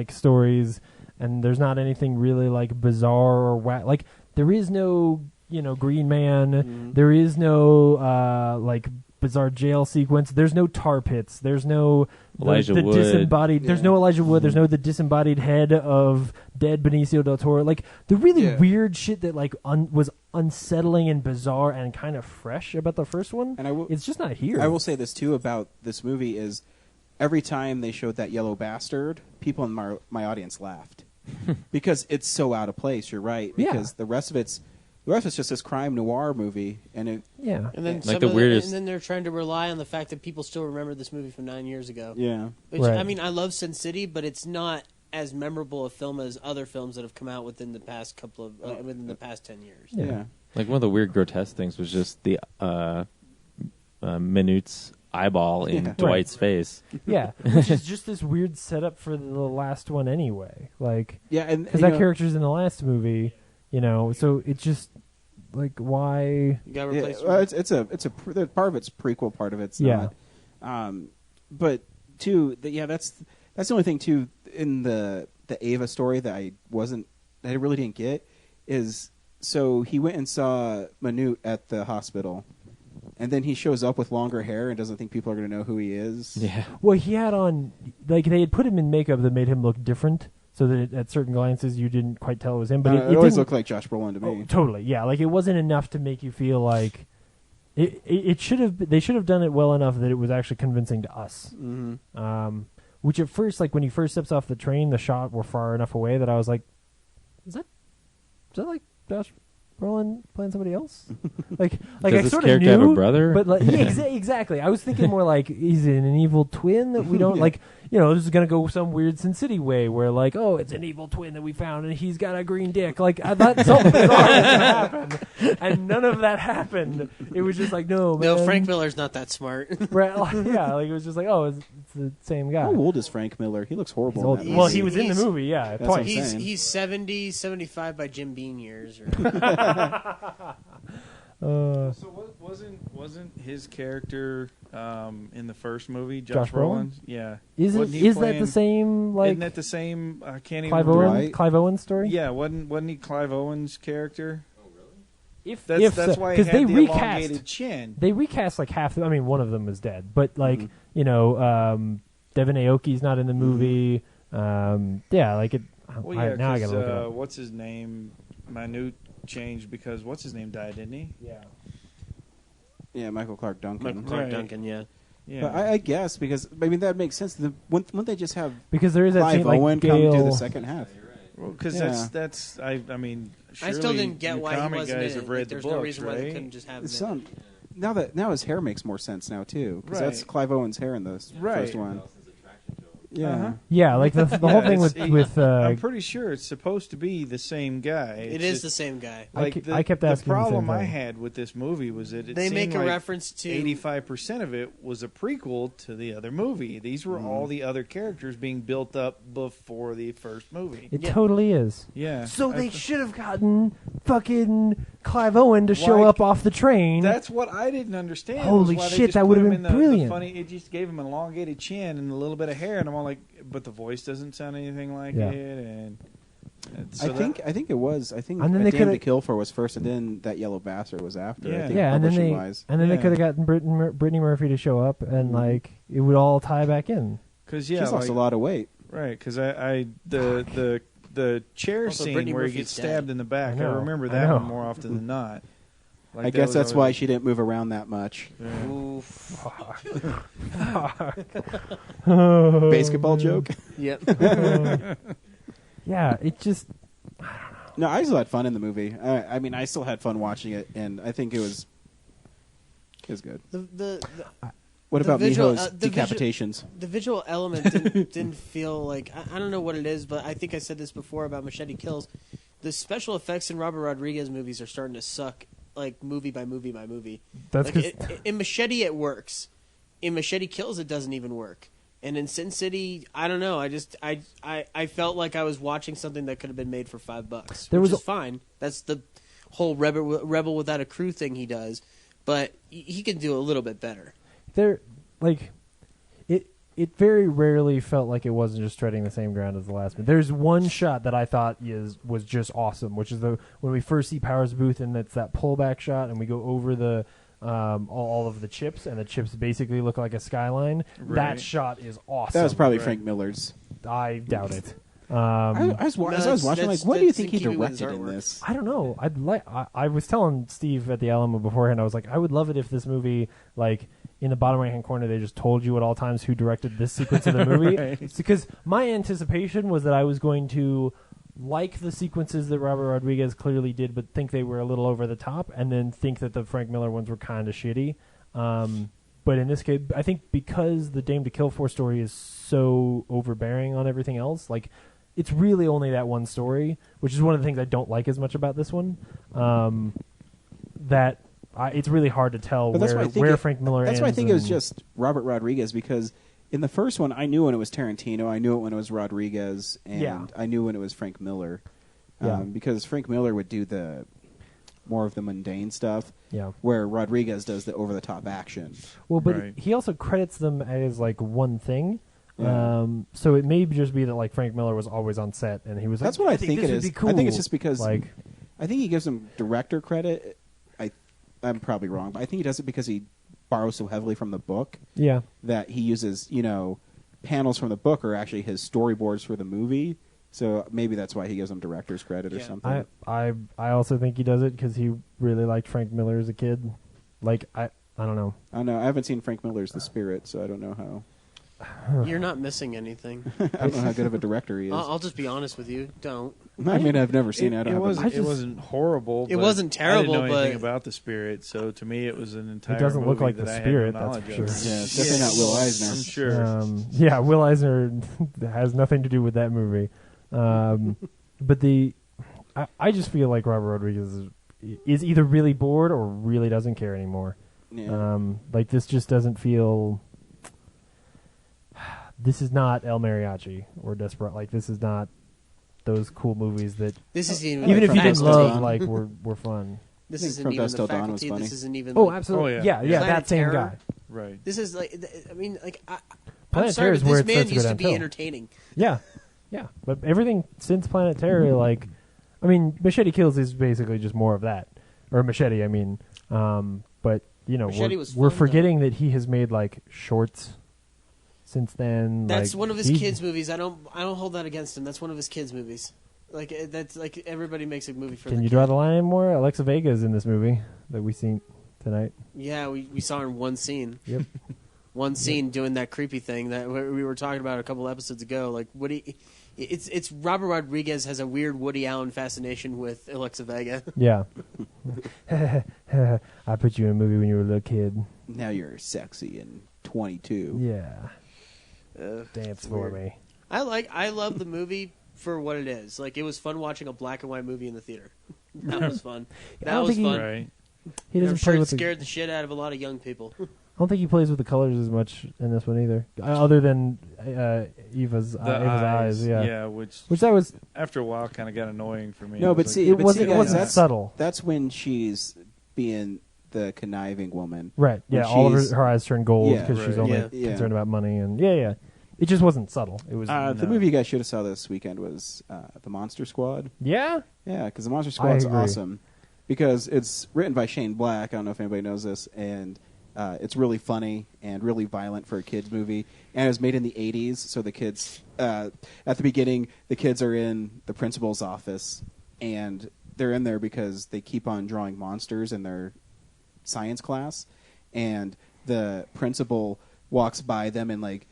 stories, and there's not anything really like bizarre or like there is no Green Man, there is no like bizarre jail sequence. There's no tar pits. There's no Elijah the Wood. disembodied. There's no Elijah Wood. There's no the disembodied head of dead Benicio del Toro. Like the really weird shit that like was unsettling and bizarre and kind of fresh about the first one. And it's just not here. I will say this too about this movie is every time they showed that yellow bastard, people in my audience laughed because it's so out of place. You're right, because the rest of it's just this crime noir movie, and it and then like the weirdest. And then they're trying to rely on the fact that people still remember this movie from 9 years ago. Yeah, which, I mean, I love Sin City, but it's not as memorable a film as other films that have come out within the past within the past 10 years. Yeah. Like one of the weird grotesque things was just the Minute's eyeball in Dwight's face. Yeah, which is just this weird setup for the last one anyway. Like, and because that character's in the last movie, so it's just like why you got replaced. It's a part of it's prequel, part of it's not. But too, that's the only thing too in the Ava story that I really didn't get is so he went and saw Manute at the hospital. And then he shows up with longer hair and doesn't think people are going to know who he is. Yeah. Well, he had on, like, they had put him in makeup that made him look different, so that at certain glances you didn't quite tell it was him. But it always looked like Josh Brolin to me. Oh, totally, yeah. Like, it wasn't enough to make you feel like it should have. They should have done it well enough that it was actually convincing to us. Mm-hmm. Which at first, like when he first steps off the train, the shot were far enough away that I was like, "Is that like Josh Brolin playing somebody else?" like I this sort of character knew, have a brother? but like, exactly. I was thinking more like he's an evil twin that we don't like. This is gonna go some weird Sin City way where like, oh, it's an evil twin that we found and he's got a green dick. Like I thought something was gonna happen, and none of that happened. It was just like, no, man. No, Frank Miller's not that smart. Right? Like, it was just like, oh, it's the same guy. How old is Frank Miller? He looks horrible. In that movie. Well, he was in the movie, yeah, twice. He's 70, 75 by Jim Beam years. So wasn't his character in the first movie Josh Brolin? Yeah. Is that the same? Like, isn't that the same? I can't even. Clive Owen's story. Yeah, wasn't he Clive Owen's character? Oh, really? That's why he had they the recast, elongated chin. They recast like half. I mean, one of them was dead, but like Devin Aoki's not in the movie. Like it. Well, yeah, now I gotta look it up. What's his name? Minute changed because what's his name died, didn't he? Yeah, Michael Clark Duncan. Duncan, yeah. But I guess because that makes sense. Wouldn't they just have because there is that Clive scene, like, Owen Gale... come do the second half? Well, because that's I mean, I still didn't get why he comic wasn't guys in have it. read Like, the there's books, no reason right? why they couldn't just have him. Some, now his hair makes more sense now too because that's Clive Owen's hair in the first one. Yeah, yeah, like the whole thing with. I'm pretty sure it's supposed to be the same guy. It is the same guy. Like I kept asking. The problem the same I thing. had with this movie was that they make a like reference to 85% of it was a prequel to the other movie. These were all the other characters being built up before the first movie. It totally is. Yeah. So they should have gotten fucking Clive Owen to show up off the train. That's what I didn't understand. Holy was why shit, they just that put would have him been in the brilliant. funny, it just gave him an elongated chin and a little bit of hair, and I'm all like, but the voice doesn't sound anything like Yeah. it. And I think it was. I think And then they Damned to coulda- Kill For was first, and then That Yellow Bastard was after. I think and then they publishing-wise. could have gotten Brittany Murphy to show up, and like it would all tie back in. Because she's lost a lot of weight. Right, because the chair Also, scene Brittany where he Murphy's gets stabbed dead. in the back. I know, I remember I that know. one more often than not. Like, I that guess was that's always- why she didn't move around that much. Basketball joke. Yep. Yeah, it just. No, I still had fun in the movie. I mean, I still had fun watching it, and I think it was good. What about Miho's decapitations? The visual element didn't feel like I don't know what it is, but I think I said this before about Machete Kills. The special effects in Robert Rodriguez movies are starting to suck, like movie by movie by movie. That's like in Machete it works. In Machete Kills it doesn't even work. And in Sin City, I don't know. I felt like I was watching something that could have been made for $5, which is fine. That's the whole Rebel Without a Crew thing he does, but he can do a little bit better. There, like, it very rarely felt like it wasn't just treading the same ground as the last one. There's one shot that I thought was just awesome, which is when we first see Powers Booth, and it's that pullback shot, and we go over the all of the chips, and the chips basically look like a skyline. Right. That shot is awesome. That was probably Frank Miller's. I doubt it. I was watching, like, what do you think he directed in this? I don't know. I was telling Steve at the Alamo beforehand, I was like, I would love it if this movie, like, in the bottom right hand corner, they just told you at all times who directed this sequence of the movie. Right. It's because my anticipation was that I was going to like the sequences that Robert Rodriguez clearly did, but think they were a little over the top, and then think that the Frank Miller ones were kind of shitty. But in this case, I think because the Dame to Kill For story is so overbearing on everything else, like, it's really only that one story, which is one of the things I don't like as much about this one. It's really hard to tell where Frank Miller ends. That's why I think it was just Robert Rodriguez, because in the first one, I knew when it was Tarantino, I knew it when it was Rodriguez, and I knew when it was Frank Miller. Because Frank Miller would do the more of the mundane stuff, where Rodriguez does the over-the-top action. Well, but he also credits them as, like, one thing. So it may just be that, like, Frank Miller was always on set, and he was That's like, what I think it is. Cool. I think it's just because, like, I think he gives him director credit. I'm probably wrong, but I think he does it because he borrows so heavily from the book. Yeah. That he uses, panels from the book are actually his storyboards for the movie. So maybe that's why he gives him director's credit or something. I also think he does it because he really liked Frank Miller as a kid. Like, I don't know. I know. I haven't seen Frank Miller's The Spirit, so I don't know how. You're not missing anything. I don't know how good of a director he is. I'll just be honest with you. Don't. I mean, I've never seen it. It wasn't horrible. It wasn't terrible, I didn't know anything but about The Spirit, so to me it was an entire It doesn't look movie like that The I had Spirit, no that's knowledge for sure. of. Yeah, it's definitely not Will Eisner. I'm sure. Yeah, Will Eisner has nothing to do with that movie. But I just feel like Robert Rodriguez is either really bored or really doesn't care anymore. Yeah. Like, this just doesn't feel... This is not El Mariachi or Desperado. Like, this is not those cool movies that... This isn't even if you didn't love, Dawn. like, were fun. This think isn't From even Dusk the Till Dawn was faculty. funny. This isn't even. Oh, like, absolutely. Oh, yeah, Planet that same Terror. guy. Right. This is like. I mean, like. I'm Planet sorry, Terror is but where this it man starts to used go to be downhill. entertaining. Yeah. But everything since Planet Terror, like... I mean, Machete Kills is basically just more of that. Or Machete, I mean. But, Machete was we're fun, forgetting that he has made, like, shorts since then. That's like, one of his kids' movies. I don't hold that against him. That's one of his kids' movies. Like, that's like everybody makes a movie for. Can the you kid. draw the line anymore? Alexa Vega is in this movie that we seen tonight. Yeah, we saw her in one scene. Yep. One scene doing that creepy thing that we were talking about a couple episodes ago. Like Woody, it's Robert Rodriguez has a weird Woody Allen fascination with Alexa Vega. Yeah. I put you in a movie when you were a little kid. Now you're sexy and 22. Yeah. Dance for me. I love the movie for what it is. Like, it was fun watching a black and white movie in the theater. That was fun. I That don't was think fun. Right. He I'm doesn't sure play it with scared the shit out of a lot of young people. I don't think he plays with the colors as much in this one either, other than Eva's eyes. Yeah, which that was after a while kind of got annoying for me. No, but was see, it but wasn't. see, It wasn't that's subtle. That's when she's being the conniving woman. Right. When Yeah. All of she's- her eyes turn gold Yeah. because she's Right. only Yeah. concerned about money and yeah. It just wasn't subtle. It was The movie you guys should have saw this weekend was The Monster Squad. Yeah. Yeah, because The Monster Squad's agree. awesome. Because it's written by Shane Black. I don't know if anybody knows this. And it's really funny and really violent for a kid's movie. And it was made in the 80s, so the kids... at the beginning, the kids are in the principal's office. And they're in there because they keep on drawing monsters in their science class. And the principal walks by them and, like,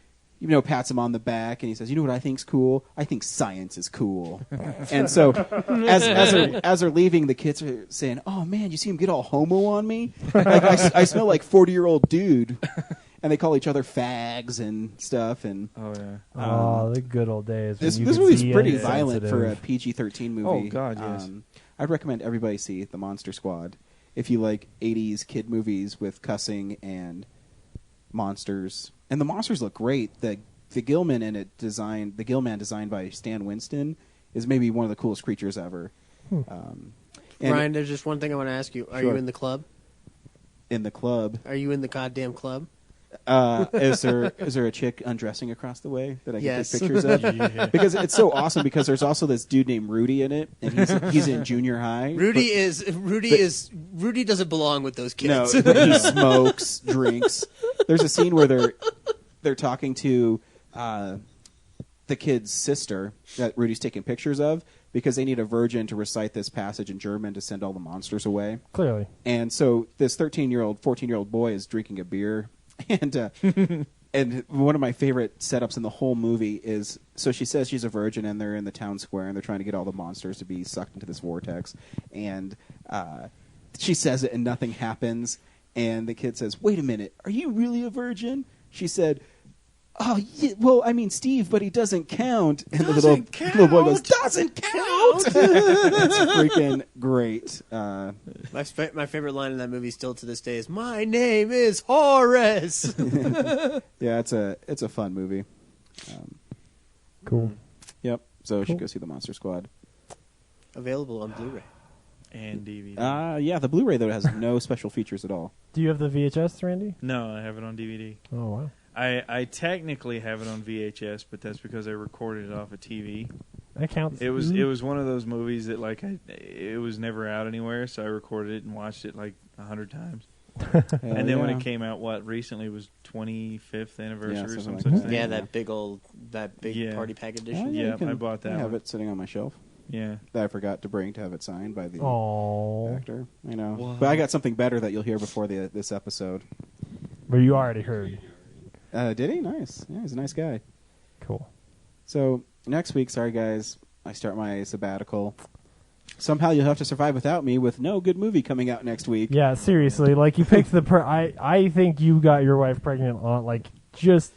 pats them on the back, and he says, "You know what I think's cool? I think science is cool." And so, as they're leaving, the kids are saying, "Oh man, you see him get all homo on me? Like I smell like 40-year-old dude." And they call each other fags and stuff. And the good old days. This when you could movie's be pretty violent for a insensitive. PG-13 movie. Oh, God, yes. I'd recommend everybody see The Monster Squad if you like 80s kid movies with cussing and monsters. And the monsters look great. The Gillman in it the Gillman designed by Stan Winston is maybe one of the coolest creatures ever. And Ryan, there's just one thing I want to ask you. Are Sure. you in the club? in the club, Are you in the goddamn club? Is there a chick undressing across the way that I can Yes. take pictures of? Yeah. Because it's so awesome. Because there's also this dude named Rudy in it, and he's in junior high. Rudy doesn't belong with those No, kids. but he smokes, drinks. There's a scene where they're talking to the kid's sister that Rudy's taking pictures of because they need a virgin to recite this passage in German to send all the monsters away. Clearly. And so this 14-year-old boy is drinking a beer, and and one of my favorite setups in the whole movie is, so she says she's a virgin, and they're in the town square, and they're trying to get all the monsters to be sucked into this vortex, and she says it, and nothing happens, and the kid says, "Wait a minute, are you really a virgin?" She said, "Oh, yeah, well, I mean, Steve, but he doesn't count." And the little boy goes, "Doesn't count!" It's freaking great. My favorite line in that movie still to this day is, "My name is Horace." Yeah, it's a fun movie. Cool. Yep. So you should Cool. go see the Monster Squad. Available on Blu-ray. And DVD. Yeah, the Blu-ray though has no special features at all. Do you have the VHS, Randy? No, I have it on DVD. Oh, wow. I technically have it on VHS, but that's because I recorded it off a TV. That counts. It was one of those movies that it was never out anywhere, so I recorded it and watched it like 100 times. And then when it came out, recently was 25th anniversary or something something. like that. Yeah, that big party pack edition. Yeah, I bought that I have one. it sitting on my shelf. Yeah. That I forgot to bring to have it signed by the Aww. actor. I know. What? But I got something better that you'll hear before this episode. But you already heard. Did he? Nice. Yeah, he's a nice guy. Cool. So next week, sorry guys, I start my sabbatical. Somehow you'll have to survive without me with no good movie coming out next week. Yeah, seriously. Like, you picked I think you got your wife pregnant on, just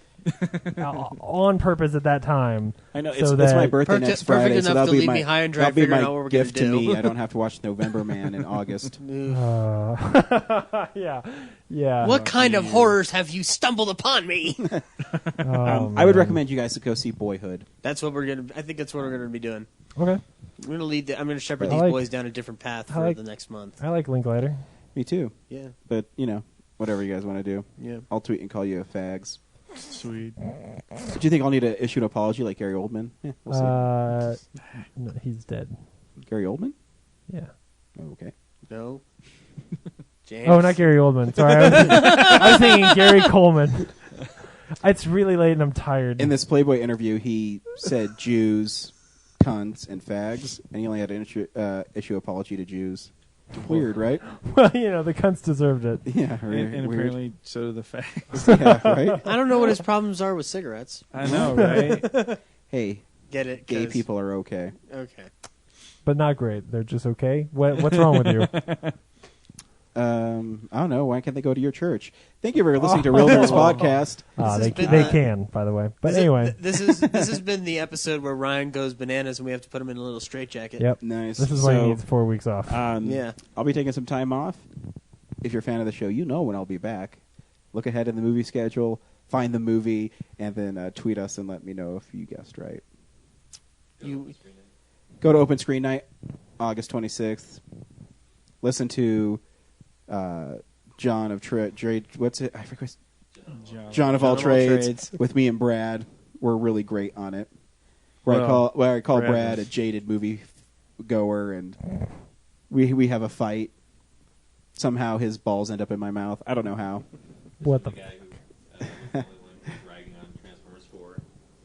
on purpose at that time. I know. So It's my that- birthday next Friday, perfect so enough that'll to be leave my, me high and dry that'll be figuring my out what we're gonna gift to do. me. I don't have to watch November Man in August. Yeah. Yeah. What kind of horrors have you stumbled upon me? I would recommend you guys to go see Boyhood. That's what I think that's what we're gonna be doing. Okay. I'm gonna shepherd I these like- boys down a different path I for like- the next month. I like Linklater. Me too. Yeah. But, whatever you guys want to do. Yeah. I'll tweet and call you fags. Sweet. Do you think I'll need to issue an apology like Gary Oldman? Yeah, we'll see. No, he's dead. Gary Oldman? Yeah. Oh, okay. No. James. Oh, not Gary Oldman. Sorry, I was thinking Gary Coleman. It's really late and I'm tired. In this Playboy interview, he said Jews, cunts, and fags, and he only had to issue apology to Jews. Weird, right? Well, the cunts deserved it. Yeah, And weird. apparently so do the facts. Yeah, right? I don't know what his problems are with cigarettes. I know, right? Hey, Get it? gay 'Cause- people are okay. Okay. But not great. They're just okay. What's wrong with you? I don't know. Why can't they go to your church? Thank you for listening to Real Nerds Podcast. They can, by the way. But anyway. This has been the episode where Ryan goes bananas and we have to put him in a little straitjacket. Yep. Nice. This is why he needs 4 weeks off. Yeah. I'll be taking some time off. If you're a fan of the show, you know when I'll be back. Look ahead in the movie schedule, find the movie, and then tweet us and let me know if you guessed right. Go to Open Screen Night, August 26th. Listen to John of Trade. What's it? I forget. John of All Trades with me and Brad. We're really great on it. Where I call Brad a jaded movie goer, and we have a fight. Somehow his balls end up in my mouth. I don't know how. What the?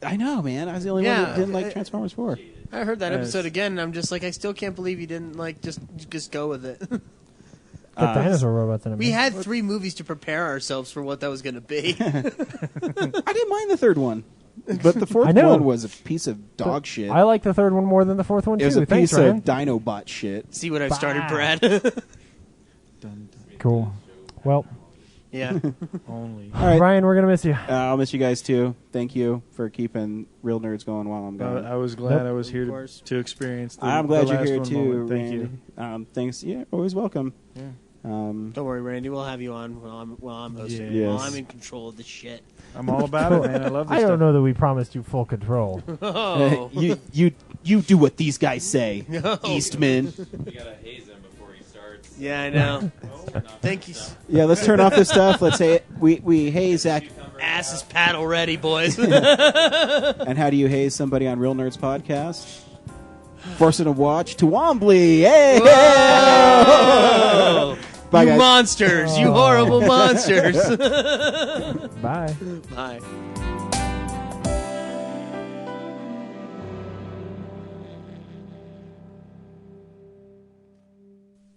I know, man. I was the only one that didn't like Transformers 4. I heard that episode again, and I'm just like, I still can't believe you didn't just go with it. But dinosaur robots in it. We had 3 movies to prepare ourselves for what that was going to be. I didn't mind the third one, but the fourth I know. one was a piece of dog shit. I like the third one more than the fourth one, It was too. a Thanks, piece Ryan. of Dinobot shit. See what I've started, Brad? Cool. Well. Yeah. Only. All right. Ryan, we're going to miss you. I'll miss you guys, too. Thank you for keeping Real Nerds going while I'm gone. I was glad Yep. I was here course. to experience the I'm glad the you're last here, one too, moment. Thank you. Randy. Thanks. Yeah, always welcome. Yeah. Don't worry, Randy. We'll have you on while I'm hosting. Yes. While I'm in control of the shit. I'm all about it, man. I love this I don't stuff. know that we promised you full control. Oh. You do what these guys say, No. Eastman. You gotta haze him before he starts. Yeah, I know. Thank you. Yeah, let's turn off this stuff. Let's say it. We haze Zach. Ass is paddle ready, boys. And how do you haze somebody on Real Nerds Podcast? Force them to watch Twombly. Hey! Whoa! Bye, You guys. monsters! You horrible monsters! Bye. Bye.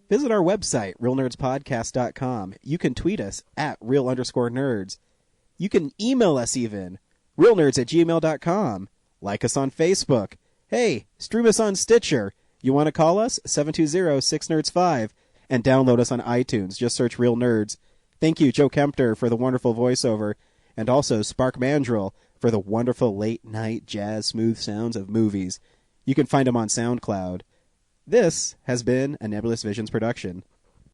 Visit our website, realnerdspodcast.com. You can tweet us at real_nerds. You can email us even, realnerds@gmail.com. Like us on Facebook. Hey, stream us on Stitcher. You want to call us? 720-6nerds5. And download us on iTunes. Just search Real Nerds. Thank you, Joe Kempter, for the wonderful voiceover. And also Spark Mandrill for the wonderful late-night jazz smooth sounds of movies. You can find him on SoundCloud. This has been a Nebulous Visions production.